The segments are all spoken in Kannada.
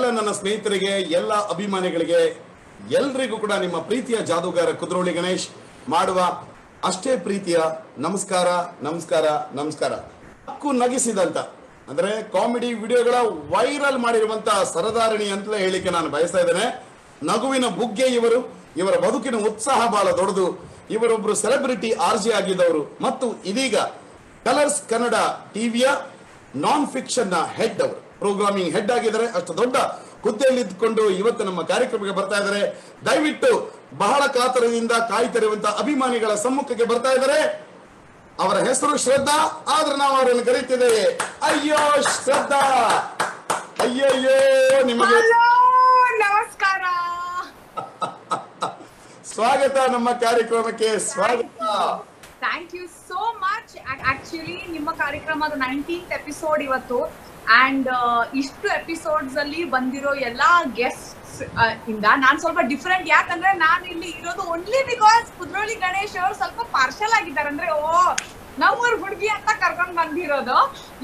ಎಲ್ಲ ನನ್ನ ಸ್ನೇಹಿತರಿಗೆ, ಎಲ್ಲ ಅಭಿಮಾನಿಗಳಿಗೆ, ಎಲ್ರಿಗೂ ಕೂಡ ನಿಮ್ಮ ಪ್ರೀತಿಯ ಜಾದೂಗಾರ ಕುದ್ರೋಳಿ ಗಣೇಶ್ ಮಾಡುವ ಅಷ್ಟೇ ಪ್ರೀತಿಯ ನಮಸ್ಕಾರ ನಮಸ್ಕಾರ ನಮಸ್ಕಾರ. ಹಕ್ಕು ನಗಿಸಿದಂತ ಅಂದ್ರೆ ಕಾಮಿಡಿ ವಿಡಿಯೋಗಳ ವೈರಲ್ ಮಾಡಿರುವಂತ ಸರದಾರಿಣಿ ಅಂತಲೇ ಹೇಳಿಕೆ ನಾನು ಬಯಸ್ತಾ ಇದ್ದೇನೆ. ನಗುವಿನ ಬುಗ್ಗೆ ಇವರ ಬದುಕಿನ ಉತ್ಸಾಹ ಬಹಳ ದೊಡ್ಡದು. ಇವರೊಬ್ರು ಸೆಲೆಬ್ರಿಟಿ ಆರ್ಜಿ ಆಗಿದ್ದವರು ಮತ್ತು ಇದೀಗ ಕಲರ್ಸ್ ಕನ್ನಡ ಟಿವಿಯ ನಾನ್ ಫಿಕ್ಷನ್ ನ ಹೆಡ್, ಅವರು ಪ್ರೋಗ್ರಾಮಿಂಗ್ ಹೆಡ್ ಆಗಿದ್ದಾರೆ. ಅಷ್ಟು ದೊಡ್ಡ ಹುದ್ದೆಯಲ್ಲಿ ಇದ್ದುಕೊಂಡು ಇವತ್ತು ನಮ್ಮ ಕಾರ್ಯಕ್ರಮಕ್ಕೆ ಬರ್ತಾ ಇದ್ದಾರೆ. ದಯವಿಟ್ಟು ಬಹಳ ಕಾತರದಿಂದ ಕಾಯ್ತಿರುವಂತಹ ಅಭಿಮಾನಿಗಳ ಸಮ್ಮುಖಕ್ಕೆ ಬರ್ತಾ ಇದ್ದಾರೆ. ಅವರ ಹೆಸರು ಶ್ರದ್ಧಾ, ಆದ್ರೆ ನಾವು ಅವರನ್ನು ಕರೀತಿದ್ದೇವೆ ಅಯ್ಯೋ ಶ್ರದ್ಧಾ. ಅಯ್ಯಯ್ಯೋ, ನಿಮಗೆ ನಮಸ್ಕಾರ, ಸ್ವಾಗತ ನಮ್ಮ ಕಾರ್ಯಕ್ರಮಕ್ಕೆ, ಸ್ವಾಗತ. Thank you so much. Actually ನಿಮ್ಮ ಕಾರ್ಯಕ್ರಮದ 19th ಎಪಿಸೋಡ್ ಇವತ್ತು. ಅಂಡ್ ಇಷ್ಟು ಎಪಿಸೋಡ್ಸ್ ಅಲ್ಲಿ ಬಂದಿರೋ ಎಲ್ಲಾ ಗೆಸ್ಟ್ಸ್ ಇಂದ ನಾನ್ ಸ್ವಲ್ಪ ಡಿಫ್ರೆಂಟ್. ಯಾಕಂದ್ರೆ ನಾನು ಇಲ್ಲಿ ಇರೋದು ಓನ್ಲಿ ಬಿಕಾಸ್ ಕುದ್ರೋಳಿ ಗಣೇಶ್ ಅವರು ಸ್ವಲ್ಪ ಪಾರ್ಷಲ್ ಆಗಿದ್ದಾರೆ. ಅಂದ್ರೆ ನಮ್ಮೂರ್ ಹುಡುಗಿ ಅಂತ ಕರ್ಕೊಂಡ್ ಬಂದಿರೋದು.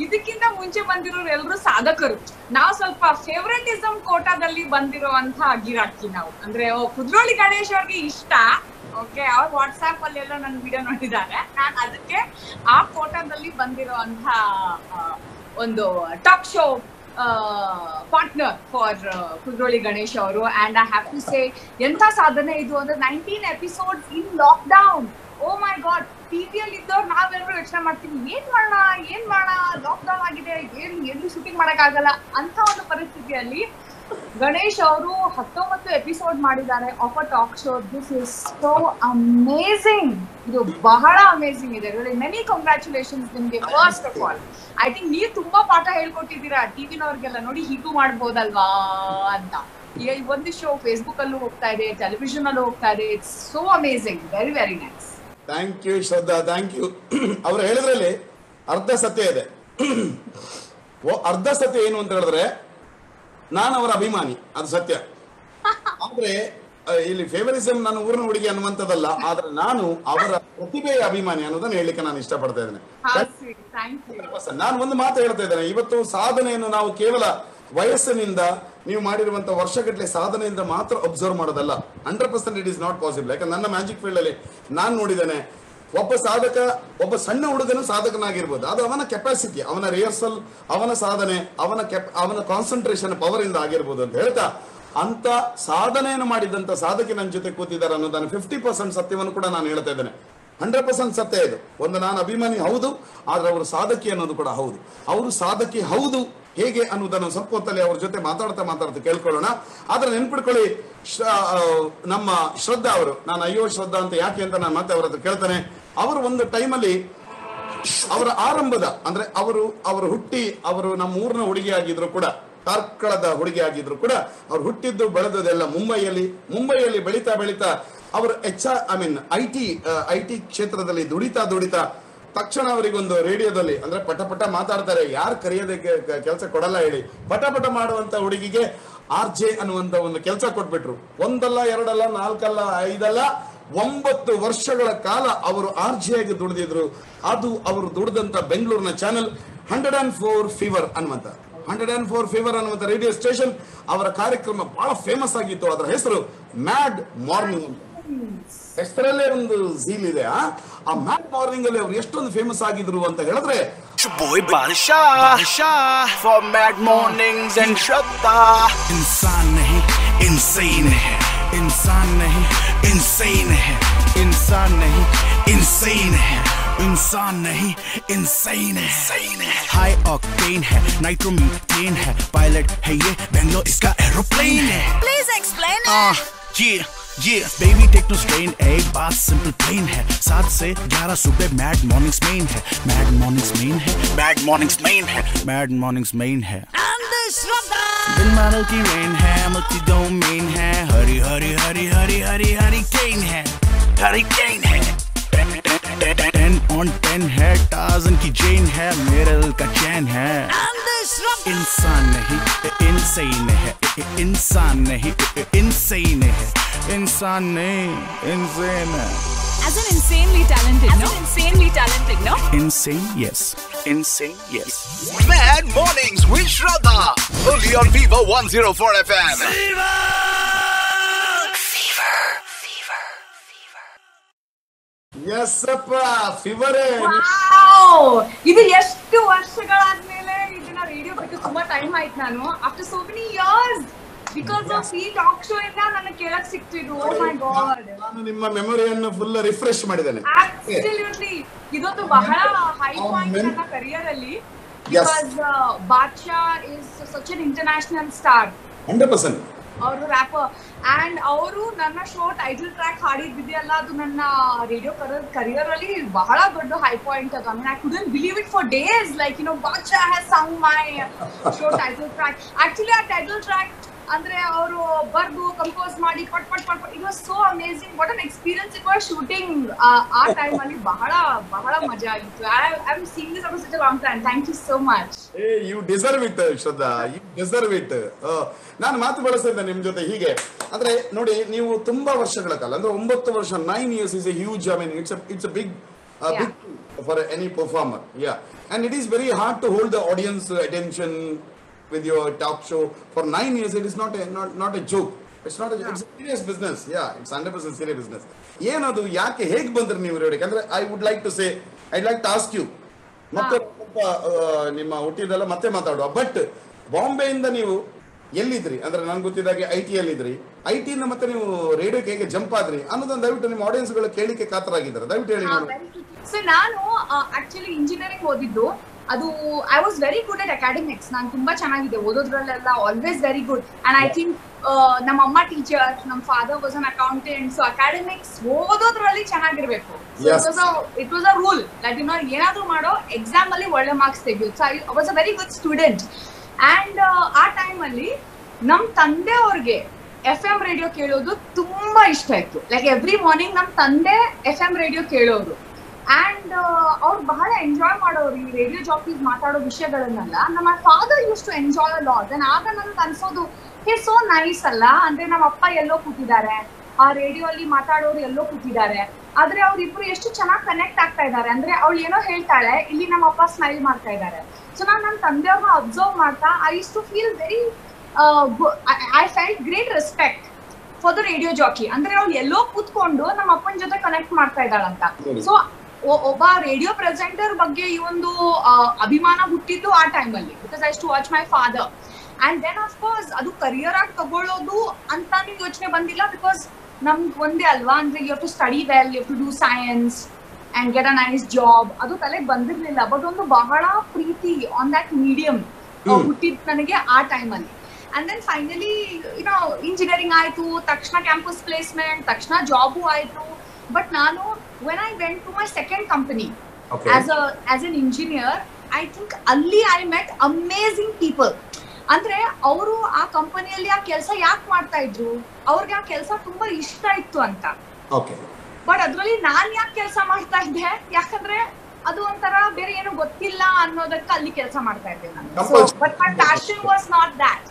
ಇದಕ್ಕಿಂತ ಮುಂಚೆ ಬಂದಿರೋರು ಎಲ್ಲರೂ ಸಾಧಕರು. ನಾವು ಸ್ವಲ್ಪ ಫೇವ್ರೇಟಿಸಮ್ ಕೋಟಾದಲ್ಲಿ ಬಂದಿರುವಂತ ಗಿರಾಕಿ ನಾವು. ಅಂದ್ರೆ ಕುದ್ರೋಳಿ ಗಣೇಶ್ ಅವ್ರಿಗೆ ಇಷ್ಟ. ಓಕೆ, ಅವ್ರು ವಾಟ್ಸ್ಆಪ್ ಅಲ್ಲಿ ಎಲ್ಲ ನನ್ನ ವಿಡಿಯೋ ನೋಡಿದ್ದಾರೆ. ನಾನು ಅದಕ್ಕೆ ಆ ಕೋಟಾದಲ್ಲಿ ಬಂದಿರುವಂತ ಒಂದು talk show partner for Kudroli Ganesh ಅವರು. And I have to say, ಎಂತ ಸಾಧನೆ ಇದು ಅಂದ್ರೆ 19 episodes in lockdown. Oh my god, ಟಿವಿಯಲ್ಲಿ ಇದ್ದವ್ರು ನಾವೆಲ್ಲರೂ ಯೋಚನೆ ಮಾಡ್ತೀವಿ, ಏನ್ ಮಾಡೋಣ, ಲಾಕ್ಡೌನ್ ಆಗಿದೆ, ಎಲ್ಲಿ ಶೂಟಿಂಗ್ ಮಾಡಕ್ ಆಗಲ್ಲ ಅಂತ ಒಂದು ಪರಿಸ್ಥಿತಿಯಲ್ಲಿ ಗಣೇಶ್ ಅವರು 19 ಎಪಿಸೋಡ್ ಮಾಡಿದ್ದಾರೆ of a talk show. This is so amazing. ಇದು ಬಹಳ ಅಮೇಸಿಂಗ್ ಇದೆ. ಮೆನಿ ಕಂಗ್ರ್ಯಾಚುಲೇಷನ್ಸ್ ನಿಮ್ಗೆ. First of all I think ನೀವು ತುಂಬಾ ಪಾಠ ಹೇಳ್ಕೊಟ್ಟಿದ್ದೀರಾ ಟಿವಿನವ್ರಿಗೆಲ್ಲ, ನೋಡಿ ಹೀಗೂ ಮಾಡ್ಬೋದಲ್ವಾ ಅಂತ. ಈಗ ಒಂದು ಶೋ ಫೇಸ್ಬುಕ್ ಅಲ್ಲೂ ಹೋಗ್ತಾ ಇದೆ, ಟೆಲಿವಿಷನ್ ಅಲ್ಲೂ ಹೋಗ್ತಾ ಇದೆ. It's so amazing. Very very nice. Thank you Shraddha, thank you. ಅವ್ರು ಹೇಳಿದ್ರಲ್ಲಿ ಅರ್ಧ ಸತ್ಯ ಇದೆ. ಅರ್ಧ ಸತ್ಯ ಏನು ಅಂತ ಹೇಳಿದ್ರೆ, ನಾನು ಅವರ ಅಭಿಮಾನಿ, ಅದು ಸತ್ಯ. ಆದ್ರೆ ಇಲ್ಲಿ ಫೇವರಿಸಮ್ ನನ್ನ ಊರಿನ ಹುಡುಗಿ ಅನ್ನುವಂಥದ್ದಲ್ಲ, ಆದ್ರೆ ನಾನು ಅವರ ಪ್ರತಿಭೆಯ ಅಭಿಮಾನಿ ಅನ್ನೋದನ್ನ ಹೇಳಲಿಕ್ಕೆ ನಾನು ಇಷ್ಟಪಡ್ತಾ ಇದ್ದೇನೆ. ನಾನು ಒಂದು ಮಾತು ಹೇಳ್ತಾ ಇದ್ದೇನೆ, ಇವತ್ತು ಸಾಧನೆಯನ್ನು ನಾವು ಕೇವಲ ವಯಸ್ಸಿನಿಂದ, ನೀವು ಮಾಡಿರುವಂತಹ ವರ್ಷಗಟ್ಟಲೆ ಸಾಧನೆಯಿಂದ ಮಾತ್ರ ಅಬ್ಸರ್ವ್ ಮಾಡೋದಲ್ಲ. 100% ಇಟ್ ಇಸ್ ನಾಟ್ ಪಾಸಿಬಲ್. ಯಾಕಂದ್ರೆ ನನ್ನ ಮ್ಯಾಜಿಕ್ ಫೀಲ್ಡ್ ಅಲ್ಲಿ ನಾನು ನೋಡಿದ್ದೇನೆ, ಒಬ್ಬ ಸಾಧಕ, ಒಬ್ಬ ಸಣ್ಣ ಹುಡುಗನು ಸಾಧಕನಾಗಿರ್ಬೋದು. ಅದು ಅವನ ಕೆಪಾಸಿಟಿ, ಅವನ ರಿಹರ್ಸಲ್, ಅವನ ಸಾಧನೆ, ಅವನ ಕಾನ್ಸಂಟ್ರೇಷನ್ ಪವರ್ ಇಂದ ಆಗಿರ್ಬೋದು ಅಂತ ಹೇಳ್ತಾ, ಅಂತ ಸಾಧನೆಯನ್ನು ಮಾಡಿದಂತ ಸಾಧಕಿ ನನ್ನ ಜೊತೆ ಕೂತಿದ್ದಾರೆ ಅನ್ನೋದನ್ನು 50% ಸತ್ಯವನ್ನು ಕೂಡ ನಾನು ಹೇಳ್ತಾ ಇದ್ದೇನೆ. 100% ಸತ್ಯ ಇದು. ಒಂದು ನಾನು ಅಭಿಮಾನಿ ಹೌದು, ಆದ್ರೆ ಅವರು ಸಾಧಕಿ ಅನ್ನೋದು ಕೂಡ ಹೌದು. ಅವರು ಸಾಧಕಿ ಹೌದು ಹೇಗೆ ಅನ್ನೋದನ್ನು ಸ್ವಲ್ಪ ಹೊತ್ತಲ್ಲಿ ಅವ್ರ ಜೊತೆ ಮಾತಾಡ್ತಾ ಕೇಳ್ಕೊಳ್ಳೋಣ. ಆದ್ರೆ ನೆನ್ಪಿಡ್ಕೊಳ್ಳಿ, ನಮ್ಮ ಶ್ರದ್ಧಾ ಅವರು, ನಾನು ಅಯ್ಯೋ ಶ್ರದ್ಧಾ ಅಂತ ಯಾಕೆ ಅಂತ ನಾನು ಮತ್ತೆ ಅವ್ರ ಹತ್ರ ಕೇಳ್ತಾನೆ. ಅವರು ಒಂದು ಟೈಮಲ್ಲಿ ಅವರ ಆರಂಭದ, ಅಂದ್ರೆ ಅವರು ಹುಟ್ಟಿ, ಅವರು ನಮ್ಮ ಊರಿನ ಹುಡುಗಿ ಆಗಿದ್ರು ಕೂಡ, ಕಾರ್ಕಳದ ಹುಡುಗಿ ಆಗಿದ್ರು ಕೂಡ, ಅವ್ರು ಹುಟ್ಟಿದ್ದು ಬೆಳೆದದೆಲ್ಲ ಮುಂಬೈಯಲ್ಲಿ ಬೆಳೀತಾ ಅವರು ಐ ಟಿ ಕ್ಷೇತ್ರದಲ್ಲಿ ದುಡಿತಾ ತಕ್ಷಣ ಅವರಿಗೊಂದು ರೇಡಿಯೋದಲ್ಲಿ, ಅಂದ್ರೆ ಪಟ ಮಾತಾಡ್ತಾರೆ, ಯಾರು ಕರೆಯೋದಕ್ಕೆ ಕೆಲಸ ಕೊಡಲ್ಲ ಹೇಳಿ, ಪಟ ಮಾಡುವಂತ ಹುಡುಗಿಗೆ RJ ಅನ್ನುವಂತ ಒಂದು ಕೆಲಸ ಕೊಟ್ಬಿಟ್ರು. ಒಂದಲ್ಲ, ಎರಡಲ್ಲ, ನಾಲ್ಕಲ್ಲ, 5 ಅಲ್ಲ, 9 ವರ್ಷಗಳ ಕಾಲ ಅವರು RJ ಆಗಿ ದುಡಿದಿದ್ರು. ಅದು ಅವರು ದುಡಿದಂತ ಬೆಂಗಳೂರಿನ ಚಾನೆಲ್ 104 ಫೀವರ್ ಅನ್ನುವಂತ ರೇಡಿಯೋ ಸ್ಟೇಷನ್. ಅವರ ಕಾರ್ಯಕ್ರಮ ಬಹಳ ಫೇಮಸ್ ಆಗಿತ್ತು. ಅದರ ಹೆಸರು ಮ್ಯಾಡ್ ಮಾರ್ನಿಂಗ್ ಅಂತ. ಹೆಸರಲ್ಲೇ ಒಂದು ಝೀಲ್ ಇದೆ. ಆ ಮ್ಯಾಡ್ ಮಾರ್ನಿಂಗ್ ಅಲ್ಲಿ ಅವ್ರು ಎಷ್ಟೊಂದು ಫೇಮಸ್ ಆಗಿದ್ರು ಅಂತ ಹೇಳಿದ್ರೆ, boy Badshah for Mad Mornings and Shraddha. इंसान नहीं insane है, इंसान नहीं insane है, इंसान नहीं insane है, इंसान नहीं insane है. High octane है, nitrometane है, pilot है ये, बेंगलोर इसका एरोप्लेन है. Please explain it. Yeah, baby take no strain, एक बात simple plain है. 7 से 11 सुबह Mad Mornings main है, Mad Mornings main है, Mad Mornings main है, Mad Mornings main है. And the Shraddha. बिन मारो की रेन है, मुझे डोमेन है, हरी hurricane है, hurricane है. 10 on 10 है, टार्ज़न की चेन है, मेरे दिल का चैन है. And the Shraddha. इंसान नहीं insane है, इंसान नहीं insane है, इंसान नहीं insane है. As in insanely talented, no? Insane, yes. insane, yes. Mad Mornings with Shraddha. Only on Viva 104 FM. Fever! S ಅಪ್ಪ ಫೀವರೇ. ಇದು ಎಷ್ಟು ವರ್ಷಗಳಾದ್ಮೇಲೆ ಇದನ್ನ ರೇಡಿಯೋ ಬಿಟ್ಟು ತುಂಬಾ ಟೈಮ್ ಆಯ್ತು. ನಾನು after so many years because of ಈ ಟಾಕ್ ಶೋ ಇಂದ ನನಗೆ ಕೇಳಕ್ ಸಿಕ್ತಿದ್ದು. ಓ ಮೈ ಗಾಡ್, ನಾನು ನಿಮ್ಮ ಮೆಮೊರಿಯನ್ನು ಫುಲ್ ರಿಫ್ರೆಶ್ ಮಾಡಿದ್ದೇನೆ. ಅಬ್ಸಲ್ಯೂಟ್ಲಿ ಇದೊಂದು ಬಹಳ ಹೈ ಪಾಯಿಂಟ್ ನನ್ನ ಕರಿಯರ್ ಅಲ್ಲಿ. Because Badshah is such an international star. 100%. ಅವರು ರ್ಯಾಪರ್ ಅಂಡ್ ಅವರು ನನ್ನ ಶೋ ಟೈಟಲ್ ಟ್ರ್ಯಾಕ್ ಹಾಡಿದ್ದಿದೆಯಲ್ಲ, ಅದು ನನ್ನ ರೇಡಿಯೋ ಕರಿಯರ್ ಅಲ್ಲಿ ಬಹಳ ದೊಡ್ಡ ಹೈ ಪಾಯಿಂಟ್ ಅದು. I couldn't believe it for days. Like Badshah has sung my show title track. Actually ಆ ಟೈಟಲ್ ಟ್ರ್ಯಾಕ್ ಅಂದ್ರೆ ಅವರು ಬರ್ದು ಕಂಪೋಸ್ ಮಾಡಿ ಪಟ್ ಪಟ್ ಪಟ್ it was so amazing. What an experience it was shooting. ಆ ಟೈಮ್ ಅಲ್ಲಿ ಬಹಳ ಬಹಳ ಮಜಾ ಆಗಿತ್ತು. I am seeing this for such a long time. Thank you so much. You deserve it Shraddha, you deserve it. ನಾನು ಮಾತು ಬಳಸಿದ್ದೆ ನಿಮ್ ಜೊತೆ ಹೀಗೆ. ಅಂದ್ರೆ ನೋಡಿ, ನೀವು ತುಂಬಾ ವರ್ಷಗಳ ಕಾಲ ಅಂದ್ರೆ 9 ವರ್ಷ, 9 years is a huge, I mean it's a big big for any performer. Yeah, and it is very hard to hold the audience attention with your talk show for 9 years. It is not a joke. It's not a it's a serious business. Yeah, it's 100% serious business. ಏನದು, ಯಾಕೆ, ಹೇಗೆ ಬಂದ್ರಿ ನೀವು ರೇಡಿಯೋಕ್ಕೆ? ಅಂದ್ರೆ I would like to say, I like to ask you, ಮತ್ತೆ ನಿಮ್ಮ ಹುಟ್ಟಿದೆಲ್ಲ ಮತ್ತೆ ಮಾತಾಡುವ. ಬಟ್ ಬಾಂಬೆಯಿಂದ ನೀವು ಎಲ್ಲಿದ್ರಿ ಅಂದ್ರೆ ನನ್ಗೆ ಗೊತ್ತಿದ್ದಾಗೆ IT ಯಲ್ಲಿದ್ರಿ. IT ಇಂದ ಮತ್ತೆ ನೀವು ರೇಡಿಯೋಕ್ಕೆ ಹೇಗೆ ಜಂಪ್ ಆದ್ರಿ ಅನ್ನೋದನ್ನ ದಯವಿಟ್ಟು ನಿಮ್ಮ ಆಡಿಯನ್ಸ್ ಗಳು ಕೇಳಿಕ್ಕೆ ಕಾತರಾಗಿದ್ದಾರೆ. ದಯವಿಟ್ಟು ಹೇಳಿ. ಸೊ ನಾನು ಆಕ್ಚುಲಿ ಇಂಜಿನಿಯರಿಂಗ್ ಓದಿದ್ದು. ಅದು I was very good at academics. ನಾನು ತುಂಬಾ ಚೆನ್ನಾಗಿದೆ ಓದೋದ್ರಲ್ಲೆಲ್ಲ, always very good. And I think ನಮ್ಮ ಅಮ್ಮ ಟೀಚರ್, ನಮ್ಮ father was an accountant. So academics ಓದೋದ್ರಲ್ಲಿ ಚೆನ್ನಾಗಿರ್ಬೇಕು. It was a rule that ಏನಾದ್ರು ಮಾಡೋ ಎಕ್ಸಾಮ್ ಅಲ್ಲಿ ಒಳ್ಳೆ ಮಾರ್ಕ್ಸ್ ತೆಗಿಯೋದು. So I was a very good student. And ಆ ಟೈಮ್ ಅಲ್ಲಿ ನಮ್ ತಂದೆ ಅವ್ರಿಗೆ FM ರೇಡಿಯೋ ಕೇಳೋದು ತುಂಬಾ ಇಷ್ಟ ಇತ್ತು. ಲೈಕ್ ಎವ್ರಿ ಮಾರ್ನಿಂಗ್ ನಮ್ ತಂದೆ FM ರೇಡಿಯೋ ಕೇಳೋರು. ಅಂಡ್ ಅವ್ರು ಬಹಳ ಎಂಜಾಯ್ ಮಾಡೋರು ಈ ರೇಡಿಯೋ ಜಾಕೀಸ್ ಮಾತಾಡೋ ವಿಷಯಗಳನ್ನೆಲ್ಲ. ನಮ್ಮ father used to enjoy a lot. Then ಆಗ ನನಗೆ ಅನ್ಸೋದು, ಹೇ ಸೋ ನೈಸ್ ಅಲ್ಲ, ಅಂದ್ರೆ ನಮ್ಮ ಅಪ್ಪ ಎಲ್ಲೋ ಕೂತಿದ್ದಾರೆ, ಆ ರೇಡಿಯೋ ಅಲ್ಲಿ ಮಾತಾಡೋರು ಎಲ್ಲೋ ಕೂತಿದ್ದಾರೆ, ಆದ್ರೆ ಅವ್ರಿಬ್ರು ಎಷ್ಟು ಚೆನ್ನಾಗಿ ಕನೆಕ್ಟ್ ಆಗ್ತಾ ಇದ್ದಾರೆ. ಅಂದ್ರೆ ಅವಳು ಏನೋ ಹೇಳ್ತಾಳೆ, ಇಲ್ಲಿ ನಮ್ಮ ಅಪ್ಪ ಸ್ಮೈಲ್ ಮಾಡ್ತಾ ಇದ್ದಾರೆ. ಸೊ ನಾನು ನನ್ನ ತಂದೆಯವ್ರನ್ನ ಅಬ್ಸರ್ವ್ ಮಾಡ್ತಾ I used to feel very I felt great respect for the radio jockey. ಅಂದ್ರೆ ಅವ್ಳು ಎಲ್ಲೋ ಕೂತ್ಕೊಂಡು ನಮ್ಮ ಅಪ್ಪನ ಜೊತೆ ಕನೆಕ್ಟ್ ಮಾಡ್ತಾ ಇದ್ದಾಳಂತ. ಸೊ ಒಬ್ಬ ರೇಡಿಯೋ ಪ್ರೆಸೆಂಟರ್ ಬಗ್ಗೆ ಈ ಒಂದು ಅಭಿಮಾನ ಹುಟ್ಟಿದ್ದು ಆ ಟೈಮ್ ಅಲ್ಲಿ, because I to watch my father. And then of course ಅದು ಕರಿಯರ್ ಆಗಿ ತಗೊಳ್ಳೋದು ಅಂತ ನಿಮ್ಗೆ ಯೋಚನೆ ಬಂದಿಲ್ಲ, ಬಿಕಾಸ್ ನಮ್ಗೆ ಒಂದೇ ಅಲ್ವಾ, ಅಂದ್ರೆ you have to study well, you have to do science and get a nice job. ಅದು ತಲೆಗೆ ಬಂದಿರ್ಲಿಲ್ಲ. ಬಟ್ ಒಂದು ಬಹಳ ಪ್ರೀತಿ ಆನ್ ದಟ್ ಮೀಡಿಯಂ ಹುಟ್ಟಿದ್ ನನಗೆ ಆ ಟೈಮ್ ಅಲ್ಲಿ. ಅಂಡ್ ದೆನ್ ಫೈನಲಿ ಇಂಜಿನಿಯರಿಂಗ್ ಆಯ್ತು, ತಕ್ಷಣ ಕ್ಯಾಂಪಸ್ ಪ್ಲೇಸ್ಮೆಂಟ್, ತಕ್ಷಣ ಜಾಬು ಆಯ್ತು. ಬಟ್ ನಾನು when I went to my second company as an engineer, I think ಅಲ್ಲಿ I met amazing people. ಅಂದ್ರೆ ಅವರು ಆ ಕಂಪನಿಯಲ್ಲಿ ಆ ಕೆಲಸ ಯಾಕೆ ಮಾಡ್ತಾ ಇದ್ರು, ಅವ್ರಿಗೆ ಆ ಕೆಲಸ ತುಂಬಾ ಇಷ್ಟ ಇತ್ತು ಅಂತ. ಬಟ್ ಅದ್ರಲ್ಲಿ ನಾನ್ ಯಾಕೆ ಕೆಲಸ ಮಾಡ್ತಾ ಇದ್ದೆ, ಯಾಕಂದ್ರೆ ಅದು ಒಂಥರ ಬೇರೆ ಏನು ಗೊತ್ತಿಲ್ಲ ಅನ್ನೋದಕ್ಕೆ ಅಲ್ಲಿ ಕೆಲಸ ಮಾಡ್ತಾ ಇದ್ದೆ ನಾನು. But my passion was not that.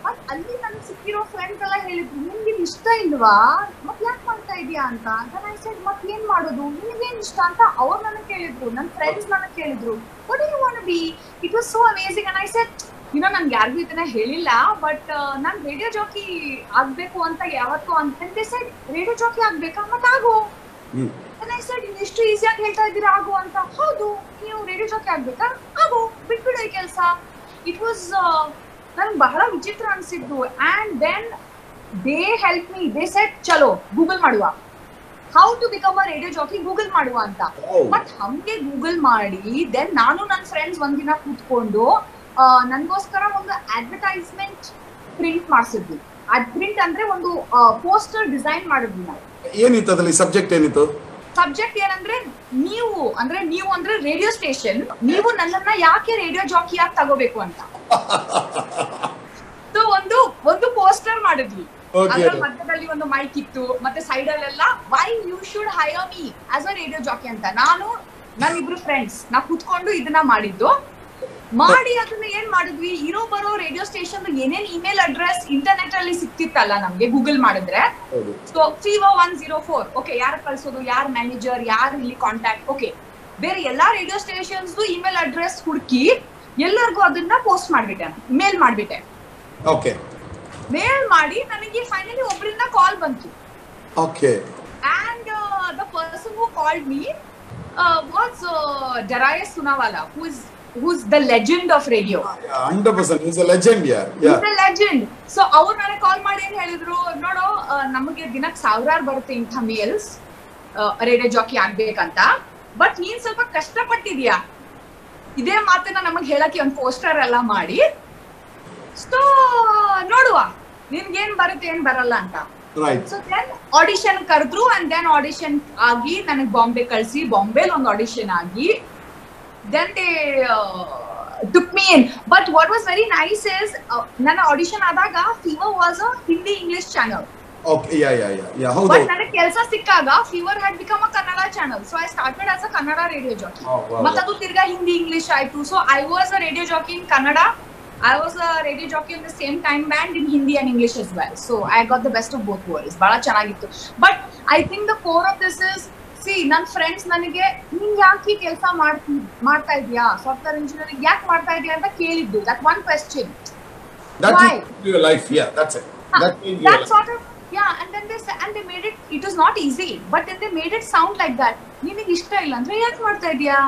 But ಅಲ್ಲಿ ನನ್ಗೆ ಸಿಕ್ಕಿರೋ ಫ್ರೆಂಡ್ಸ್ ಎಲ್ಲ ಹೇಳಿದ್ರು, ನಿಮ್ಗೆ ಇಷ್ಟ ಇಲ್ವಾ, ಮತ್ ಯಾಕೆ ಮಾಡ್ತಾ ಇದೀಯಾ ಅಂತ. ನಾನು ಐ ಸೆಡ್, ಮತ್ ಏನ್ ಮಾಡೋದು, ನಿಮ್ಗೇನ್ ಇಷ್ಟ ಅಂತ ಅವ್ರು ನನಗೆ ಕೇಳಿದ್ರು, ನನ್ನ ಫ್ರೆಂಡ್ಸ್ ನನಗೆ ಕೇಳಿದ್ರು, what do you want to be. It was so amazing. And I said, ನನ್ಗೆ ಯಾರಿಗೂ ಇದನ್ನ ಹೇಳಿಲ್ಲ, ಬಟ್ ನಾನ್ ರೇಡಿಯೋ ಜಾಕಿ ಆಗ್ಬೇಕು ಅಂತ ಯಾವತ್ತೂ ಅಂತ ಸೆಡ್, ರೇಡಿಯೋ ಜಾಕಿ ಆಗ್ಬೇಕಾ, ಮತ್ ಆಗು. ಐ ಸೆಡ್, ಇಷ್ಟು ಈಸಿಯಾಗಿ ಹೇಳ್ತಾ ಇದ್ದೀರಾ ಆಗು ಅಂತ. ಹೌದು, ನೀವು ರೇಡಿಯೋ ಜಾಕಿ ಆಗ್ಬೇಕಾ, ಆಗು, ಬಿಟ್ಬಿಡು ಈ ಕೆಲಸ. ಇಟ್ ವಾಸ್ ನನ್ಗೆ ಬಹಳ ವಿಚಿತ್ರ ಅನ್ಸಿದ್ದು. And then they help me. They said, ಚಲೋ ಗೂಗಲ್ ಮಾಡುವ, how to become a radio jockey, Google ಮಾಡುವ ಅಂತ. ಬಟ್ ಹಂಗೆ ಗೂಗಲ್ ಮಾಡಿ ದೆನ್ ನಾನು ನನ್ನ ಫ್ರೆಂಡ್ಸ್ ಒಂದಿನ ಕೂತ್ಕೊಂಡು ನನ್ಗೋಸ್ಕರ ಒಂದು ಅಡ್ವರ್ಟೈಸ್ಮೆಂಟ್ ಪ್ರಿಂಟ್ ಮಾಡಿಸಿದ್ವಿ. ಅದ್ ಪ್ರಿಂಟ್ ಅಂದ್ರೆ ಒಂದು ಪೋಸ್ಟರ್ ಡಿಸೈನ್ ಮಾಡಿದ್ವಿ ನಾವು. ಏನಿತ್ತು ಅದ್ರಲ್ಲಿ ಸಬ್ಜೆಕ್ಟ್ ಏನಿತ್ತು? ಸಬ್ಜೆಕ್ಟ್ ಏನಂದ್ರೆ, ನೀವು ಅಂದ್ರೆ ರೇಡಿಯೋ ಸ್ಟೇಷನ್, ನೀವು ನನ್ನನ್ನ ಯಾಕೆ ರೇಡಿಯೋ ಜಾಕಿ ಆಗಿ ತಗೋಬೇಕು ಅಂತ. ಸೊ ಒಂದು ಪೋಸ್ಟರ್ ಮಾಡಿದ್ವಿ. ಅದ್ರ ಮಧ್ಯದಲ್ಲಿ ಒಂದು ಮೈಕ್ ಇತ್ತು, ಮತ್ತೆ ಸೈಡ್ ಅಲ್ಲೆಲ್ಲ why you should hire me as a radio jockey ಅಂತ. ನಾನಿಬ್ರು ಫ್ರೆಂಡ್ಸ್ ನಾವು ಕುತ್ಕೊಂಡು ಇದನ್ನ ಮಾಡಿದ್ದು. ಮಾಡಿ ಅದನ್ನ ಏನ್ ಮಾಡಿದ್ವಿ, ಇರೋ ಬರೋ ರೇಡಿಯೋ ಸ್ಟೇಷನ್ ಏನೇನ್ ಇಮೇಲ್ ಅಡ್ರೆಸ್ ಇಂಟರ್ನೆಟ್ ಅಲ್ಲಿ ಸಿಕ್ತಿತ್ತಲ್ಲ ನಮ್ಗೆ ಗೂಗಲ್ ಮಾಡಿದ್ರೆ. ಸೊ Fever 104, ಓಕೆ, ಯಾರು ಕಳ್ಸೋದು, ಯಾರ್ ಮ್ಯಾನೇಜರ್, ಯಾರು ಇಲ್ಲಿ ಕಾಂಟ್ಯಾಕ್ಟ್, ಓಕೆ ಬೇರೆ ಎಲ್ಲಾ ರೇಡಿಯೋ ಸ್ಟೇಷನ್ಸ್ ಇಮೇಲ್ ಅಡ್ರೆಸ್ ಹುಡುಕಿ ಎಲ್ಲರಿಗೂ ಅದನ್ನ ಪೋಸ್ಟ್ ಮಾಡ್ಬಿಟ್ಟೆ, ಮೇಲ್ ಮಾಡ್ಬಿಟ್ಟೆ. ಓಕೆ. ಮೇಲ್ ಮಾಡಿ ನನಗೆ ಫೈನಲಿ ಒಬ್ಬರಿಂದ ಕಾಲ್ ಬಂತು. Okay. And the person who called me was Darius Sunawala, who's the legend of radio. 100%. He's a legend, yeah. He's a legend. So ಅವ್ರು ನನಗೆ ಕಾಲ್ ಮಾಡಿ ಏನ್ ಹೇಳಿದ್ರು, ನೋಡು ನಮಗೆ ದಿನಕ್ಕೆ 1000 ಬರುತ್ತೆ ಇಂಥ ಮೇಲ್ಸ್ ರೇಡಿಯೋ ಜಾಕಿ ಆಗ್ಬೇಕಂತ, ಬಟ್ ನೀನ್ ಸ್ವಲ್ಪ ಕಷ್ಟಪಟ್ಟಿದ್ಯಾ, ಇದೇ ಮಾತನ್ನ ನಮಗ್ ಹೇಳಕ್ಕೆ ಒಂದು ಪೋಸ್ಟರ್ ಎಲ್ಲ ಮಾಡಿ, ಸೊ ನೋಡುವ ನಿನ್ಗೆ ಏನ್ ಬರುತ್ತೆ ಏನ್ ಬರಲ್ಲ ಅಂತ. ಸೊ ದೆನ್ ಆಡಿಷನ್ ಕರೆದ್ರು, ಅಂಡ್ ದೆನ್ ಆಡಿಷನ್ ಆಗಿ ನನಗೆ ಬಾಂಬೆ ಕಳ್ಸಿ, ಬಾಂಬೆಲ್ ಒಂದು ಆಡಿಷನ್ ಆಗಿ then they took me in. But what was very nice is ನನ್ನ audition ಆದಾಗ Fever was a Hindi English channel. Okay, yeah. How but ನನಗೆ ಕೆಲಸ ಸಿಕ್ಕಾಗ Fever had become a Kannada channel, so I started as a Kannada radio jockey. ಮತ್ತೆ ಅದು ತಿರ್ಗಾ ಹಿಂದಿ ಇಂಗ್ಲಿಷ್ ಆಯ್ತು. So I was a radio jockey in Kannada, I was a radio jockey in the same time band in Hindi and English as well. So I got the best of both worlds. ಬಹಳ ಚೆನ್ನಾಗಿತ್ತು. But I think the core of this is, ನನ್ನ ಫ್ರೆಂಡ್ಸ್ ನನಗೆ ನೀನ್ ಯಾಕೆ ಕೆಲಸ ಮಾಡ್ತಾ ಇದೀಯಾ, ಸಾಫ್ಟ್ವೇರ್ ಇಂಜಿನಿಯರಿಂಗ್ ಯಾಕೆ ಮಾಡ್ತಾ ಇದೀಯಾ ಅಂತ ಕೇಳಿದ್ದು. That one question. Why? Your life, yeah, that's it. That sort of, yeah, and then they made it was not easy, but then they made it sound like that. ನಿನಗೆ ಇಷ್ಟ ಇಲ್ಲ ಅಂದ್ರೆ ಯಾಕೆ ಮಾಡ್ತಾ ಇದೀಯಾ,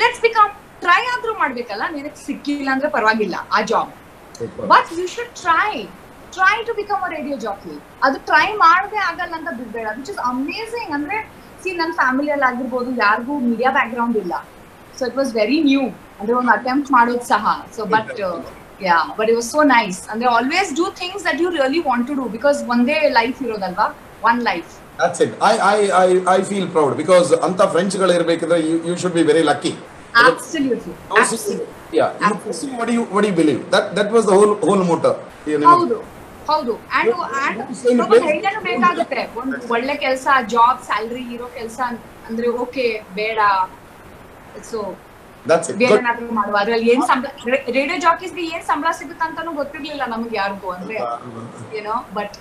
ಲೆಟ್ಸ್ ಬಿಕಮ್, ಟ್ರೈ ಆದ್ರೂ ಮಾಡ್ಬೇಕಲ್ಲ, ನಿನಗೆ ಸಿಕ್ಕಿಲ್ಲ ಅಂದ್ರೆ ಪರವಾಗಿಲ್ಲ ಆ job, but you should try to become a radio jockey. ಅದು ಟ್ರೈ ಮಾಡದೆ ಆಗಲ್ಲ ಅಂತ ಬಿಡ್ಬೇಡ, ವಿಚ್ ಇಸ್ ಅಮೇಸಿಂಗ್. ಅಂದ್ರೆ ನನ್ನ ಫ್ಯಾಮಿಲಿಯಲ್ಲಿ ಆಗಿರ್ಬೋದು ಯಾರಿಗೂ ಮೀಡಿಯಾ ಬ್ಯಾಕ್ ಗ್ರೌಂಡ್ ಇಲ್ಲ, so it was very new, ಅಂದ್ರೆ ಒಂದು ಅಟೆಂಪ್ಟ್ ಮಾಡೋದು ಸಹ. So but it was so nice. ಅಂದ್ರೆ always do things that you really want to do, because ಒಂದೇ ಲೈಫ್ ಇರೋದಲ್ವಾ, one life. That's it. I feel proud because anta friends ಗಳು ಇರಬೇಕಂದ್ರೆ you should be very lucky. Absolutely. Yeah, you pursue what you believe. That was the whole motto. ಹೌದು. ಅಂಡ್ ಧೈರ್ಯನೂ ಬೇಕಾಗುತ್ತೆ. ಒಂದು ಒಳ್ಳೆ ಕೆಲಸ, ಜಾಬ್, ಸ್ಯಾಲರಿ ಇರೋ ಕೆಲಸ ಅಂದ್ರೆ ಓಕೆ, ಬೇಡ, ಸೊ ಬೇರೆನಾದ್ರೂ ಮಾಡುವ. ಅದ್ರಲ್ಲಿ ಏನ್ ಸಂಬಳ, ರೇಡಿಯೋ ಜಾಕೀಸ್ಗೆ ಏನ್ ಸಂಬಳ ಸಿಗುತ್ತೆ ಅಂತಾನು ಗೊತ್ತಿರ್ಲಿಲ್ಲ ನಮ್ಗೆ ಯಾರಿಗೂ, ಅಂದ್ರೆ ಏನೋ. But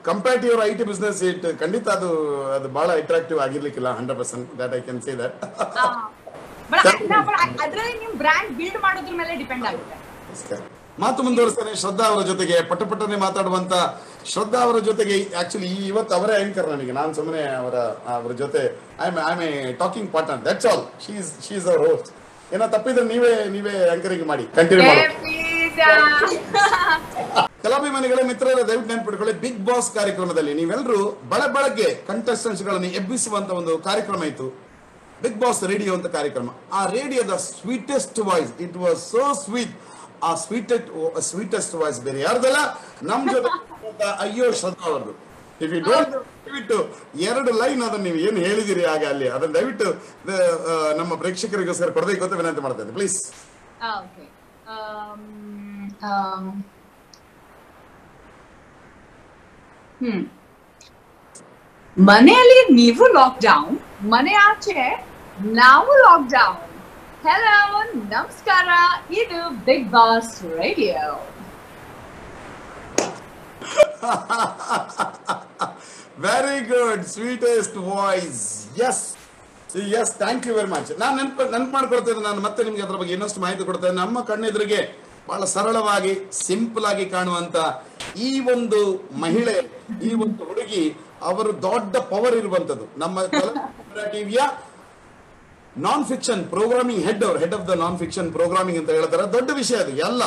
compare to your IT business, it ಖಂಡಿತ ಅದು ಬಹಳ ಅಟ್ರಾಕ್ಟಿವ್ ಆಗಿರ್ಲಿಕ್ಕಿಲ್ಲ. 100% that I can say that. ಅದ್ರಲ್ಲಿ ನಿಮ್ ಬ್ರ್ಯಾಂಡ್ ಬಿಲ್ಡ್ ಮಾಡೋದ್ರ ಮೇಲೆ ಡಿಪೆಂಡ್ ಆಗುತ್ತೆ. ಮಾತು ಮುಂದುವರಿಸ್ತಾನೆ ಶ್ರದ್ಧಾ ಅವರ ಜೊತೆಗೆ. ಪಟಪಟನೆ ಮಾತಾಡುವಂತ ಶ್ರದ್ಧಾ ಅವರ ಜೊತೆಗೆ ಆಕ್ಚುಲಿ ಇವತ್ತು ಅವರೇ ಆಂಕರ್ ನನಗೆ. ನಾನು ಸುಮ್ಮನೆ ಅವರ ಜೊತೆ I am A talking partner, that's all. She is our host. ಏನೋ ತಪ್ಪಿದ್ರೆ ನೀವೇ ಆಂಕರಿಂಗ್ ಮಾಡಿ ಕಂಟಿನ್ಯೂ ಮಾಡಿ. ಕಲಾಭಿಮಾನಿಗಳ ಮಿತ್ರರ ದಯವಿಟ್ಟು ನೆನಪಿಟ್ಕೊಳ್ಳಿ, ಬಿಗ್ ಬಾಸ್ ಕಾರ್ಯಕ್ರಮದಲ್ಲಿ ನೀವೆಲ್ಲರೂ ಬೆಳಗ್ಗೆ ಕಂಟೆಸ್ಟೆಂಟ್ಸ್ ಗಳನ್ನು ಎಬ್ಬಿಸುವಂತ ಒಂದು ಕಾರ್ಯಕ್ರಮ ಇತ್ತು, ಬಿಗ್ ಬಾಸ್ ರೇಡಿಯೋ ಅಂತ ಕಾರ್ಯಕ್ರಮ. ಆ ರೇಡಿಯೋದ sweetest voice, it was so sweet. ಆ ಸ್ವೀಟೆಸ್ಟ್ ವಾಯ್ಸ್ ಬೇರೆ ಯಾರ್ದಲ್ಲ, ನಮ್ ಜೊತೆ ಅಯ್ಯೋ ಶ್ರದ್ಧಾ ಅವರದು. ಇಫ್ ಯು ಡೋಂಟ್ ದಯವಿಟ್ಟು 2 ಲೈನ್ ಅದನ್ನ ನೀವು ಏನು ಹೇಳಿದಿರಿ ಆಗ ಅಲ್ಲಿ, ಅದನ್ನ ದಯವಿಟ್ಟು ನಮ್ಮ ಪ್ರೇಕ್ಷಕರಿಗೋಸ್ಕರ ಕೊಡಬೇಕು ಅಂತ ವಿನಂತಿ ಮಾಡ್ತಾ ಇದ್ದೆ, ಪ್ಲೀಸ್. ಮನೆಯಲ್ಲಿ ನೀವು ಲಾಕ್ಡೌನ್, ಮನೆ ಆಚೆ ನಾವು ಲಾಕ್ಡೌನ್. ಹೆಲೋ, ನಮಸ್ಕಾರ, ಇದು Big Boss radio. Very good, sweetest voice. Yes, thank you very much. ನಾನು ನೆನಪು ಮಾಡ್ಕೊಡ್ತೇನೆ. ನಾನು ಮತ್ತೆ ನಿಮ್ಗೆ ಅದ್ರ ಬಗ್ಗೆ ಇನ್ನಷ್ಟು ಮಾಹಿತಿ ಕೊಡ್ತೇನೆ. ನಮ್ಮ ಕಣ್ಣೆದುರಿಗೆ ಬಹಳ ಸರಳವಾಗಿ, ಸಿಂಪಲ್ ಆಗಿ ಕಾಣುವಂತ ಈ ಒಂದು ಮಹಿಳೆ, ಈ ಒಂದು ಹುಡುಗಿ, ಅವರು ದೊಡ್ಡ ಪವರ್ ಇರುವಂತದ್ದು. ನಮ್ಮ ಟಿವಿಯ ನಾನ್ fiction programming head of the non fiction programming ಅಂತ ಹೇಳ್ತಾರೆ. ದೊಡ್ಡ ವಿಷಯ ಅದು. ಎಲ್ಲ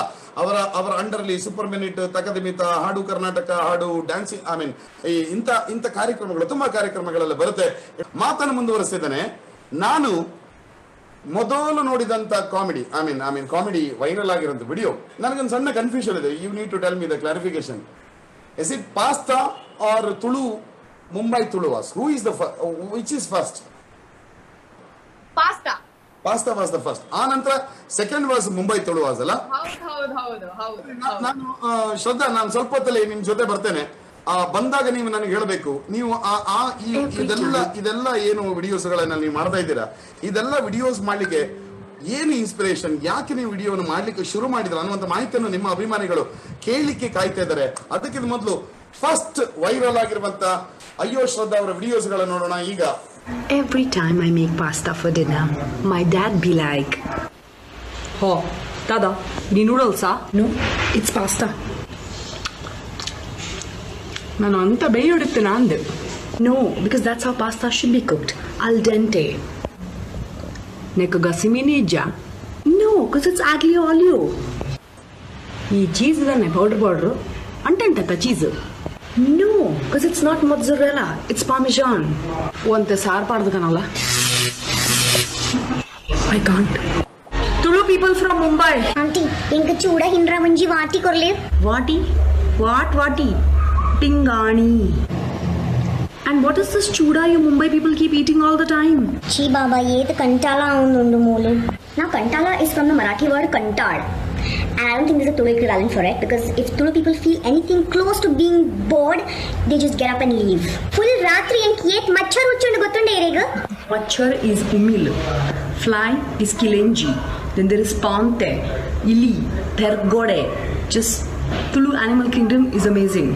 ಅವರ ಅಂಡರ್ ಅಲ್ಲಿ ಸೂಪರ್ ಮಿನಿಟ್, ತಕದಿಮಿತ, ಹಾಡು ಕರ್ನಾಟಕ, ಹಾಡು ಡ್ಯಾನ್ಸಿಂಗ್, ಐ ಮೀನ್ ಇಂಥ ಕಾರ್ಯಕ್ರಮಗಳು, ತುಂಬಾ ಕಾರ್ಯಕ್ರಮಗಳೆಲ್ಲ ಬರುತ್ತೆ. ಮಾತನ್ನು ಮುಂದುವರಿಸಿದ್ದೇನೆ. ನಾನು ಮೊದಲು ನೋಡಿದಂತ comedy, I mean comedy viral ಆಗಿರೋಂಥ ವಿಡಿಯೋ, ನನಗೊಂದು ಸಣ್ಣ ಕನ್ಫ್ಯೂಷನ್ ಇದೆ. You need to tell me the clarification. Is it pasta or Tulu, Mumbai ತುಳುವಾಸ್? Who is the which is first? Pasta was the first. ಆ ನಂತರ ಸೆಕೆಂಡ್ ವಾಸ್ ಮುಂಬೈ ತುಳುವಾಸ್ ಅಲ್ಲ? ನಾನು ಶ್ರದ್ಧಾ, ನಾನು ಸ್ವಲ್ಪ ಹೊತ್ತಲ್ಲಿ ನಿಮ್ ಜೊತೆ ಬರ್ತೇನೆ. ಬಂದಾಗ ನೀವು ನನಗೆ ಹೇಳಬೇಕು, ನೀವು ಇದೆಲ್ಲ ಏನು ವಿಡಿಯೋಸ್ಗಳನ್ನ ನೀವು ಮಾಡ್ತಾ ಇದ್ದೀರಾ, ಇದೆಲ್ಲ ವಿಡಿಯೋಸ್ ಮಾಡ್ಲಿಕ್ಕೆ ಏನು ಇನ್ಸ್ಪಿರೇಷನ್, ಯಾಕೆ ನೀವು ವಿಡಿಯೋವನ್ನು ಮಾಡ್ಲಿಕ್ಕೆ ಶುರು ಮಾಡಿದ್ರ ಅನ್ನುವಂಥ ಮಾಹಿತಿಯನ್ನು ನಿಮ್ಮ ಅಭಿಮಾನಿಗಳು ಕೇಳಲಿಕ್ಕೆ ಕಾಯ್ತಾ ಇದ್ದಾರೆ. ಅದಕ್ಕಿಂತ ಮೊದಲು ಫಸ್ಟ್ ವೈರಲ್ ಆಗಿರುವಂತ ಅಯ್ಯೋ ಶ್ರದ್ಧಾ ಅವರ ವಿಡಿಯೋಸ್ಗಳನ್ನ ನೋಡೋಣ. ಈಗ Every time I make pasta for dinner, my dad be like, "Oh, Dada, the noodles ah?" no, it's pasta. ನಾನು ಅಂತ ಬೇಯಿಡುತ್ತೇನೆ ಅಂದೆ. No, because that's how pasta should be cooked. Al dente. ನೆಕ್ ಗಸಿಮಿನಿಜ್ಜ. No, because it's aglio olio. ಈ ಚೀಸ್ ಇದನ್ನೇ ಪೌಡ್ರು ಅಂಟಂಟ cheese. No, because it's not mozzarella. It's parmesan. ಒಂತೆ ಸಾರು ಪಾಡ್ದು ಕಣಲ್ಲ. I can't. Tulu people from Mumbai. Auntie, inka chuda hindra manji vaati korle. Vati? What vati? Pingani. And what is this chuda you Mumbai people keep eating all the time? Chi baba, ye the kantala undu molu. Now kantala is from the Marathi word kantad. And I don't think there's a Tulu equivalent for it, because if Tulu people feel anything close to being bored, they just get up and leave. Full ratri and yet machhar uchundu gottunde irega. Machhar is umil. Fly is kilenji. Then there is pante, ili, tergode. Just Tulu animal kingdom is amazing.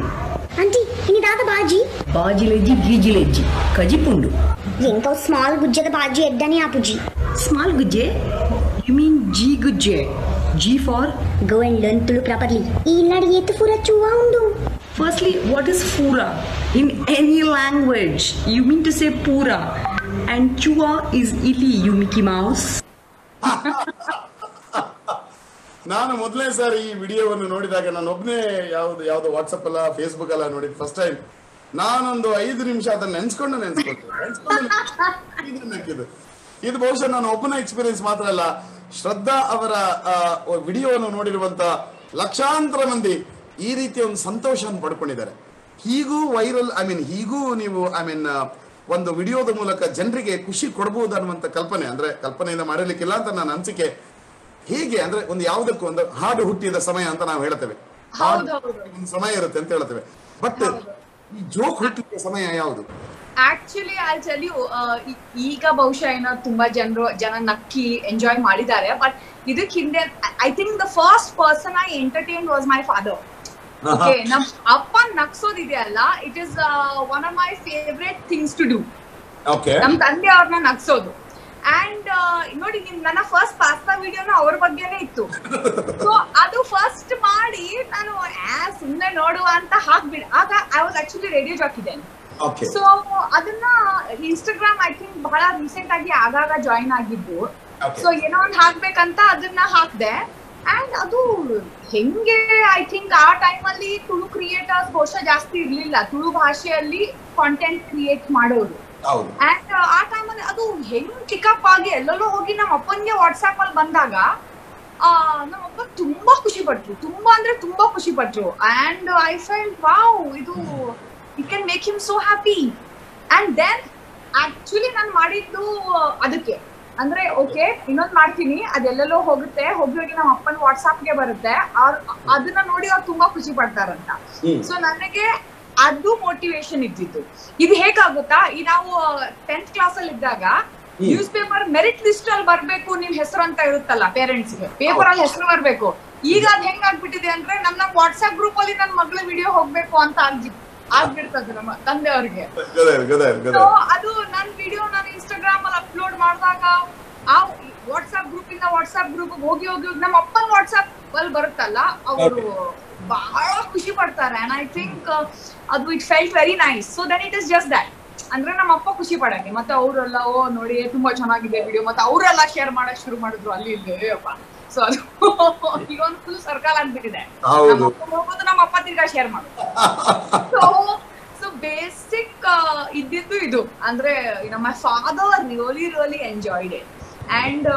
Auntie, ini dada baji? Bajileji, gijileji, kajipundu. Yenka small gujjada baji eddani apuji. Small gujje? You mean G gujje? G for? Go and learn Tulu properly. Illadi yettu pura chuva undu. Firstly, what is pura? In any language, you mean to say pura. And chua is ili, you Mickey Mouse. ನಾನು ಮೊದಲನೇ ಸಾರಿ ಈ ವಿಡಿಯೋವನ್ನು ನೋಡಿದಾಗ ನಾನು ಒಬ್ಬನೇ ಯಾವ್ದು ವಾಟ್ಸಪ್ ಅಲ್ಲ ಫೇಸ್ಬುಕ್ ಅಲ್ಲ ನೋಡಿದ್ ಫಸ್ಟ್ ಟೈಮ್. ನಾನೊಂದು 5 ನಿಮಿಷ ಅದನ್ನ ನೆನ್ಸ್ಕೊಂಡು ಇದು ಬಹುಶಃ ನಾನು ಒಬ್ಬನ ಎಕ್ಸ್ಪೀರಿಯನ್ಸ್ ಮಾತ್ರ ಅಲ್ಲ, ಶ್ರದ್ಧಾ ಅವರ ವಿಡಿಯೋವನ್ನು ನೋಡಿರುವಂತ ಲಕ್ಷಾಂತರ ಮಂದಿ ಈ ರೀತಿಯ ಒಂದು ಸಂತೋಷವನ್ನು ಪಡ್ಕೊಂಡಿದ್ದಾರೆ. ಹೀಗೂ ವೈರಲ್ ಹೀಗೂ ನೀವು ಒಂದು ವಿಡಿಯೋದ ಮೂಲಕ ಜನರಿಗೆ ಖುಷಿ ಕೊಡಬಹುದು ಅನ್ನುವಂತ ಕಲ್ಪನೆಯಿಂದ ಮಾಡಿರ್ಲಿಕ್ಕಿಲ್ಲ ಅಂತ ನನ್ನ ಅನಿಸಿಕೆ. ಹೀಗೆ ಒಂದು ಯಾವುದಕ್ಕೂ ಒಂದು ಹಾಡು ಹುಟ್ಟಿದ ಸಮಯ ಅಂತ ನಾವು ಹೇಳ್ತೇವೆ, ಒಂದು ಸಮಯ ಇರುತ್ತೆ ಅಂತ ಹೇಳ್ತೇವೆ. ಬಟ್ ಈ ಜೋಕ್ ಹುಟ್ಟಿದ ಸಮಯ ಯಾವುದು? ಆಕ್ಚುಲಿ ಐ ಟೆಲ್ ಯು, ಈಗ ಬಹುಶಃ ಏನೋ ತುಂಬಾ ಜನ ನಕ್ಕಿ ಎಂಜಾಯ್ ಮಾಡಿದ್ದಾರೆ. ಬಟ್ ಇದಕ್ ಹಿಂದೆ I think the first person I entertain was my father. Okay, ನಮ್ ಅಪ್ಪ ನಗ್ಸೋದಿದೆಯಲ್ಲ, it is one of my favourite things to do. ನಮ್ ತಂದೆ ಅವ್ರನ್ನ ನಗ್ಸೋದು. ಅಂಡ್ ನೋಡಿ, ನನ್ನ ಫಸ್ಟ್ ಪಾಸ್ತಾ ವಿಡಿಯೋನ ಅವ್ರ ಬಗ್ಗೆನೇ ಇತ್ತು. ಸೊ ಅದು ಫಸ್ಟ್ ಮಾಡಿ ನಾನು ಸುಮ್ನೆ ನೋಡುವ ಅಂತ ಹಾಕ್ಬಿಡ್. ಆಗ I was actually radio jockey then. So ಅದನ್ನ ಇನ್ಸ್ಟಾಗ್ರಾಮ್ ಐ ಥಿಂಕ್ ಬಹಳ ರೀಸೆಂಟ್ ಆಗಿ ಆಗಾಗ ಜಾಯಿನ್ ಆಗಿದ್ದು. ಸೊ ಏನೋ ಒಂದು ಹಾಕ್ಬೇಕಂತ ಅದನ್ನ ಹಾಕ್ದೆ. ಅಂಡ್ ಅದು ಹೆಂಗೆ, ಐ ಥಿಂಕ್ ಆ ಟೈಮ್ ಅಲ್ಲಿ ತುಳು ಕ್ರಿಯೇಟರ್ಸ್ ಬಹುಶಃ ಜಾಸ್ತಿ ಇರ್ಲಿಲ್ಲ, ತುಳು ಭಾಷೆಯಲ್ಲಿ ಕಾಂಟೆಂಟ್ ಕ್ರಿಯೇಟ್ ಮಾಡೋರು. ಅಂಡ್ ಆ ಟೈಮ್ ಅಲ್ಲಿ ಅದು ಹೆಂಗ್ ಪಿಕಪ್ ಆಗಿ ಎಲ್ಲೆಲ್ಲೋ ಹೋಗಿ ನಮ್ಮ ಅಪ್ಪನ್ಗೆ ವಾಟ್ಸ್ಆಪ್ ಅಲ್ಲಿ ಬಂದಾಗ ನಮ್ಮಪ್ಪ ತುಂಬಾ ಖುಷಿ ಪಟ್ರು, ತುಂಬಾ ಅಂದ್ರೆ ತುಂಬಾ ಖುಷಿ ಪಟ್ರು. ಅಂಡ್ ಐ ಫೆಲ್ಟ್ ವಾವ್, ಇದು it can make him so happy. And then actually ನಾನು ಮಾಡಿದ್ದು ಅದಕ್ಕೆ ಅಂದ್ರೆ ಓಕೆ ಇನ್ನೊಂದ್ ಮಾಡ್ತೀನಿ, ಅದೆಲ್ಲೆಲ್ಲೋ ಹೋಗುತ್ತೆ, ಹೋಗಿ ನಮ್ಮ ಅಪ್ಪನ ವಾಟ್ಸ್ಆಪ್ಗೆ ಬರುತ್ತೆ, ಅದನ್ನ ನೋಡಿ ಅವ್ರು ತುಂಬಾ ಖುಷಿ ಪಡ್ತಾರಂತ. ಸೊ ನನಗೆ ಅದು ಮೋಟಿವೇಶನ್ ಇದ್ದಿತ್ತು. ಇದು ಹೇಗಾಗುತ್ತಾ, ಈ ನಾವು 10th ಕ್ಲಾಸ್ ಅಲ್ಲಿ ಇದ್ದಾಗ ನ್ಯೂಸ್ ಪೇಪರ್ ಮೆರಿಟ್ ಲಿಸ್ಟ್ ಅಲ್ಲಿ ಬರ್ಬೇಕು ನಿಮ್ ಹೆಸರು ಅಂತ ಇರುತ್ತಲ್ಲ, ಪೇರೆಂಟ್ಸ್ ಗೆ ಪೇಪರ್ ಅಲ್ಲಿ ಹೆಸರು ಬರ್ಬೇಕು. ಈಗ ಅದ್ ಹೆಂಗ್ ಆಗ್ಬಿಟ್ಟಿದೆ ಅಂದ್ರೆ ನಮ್ ವಾಟ್ಸ್ಆಪ್ ಗ್ರೂಪ್ ಅಲ್ಲಿ ನನ್ ಮಗಳ ವಿಡಿಯೋ ಹೋಗ್ಬೇಕು ಅಂತ ಆಗ್ಬಿಡ್ತದೆ ನಮ್ಮ ತಂದೆಯವ್ರಿಗೆ. ಅದು ನನ್ ವಿಡಿಯೋ ನಾನು ಇನ್ಸ್ಟಾಗ್ರಾಮ್ ಅಲ್ಲಿ ಅಪ್ಲೋಡ್ ಮಾಡಿದಾಗ ಆ ವಾಟ್ಸ್ಆಪ್ ಗ್ರೂಪ್ ಇಂದ ವಾಟ್ಸ್ಆಪ್ ಗ್ರೂಪ್ ಹೋಗಿ ನಮ್ಮ ಅಪ್ಪನ ವಾಟ್ಸ್ಆಪ್ ಅಲ್ಲಿ ಬರುತ್ತಲ್ಲ, ಅವರು ಬಹಳ ಖುಷಿ ಪಡ್ತಾರೆ. ಅಂಡ್ ಐ ಥಿಂಕ್ ಅದು it felt very nice. So then it is just that, ಅಂದ್ರೆ ನಮ್ಮ ಅಪ್ಪ ಖುಷಿ ಪಡಕ್ಕೆ, ಮತ್ತೆ ಅವರೆಲ್ಲ ಓ ನೋಡಿ ತುಂಬಾ ಚೆನ್ನಾಗಿದೆ ವಿಡಿಯೋ, ಮತ್ತೆ ಅವರೆಲ್ಲ ಶೇರ್ ಮಾಡಕ್ ಶುರು ಮಾಡಿದ್ರು ಅಲ್ಲಿ ಇಲ್ಲಿ ಅಪ್ಪ. ಸೊ ಅದು ಈಗ ಒಂದು ಫುಲ್ ಸರ್ಕಲ್ ಆಗ್ಬಿಟ್ಟಿದೆ, ನಮ್ಮ ಅಪ್ಪ ಹೋಗೋದು ನಮ್ಮ ಅಪ್ಪ ತಿರ್ಗಾ ಶೇರ್ ಮಾಡೋದು. ಸೊ ಬೇಸಿಕ್ ಇದ್ದಿದ್ದು ಇದು, ಅಂದ್ರೆ ನಮ್ಮ father really enjoyed it. And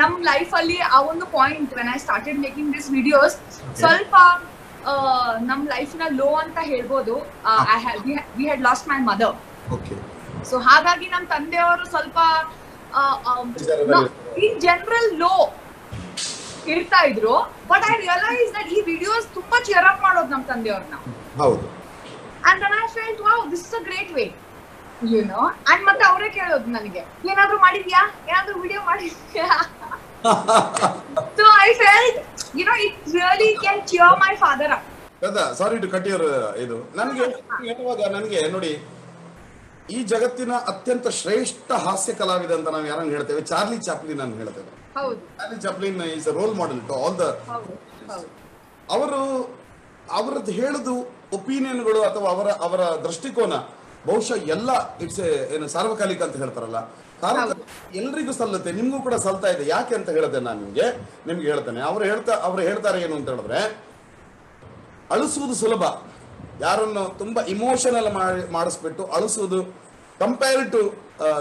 ನಮ್ ಲೈಫ್ ಅಲ್ಲಿ ಆ ಒಂದು point when I started making this videos, ಸ್ವಲ್ಪ ನಮ್ ಲೈಫ್ ನ ಲೋ ಅಂತ ಹೇಳ್ಬೋದು. We had lost my mother. So ಹಾಗಾಗಿ ನಮ್ ತಂದೆಯವರು ಸ್ವಲ್ಪ ಇನ್ ಜನರಲ್ ಲೋ ಇರ್ತಾ ಇದ್ರು. ಬಟ್ ಐ ರಿಯಲೈಸ್ ದಟ್ ಈ ವಿಡಿಯೋಸ್ ತುಂಬಾ ಚೇರ್ ಅಪ್ ಮಾಡೋದು ನಮ್ ತಂದೆಯವ್ರನ್ನ. And then I felt wow, this is a great way, you know. And ಮತ್ತೆ ಅವರೇ ಕೇಳೋದು ನನಗೆ, ಏನಾದ್ರು ಮಾಡಿದ್ಯಾ, ಏನಾದ್ರು ವಿಡಿಯೋ ಮಾಡಿದ್ಯಾ. So I felt you know it really can cheer my father up. Sorry to cut your ಇದು. ನನಗೆ ಹೇಳುವಾಗ ನನಗೆ ನೋಡಿ, ಈ ಜಗತ್ತಿನ ಅತ್ಯಂತ ಶ್ರೇಷ್ಠ ಹಾಸ್ಯ ಕಲಾವಿದ ಅಂತ ನಾವು ಯಾರನ್ನು ಹೇಳ್ತೇವೆ, ಚಾರ್ಲಿ ಚಾಪ್ಲಿನ್ ಅನ್ನು ಹೇಳ್ತೇವೆ. Charlie Chaplin is a role model to all the. ಅವರದ್ದು ಹೇಳುದು ಒಪಿನಿಯನ್ಗಳು ಅಥವಾ ಅವರ ದೃಷ್ಟಿಕೋನ ಬಹುಶಃ ಎಲ್ಲ ಇಟ್ಸ್ ಏನು ಸಾರ್ವಕಾಲಿಕ ಅಂತ ಹೇಳ್ತಾರಲ್ಲ, ಎಲ್ರಿಗೂ ಸಲ್ಲುತ್ತೆ, ನಿಮ್ಗೂ ಕೂಡ ಸಲ್ತಾ ಇದೆ. ಯಾಕೆ ಅಂತ ಹೇಳಿದೆ ನಾನು ನಿಮ್ಗೆ ಹೇಳ್ತೇನೆ. ಅವ್ರು ಹೇಳ್ತಾರೆ ಏನು ಅಂತ ಹೇಳಿದ್ರೆ, ಅಳಿಸುವುದು ಸುಲಭ, ಯಾರನ್ನು ತುಂಬಾ ಇಮೋಷನಲ್ ಮಾಡಿಸ್ಬಿಟ್ಟು ಅಳಿಸುವುದು ಕಂಪೇರ್ ಟು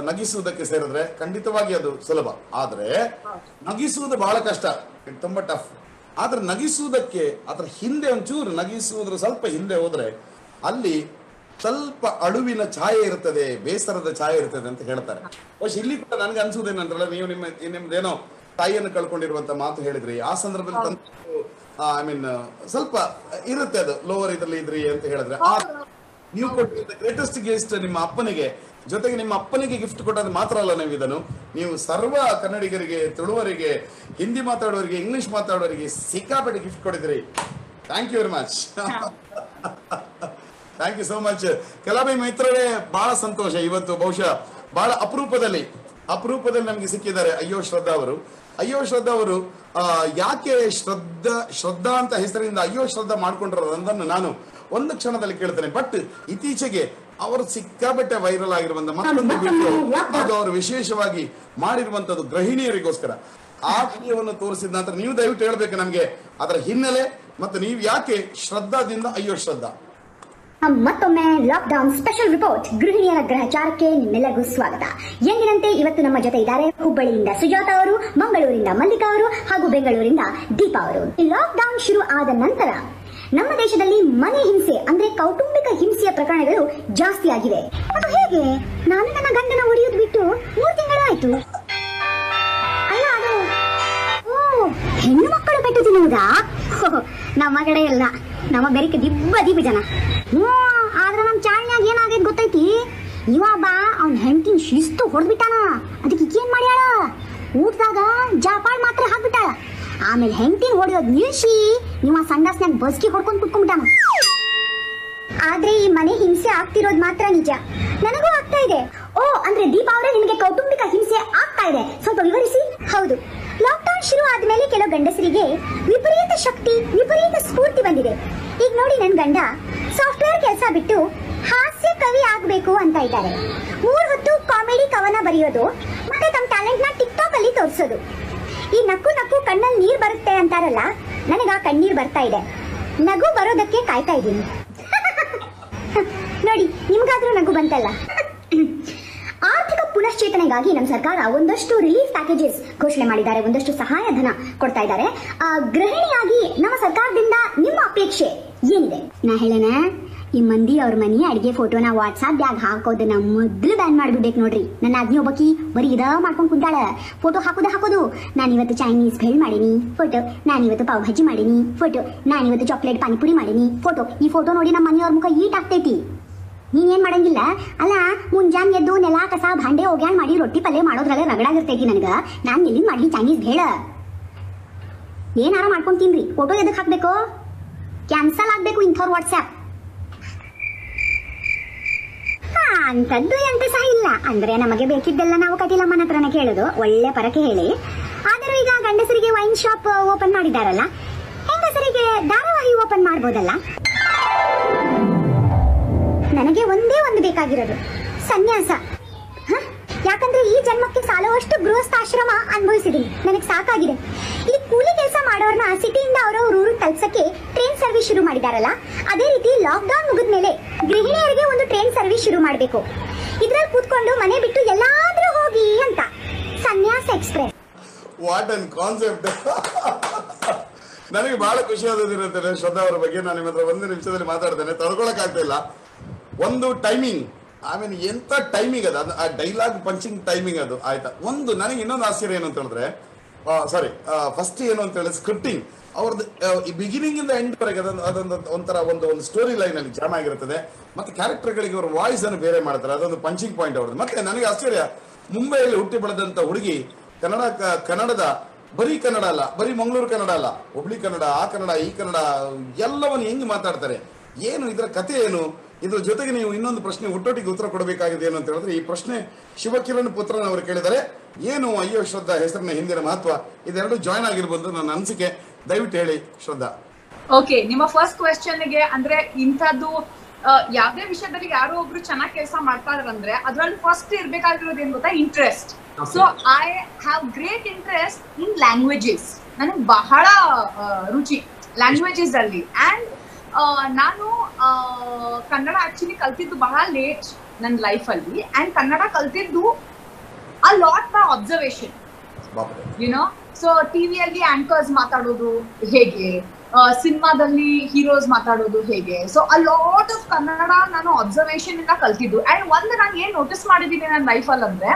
ನಗಿಸುವುದಕ್ಕೆ ಸೇರಿದ್ರೆ ಖಂಡಿತವಾಗಿ ಅದು ಸುಲಭ. ಆದ್ರೆ ನಗಿಸುವುದು ಬಹಳ ಕಷ್ಟ, ತುಂಬಾ ಟಫ್. ಆದ್ರೆ ನಗಿಸುವುದಕ್ಕೆ ಅದರ ಹಿಂದೆ ಒಂಚೂರು ನಗಿಸುವುದ್ರ ಸ್ವಲ್ಪ ಹಿಂದೆ ಹೋದ್ರೆ ಅಲ್ಲಿ ಸ್ವಲ್ಪ ಅಳುವಿನ ಛಾಯೆ ಇರ್ತದೆ, ಬೇಸರದ ಛಾಯೆ ಇರ್ತದೆ ಅಂತ ಹೇಳ್ತಾರೆ. ಬಹುಶಃ ಇಲ್ಲಿ ಕೂಡ ನನಗೆ ಅನ್ಸುವುದೇನಂದ್ರಲ್ಲ, ನೀವು ನಿಮ್ದೇನೋ ತಾಯಿಯನ್ನು ಕಳ್ಕೊಂಡಿರುವಂತ ಮಾತು ಹೇಳಿದ್ರಿ, ಆ ಸಂದರ್ಭದಲ್ಲಿ ಐ ಮೀನ್ ಸ್ವಲ್ಪ ಇರುತ್ತೆ ಅದು ಲೋವರ್ ಇದ್ರಲ್ಲಿ ಇದ್ರಿ ಅಂತ ಹೇಳಿದ್ರೆ, ನೀವು ಕೊಟ್ಟಿದ್ದ ಗ್ರೇಟೆಸ್ಟ್ ಗಿಫ್ಟ್ ನಿಮ್ಮ ಅಪ್ಪನಿಗೆ, ಜೊತೆಗೆ ನಿಮ್ಮ ಅಪ್ಪನಿಗೆ ಗಿಫ್ಟ್ ಕೊಟ್ಟದ್ದು ಮಾತ್ರ ಅಲ್ಲ, ನೀವು ಸರ್ವ ಕನ್ನಡಿಗರಿಗೆ, ತುಳುವರಿಗೆ, ಹಿಂದಿ ಮಾತಾಡೋರಿಗೆ, ಇಂಗ್ಲಿಷ್ ಮಾತಾಡೋರಿಗೆ ಸಿಕ್ಕಾಪಟ್ಟೆ ಗಿಫ್ಟ್ ಕೊಟ್ಟಿದ್ರಿ. Thank you very much. Thank you so much. ಕೆಲವೇ ಮಿತ್ರರೇ, ಬಹಳ ಸಂತೋಷ. ಇವತ್ತು ಬಹುಶಃ ಬಹಳ ಅಪರೂಪದಲ್ಲಿ ನಮ್ಗೆ ಸಿಕ್ಕಿದ್ದಾರೆ ಅಯ್ಯೋ ಶ್ರದ್ಧಾ ಅವರು. ಯಾಕೆ ಶ್ರದ್ಧಾ ಅಂತ ಹೆಸರಿಂದ ಅಯ್ಯೋ ಶ್ರದ್ಧಾ ಮಾಡ್ಕೊಂಡಿರೋದನ್ನು ನಾನು ಒಂದು ಕ್ಷಣದಲ್ಲಿ ಕೇಳ್ತೇನೆ. ಬಟ್ ಇತ್ತೀಚೆಗೆ ಅವರು ಸಿಕ್ಕಾಬಟ್ಟೆ ವೈರಲ್ ಆಗಿರುವಂತ ಮತ್ತೊಂದು ವಿಡಿಯೋ, ಅದು ಅವರು ವಿಶೇಷವಾಗಿ ಮಾಡಿರುವಂತದ್ದು ಗೃಹಿಣಿಯರಿಗೋಸ್ಕರ. ಆ ವಿಡಿಯೋವನ್ನು ತೋರಿಸಿದ ನಂತರ ನೀವು ದಯವಿಟ್ಟು ಹೇಳ್ಬೇಕು ನಮ್ಗೆ ಅದರ ಹಿನ್ನೆಲೆ ಮತ್ತು ನೀವು ಯಾಕೆ ಶ್ರದ್ಧಾದಿಂದ ಅಯ್ಯೋ ಶ್ರದ್ಧಾ. ಮತ್ತೊಮ್ಮೆ ಲಾಕ್ಡೌನ್ ಸ್ಪೆಷಲ್ ರಿಪೋರ್ಟ್ ಗೃಹಿಣಿಯರ ಗ್ರಹಚಾರಕ್ಕೆ ನಿಮ್ಮೆಲ್ಲರಿಗೂ ಸ್ವಾಗತ. ಎಂದಿನಂತೆ ಇವತ್ತು ನಮ್ಮ ಜೊತೆ ಇದ್ದಾರೆ ಹುಬ್ಬಳ್ಳಿಯಿಂದ ಸುಜಾತ ಅವರು, ಮಂಗಳೂರಿಂದ ಮಲ್ಲಿಕಾ ಅವರು ಹಾಗೂ ಬೆಂಗಳೂರಿಂದ ದೀಪಾ ಅವರು. ಲಾಕ್ಡೌನ್ ಶುರು ಆದ ನಂತರ ನಮ್ಮ ದೇಶದಲ್ಲಿ ಮನೆ ಹಿಂಸೆ ಅಂದ್ರೆ ಕೌಟುಂಬಿಕ ಹಿಂಸೆಯ ಪ್ರಕರಣಗಳು ಜಾಸ್ತಿ ಆಗಿವೆ. ಅದು ಹೇಗೆ? ನಾನು ನನ್ನ ಗಂಡನ ಹೊಡೆಯೋದು ಬಿಟ್ಟು 3 ತಿಂಗಳಾಯ್ತು. ಅಲ್ಲ, ಅದು ಹೆಣ್ಣು ಮಕ್ಕಳು ಪೆಟ್ಟು ತಿನ್ನುವುದಾ? ನಮ್ಮ ಕಡೆ ಎಲ್ಲ ನಮ್ಮ ಬೆರಿಕೆ ದಿಬ್ಬ ಜನ. ಆದ್ರೆ ನಮ್ ಚಾಳ್ನ್ಯಾಗ ಏನಾಗೈತ್ ಗೊತ್ತೈತಿ? ಅವ್ನ ಹೆಂಡತಿನ ಶಿಸ್ತು ಹೊಡೆದ್ಬಿಟ್ಟಾನ. ಅದಕ್ಕೆ ಏನ್ ಮಾಡ್ಯಾಳ? ಊಟದಾಗ ಜಾಪಾಳ್ ಮಾತ್ರ ಹಾಕ್ಬಿಟ್ಟಾಳ. ಆಮೇಲೆ ಹೆಂಡತಿನ ಹೊಡೆಯೋದ್ ನಿಲ್ಸಿ ಸಂಡಾಸ್ನ್ಯಾಗ ಬಸ್ಕಿ ಹೊಡ್ಕೊಂಡ್ ಕುತ್ಕೊಂಡ್ಬಿಟ್ಟಾನ. ಆದ್ರೆ ಈ ಮನೆ ಹಿಂಸೆ ಆಗ್ತಿರೋದ್ ಮಾತ್ರ ನಿಜ, ನನಗೂ ಆಗ್ತಾ ಇದೆ. ಅಂದ್ರೆ ದೀಪಾ ಅವರೇ, ನಿಮಗೆ ಕೌಟುಂಬಿಕ ಹಿಂಸೆ ಆಗ್ತಾ ಇದೆ, ಸ್ವಲ್ಪ ವಿವರಿಸಿ. ಹೌದು, ಲಾಕ್ಡೌನ್ ಶುರು ಆದ್ಮೇಲೆ ಕೆಲವು ಗಂಡಸರಿಗೆ ವಿಪರೀತ ಶಕ್ತಿ, ವಿಪರೀತ ಸ್ಫೂರ್ತಿ ಬಂದಿದೆ. ಈಗ ನೋಡಿ, ನನ್ ಗಂಡ ಸಾಫ್ಟ್ವೇರ್ ಕೆಲಸ ಬಿಟ್ಟು ಹಾಸ್ಯ ಕವಿ ಆಗ್ಬೇಕು ಅಂತ ಇದ್ದಾರೆ. 3 ಹೊತ್ತು ಕಾಮಿಡಿ ಕವನ ಬರೆಯೋದು ಮತ್ತೆ ತಮ್ಮ ಟ್ಯಾಲೆಂಟ್ ನ ಟಿಕ್ಟಾಕ್ ಅಲ್ಲಿ ತೋರಿಸೋದು. ಈ ನಕ್ಕು ಕಣ್ಣಲ್ಲಿ ನೀರ್ ಬರುತ್ತೆ ಅಂತಾರಲ್ಲ, ನನಗ ಕಣ್ಣೀರ್ ಬರ್ತಾ ಇದೆ. ನಗು ಬರೋದಕ್ಕೆ ಕಾಯ್ತಾ ಇದ್ದೀನಿ. ನೋಡಿ, ನಿಮ್ಗಾದ್ರೂ ನಗು ಬಂತಲ್ಲ. ಆರ್ಥಿಕ ಪುನಶ್ಚೇತನೆಗಾಗಿ ನಮ್ಮ ಸರ್ಕಾರ ಒಂದಷ್ಟು ರಿಲೀಫ್ ಪ್ಯಾಕೇಜಸ್ ಘೋಷಣೆ ಮಾಡಿದ್ದಾರೆ, ಒಂದಷ್ಟು ಸಹಾಯಧನ ಕೊಡ್ತಾ ಇದ್ದಾರೆ. ಗೃಹಿಣಿಯಾಗಿ ನಮ್ಮ ಸರ್ಕಾರದಿಂದ ನಿಮ್ಮ ಅಪೇಕ್ಷೆ ಏನಿದೆ? ನಾ ಹೇಳೇನ, ಈ ಮಂದಿ ಅವ್ರ ಮನಿ ಅಡಿಗೆ ಫೋಟೋನ ವಾಟ್ಸಾಪ್ ಬ್ಯಾಗ್ ಹಾಕೋದನ್ನ ಮೊದ್ಲು ಬ್ಯಾನ್ ಮಾಡ್ಬಿಡ್ಬೇಕು ನೋಡ್ರಿ. ನನ್ನ ಅಗ್ನಿ ಒಬ್ಬಕಿ ಬರೀ ಇದ ಮಾಡ್ಕೊಂಡ್ ಕುಂತಾಳ. ಫೋಟೋ ಹಾಕೋದು ನಾನಿವತ್ತು ಚೈನೀಸ್ ಭೇಳ್ ಮಾಡೀನಿ ಫೋಟೋ, ನಾನಿವತ್ತು ಪಾವ್ ಭಾಜಿ ಮಾಡೀನಿ ಫೋಟೋ, ನಾನಿವತ್ತು ಚಾಕ್ಲೇಟ್ ಪಾನಿಪುರಿ ಮಾಡೀನಿ ಫೋಟೋ. ಈ ಫೋಟೋ ನೋಡಿ ನಮ್ಮ ಮನೆಯವ್ರ ಮುಖ ಈಟ್ ಆಗ್ತೈತಿ. ನೀನೇನ್ ಮಾಡಂಗಿಲ್ಲ ಅಲ್ಲ, ಮುಂಜಾನೆ ಎದ್ದು ನೆಲ ಕಸ ಭಾಂಡೆ ಒಗ್ಯಾಣ್ ಮಾಡಿ ರೊಟ್ಟಿ ಪಲ್ಯ ಮಾಡೋದ್ರಲ್ಲೇ ರಗಡಾಗಿರ್ತೈತಿ ನನಗ. ನಾನ್ ಎಲ್ಲಿ ಮಾಡ್ಲಿ ಚೈನೀಸ್ ಭೇಳ? ಏನಾರ ಮಾಡ್ಕೊಂಡ್ ತಿನ್ರಿ. ಫೋಟೋ ಎದಕ್ ಹಾಕ್ಬೇಕು? ಕ್ಯಾನ್ಸಲ್ ಆಗ್ಬೇಕು ಇಂಥವ್ರ ವಾಟ್ಸ್ಆಪ್. ಅಂತದ್ದು ಎಂತ ಸಹ ಇಲ್ಲ. ಅಂದ್ರೆ ನಮಗೆ ಬೇಕಿದ್ದೆಲ್ಲ ನಾವು ಕಟೀಲಮ್ಮನ ಹತ್ರನೇ ಕೇಳುದು, ಒಳ್ಳೆ ಪರಕೆ ಹೇಳಿ. ಆದರೂ ಈಗ ಗಂಡಸರಿಗೆ ವೈನ್ ಶಾಪ್ ಓಪನ್ ಮಾಡಿದಾರಲ್ಲ, ಹೆಂಗಸರಿಗೆ ಧಾರಾವಾಹಿ ಓಪನ್ ಮಾಡ್ಬೋದಲ್ಲ. ನನಗೆ ಒಂದೇ ಒಂದು ಬೇಕಾಗಿರೋದು, ಸನ್ಯಾಸ. ಯಾಕಂದ್ರೆ ಈ ಜನ್ಮಕ್ಕೆ ಸಾಲುವಷ್ಟು ಗೃಹಸ್ಥಾಶ್ರಮ ಅನುಭವಿಸಿದೀನಿ, ನನಗೆ ಸಾಕಾಗಿದೆ. ಇಲ್ಲಿ ಕೂಲಿ ಕೆಲಸ ಮಾಡೋರ್ನ ಸಿಟಿಯಿಂದ ಅವರವ್ರ ಊರು ತಲುಪ್ಸಕ್ಕೆ ಟ್ರೈನ್ ಸರ್ವಿಸ್ ಶುರು ಮಾಡಿದಾರಲ್ಲ, ಅದೇ ರೀತಿ ಲಾಕ್ಡೌನ್ ಮುಗಿದ್ಮೇಲೆ ಗೃಹಿಣಿಯರಿಗೆ ಒಂದು ಟ್ರೈನ್ ಸರ್ವಿಸ್ ಶುರು ಮಾಡಬೇಕು. ಇದ್ರಲ್ಲಿ ಕೂತ್ಕೊಂಡು ಮನೆ ಬಿಟ್ಟು ಎಲ್ಲಾದ್ರೂ ಹೋಗಿ ಅಂತ. ಸನ್ಯಾಸ ಎಕ್ಸ್ಪ್ರೆಸ್. What an concept. ನನಗೆ ಬಹಳ ಖುಷಿ ಆದದಿರುತ್ತೆ ಶ್ರದ್ಧಾ ಅವರ ಬಗ್ಗೆ. ನಾನು ನಿಮ್ಮ ಹತ್ರ 1 ನಿಮಿಷದಲ್ಲಿ ಮಾತಾಡ್ತೇನೆ, ತಡ್ಕೊಳಕ್ ಆಗ್ತಾ ಇಲ್ಲ. ಒಂದು ಟೈಮಿಂಗ್, ಎಂತ ಟೈಮಿಂಗ್ ಅದು, ಆ ಡೈಲಾಗ್ ಪಂಚಿಂಗ್ ಟೈಮಿಂಗ್ ಅದು ಆಯ್ತಾ. ನನಗೆ ಇನ್ನೊಂದು ಆಶ್ಚರ್ಯ ಏನು ಅಂತ ಹೇಳಿದ್ರೆ, ಫಸ್ಟ್ ಏನು ಅಂತ ಹೇಳಿದ್ರೆ ಸ್ಕ್ರಿಪ್ಟಿಂಗ್ ಅವ್ರದ್ದು ಈ ಬಿಗಿನಿಂಗ್ ಇಂದ ಎಂಡ್ ವರೆಗೆ ಅದೊಂದು ಒಂಥರ ಒಂದು ಸ್ಟೋರಿ ಲೈನ್ ಅಲ್ಲಿ ಜಾಮ್ ಆಗಿರುತ್ತದೆ. ಮತ್ತೆ ಕ್ಯಾರೆಕ್ಟರ್ಗಳಿಗೆ ಅವ್ರ ವಾಯ್ಸ್ ಅನ್ನು ಬೇರೆ ಮಾಡ್ತಾರೆ, ಅದೊಂದು ಪಂಚಿಂಗ್ ಪಾಯಿಂಟ್ ಅವ್ರದ್ದು. ಮತ್ತೆ ನನಗೆ ಆಶ್ಚರ್ಯ, ಮುಂಬೈಯಲ್ಲಿ ಹುಟ್ಟಿ ಬೆಳೆದಂತ ಹುಡುಗಿ ಕನ್ನಡದ ಬರೀ ಕನ್ನಡ ಅಲ್ಲ, ಬರೀ ಮಂಗಳೂರು ಕನ್ನಡ ಅಲ್ಲ, ಹುಬ್ಳಿ ಕನ್ನಡ, ಆ ಕನ್ನಡ, ಈ ಕನ್ನಡ ಎಲ್ಲವನ್ನು ಹೆಂಗ್ ಮಾತಾಡ್ತಾರೆ, ಏನು ಇದರ ಕಥೆ ಏನು, ಇದ್ರ ಜೊತೆಗೆ ನೀವು ಇನ್ನೊಂದು ಪ್ರಶ್ನೆ ಒಟ್ಟೊಟ್ಟಿಗೆ ಉತ್ತರ ಕೊಡಬೇಕಾಗಿದೆ ಏನು ಅಂತ ಹೇಳಿದ್ರೆ, ಈ ಪ್ರಶ್ನೆ ಶಿವಕಿರಣ್ ಪುತ್ರನ್ ಅವರು ಕೇಳಿದರೆ ಏನು ಅಯ್ಯೋ ಶ್ರದ್ಧಾ ಹೆಸರಿನ ಹಿಂದಿನ ಮಹತ್ವ, ಇದೆರಡು ಜಾಯ್ನ್ ಆಗಿರ್ಬೋದು ನನ್ನ ಅನಿಸಿಕೆ. ದಯವಿಟ್ಟು ಹೇಳಿ ಶ್ರದ್ಧಾ. ಓಕೆ, ನಿಮ್ಮ ಫಸ್ಟ್ ಕ್ವೆಶ್ಚನ್ಗೆ ಅಂದ್ರೆ ಇಂಥದ್ದು ಯಾವ್ದೇ ವಿಷಯದಲ್ಲಿ ಯಾರೋ ಒಬ್ರು ಚೆನ್ನಾಗಿ ಕೆಲಸ ಮಾಡ್ತಾ ಇದ್ರಂದ್ರೆ ಅದ್ರಲ್ಲಿ ಫಸ್ಟ್ ಇರ್ಬೇಕಾಗಿರೋದು ಏನ್ ಗೊತ್ತಾ, interest. So I have great interest in languages. ನನಗೆ ಬಹಳ ರುಚಿ ಲ್ಯಾಂಗ್ವೇಜಸ್ ಅಲ್ಲಿ. ಅಂಡ್ ನಾನು ಕನ್ನಡ ಆಕ್ಚುಲಿ ಕಲ್ತಿದ್ದು ಬಹಳ ಲೇಟ್ ನನ್ನ ಲೈಫಲ್ಲಿ. ಅಂಡ್ ಕನ್ನಡ ಕಲ್ತಿದ್ದು a lot by observation, YONO. So ಟಿವಿಯಲ್ಲಿ ಆಂಕರ್ಸ್ ಮಾತಾಡೋದು ಹೇಗೆ, ಸಿನಿಮಾದಲ್ಲಿ ಹೀರೋಸ್ ಮಾತಾಡೋದು ಹೇಗೆ, so a lot of Kannada ನಾನು ಅಬ್ಸರ್ವೇಷನ್ ಇಂದ ಕಲ್ತಿದ್ದು. ಅಂಡ್ ಒಂದು ನಾನು ಏನ್ ನೋಟಿಸ್ ಮಾಡಿದೀನಿ ನನ್ನ ಲೈಫಲ್ಲಿ ಅಂದ್ರೆ,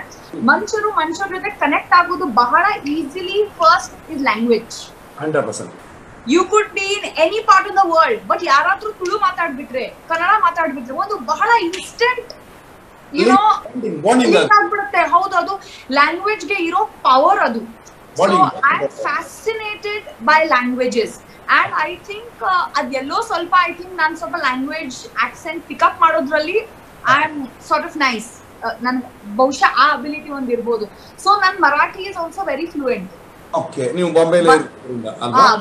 ಮನುಷ್ಯರ ಜೊತೆ ಕನೆಕ್ಟ್ ಆಗೋದು ಬಹಳ easily first is language. 100%. You could be in any part of the world, but ಯಾರಾದ್ರೂ ತುಳು ಮಾತಾಡ್ಬಿಟ್ರೆ, ಕನ್ನಡ ಮಾತಾಡ್ಬಿಟ್ರೆ ಒಂದು ಬಹಳ ಇನ್ಸ್ಟೆಂಟ್ ಯುನೋ ಆಗ್ಬಿಡುತ್ತೆ. ಹೌದು, ಅದು ಲ್ಯಾಂಗ್ವೇಜ್ಗೆ ಇರೋ ಪವರ್ ಅದು. So I am fascinated by languages. And I think ಅದೆಲ್ಲೋ ಸ್ವಲ್ಪ ನಾನು ಸ್ವಲ್ಪ ಲ್ಯಾಂಗ್ವೇಜ್ ಆಕ್ಸೆಂಟ್ ಪಿಕಪ್ ಮಾಡೋದ್ರಲ್ಲಿ I am sort of nice. ನನ್ ಬಹುಶಃ ಆ ಅಬಿಲಿಟಿ ಒಂದು ಇರ್ಬೋದು. ಸೊ ನನ್ Marathi is also very fluent. Okay, ನೀವು ಬಾಂಬೆಲಿ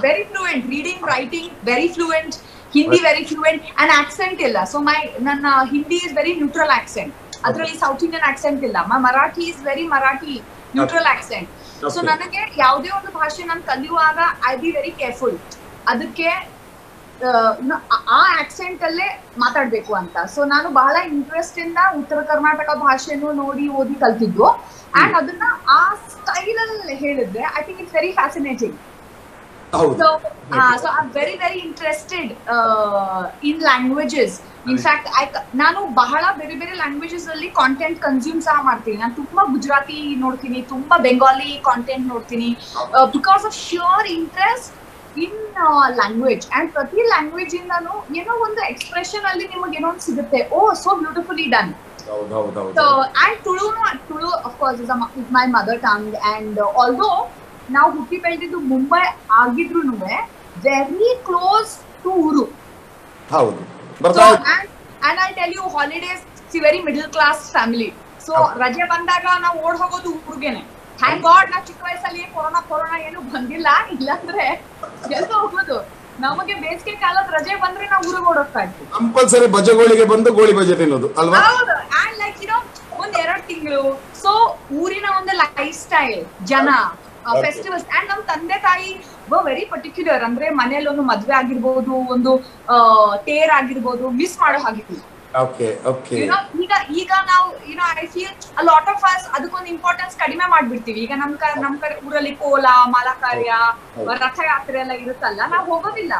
very fluent, reading writing very fluent, Hindi very fluent. And accent ಇಲ್ಲ. ಸೊ ನನ್ನ Hindi is very neutral accent, ಅದರಲ್ಲಿ ಸೌತ್ ಇಂಡಿಯನ್ ಆಕ್ಸೆಂಟ್ ಇಲ್ಲ. Marathi is very Marathi neutral accent. So ನನಗೆ ಯಾವುದೇ ಒಂದು ಭಾಷೆ ನಾನು ಕಲಿಯುವಾಗ ಐ ಬಿ ವೆರಿ ಕೇರ್ಫುಲ್, ಅದಕ್ಕೆ ಆ ಆಕ್ಸೆಂಟ್ ಅಲ್ಲೇ ಮಾತಾಡ್ಬೇಕು ಅಂತ. ಸೊ ನಾನು ಬಹಳ ಇಂಟ್ರೆಸ್ಟ್ ಇಂದ ಉತ್ತರ ಕರ್ನಾಟಕ ಭಾಷೆನೂ ನೋಡಿ ಓದಿ ಕಲ್ತಿದ್ದು. ಅಂಡ್ ಅದನ್ನ ಆ ಸ್ಟೈಲ್ ಅಲ್ಲಿ ಹೇಳಿದ್ರೆ I think it's very fascinating. So I am very very interested in languages. In fact ನಾನು ಬಹಳ ಬೇರೆ ಬೇರೆ ಲ್ಯಾಂಗ್ವೇಜಸ್ ಅಲ್ಲಿ ಕಾಂಟೆಂಟ್ ಕನ್ಸ್ಯೂಮ್ ಸಹ ಮಾಡ್ತೀನಿ. ನಾನು ತುಂಬಾ ಗುಜರಾತಿ ನೋಡ್ತೀನಿ, ತುಂಬಾ ಬೆಂಗಾಲಿ ಕಾಂಟೆಂಟ್ ನೋಡ್ತೀನಿ, because of sure interest in language. And ಪ್ರತಿ ಲ್ಯಾಂಗ್ವೇಜ್ ಇಂದಾನು ಏನೋ ಒಂದು ಎಕ್ಸ್ಪ್ರೆಷನ್ ಅಲ್ಲಿ ನಿಮಗೆ ಏನೋ ಒಂದು ಸಿಗುತ್ತೆ. Oh, so beautifully done. So and Tulu of course is my mother tongue. And although ನಾವು ಹುಟ್ಟಿ ಬೆಳೆದಿದ್ದು ಮುಂಬೈ ಆಗಿದ್ರೂ ವೆರಿ ಕ್ಲೋಸ್ ಟು ಊರು. ಹೌದು. And I tell you, holidays very middle class family. So ರಜೆ ಬಂದಾಗ ನಾವು ಓಡ್ ಹೋಗೋದು ಊರಿಗೆನೆ. ಥ್ಯಾಂಕ್ ಗಾಡ್ ನಾವು ಚಿಕ್ಕ ವಯಸ್ಸಲ್ಲಿ ಕೊರೋನಾ ಏನು ಬಂದಿಲ್ಲ, ಇಲ್ಲಾಂದ್ರೆ ಎಲ್ಲ ಹೋಗೋದು. ನಮಗೆ ಬೇಸಿಗೆ ಕಾಲದ ರಜೆ ಬಂದ್ರೆ ನಾವು ಊರಿಗೆ ಓಡೋಗ್ತಾ ಇದ್ವಿ. ಕಂಪಲ್ಸರಿ ಬಜೆಗೋಳಿಗೆ ಬಂದು ಗೋಳಿ ಬಜೆ ತಿನ್ನೋದು ಅಲ್ವಾ? ಹೌದು. ಅಂಡ್ ಲೈಕ್ ಒಂದ್ 2 ತಿಂಗಳು. ಸೊ ಊರಿನ ಒಂದು ಲೈಫ್ ಸ್ಟೈಲ್, ಜನ, ಫೆಸ್ಟಿವಲ್ಸ್. ಅಂಡ್ ನಮ್ ತಂದೆ ತಾಯಿ ವೆರಿ ಪರ್ಟಿಕ್ಯುಲರ್. ಅಂದ್ರೆ ಮನೇಲಿ ಒಂದು ಮದ್ವೆ ಆಗಿರ್ಬೋದು, ಒಂದು ಟೇರ್ ಆಗಿರ್ಬೋದು, ಮಿಸ್ ಮಾಡೋ ಹಾಗಿತ್ತು. ಈಗ ನಾವು I feel a lot of us ಅದಕ್ಕೊಂದು ಇಂಪಾರ್ಟೆನ್ಸ್ ಕಡಿಮೆ ಮಾಡ್ಬಿಡ್ತೀವಿ. ಈಗ ನಮ್ ಕಡೆ ಊರಲ್ಲಿ ಕೋಲ, ಮಾಲಕಾರ್ಯ, ರಥಯಾತ್ರೆ ಎಲ್ಲ ಇರುತ್ತಲ್ಲ, ನಾವು ಹೋಗೋದಿಲ್ಲ.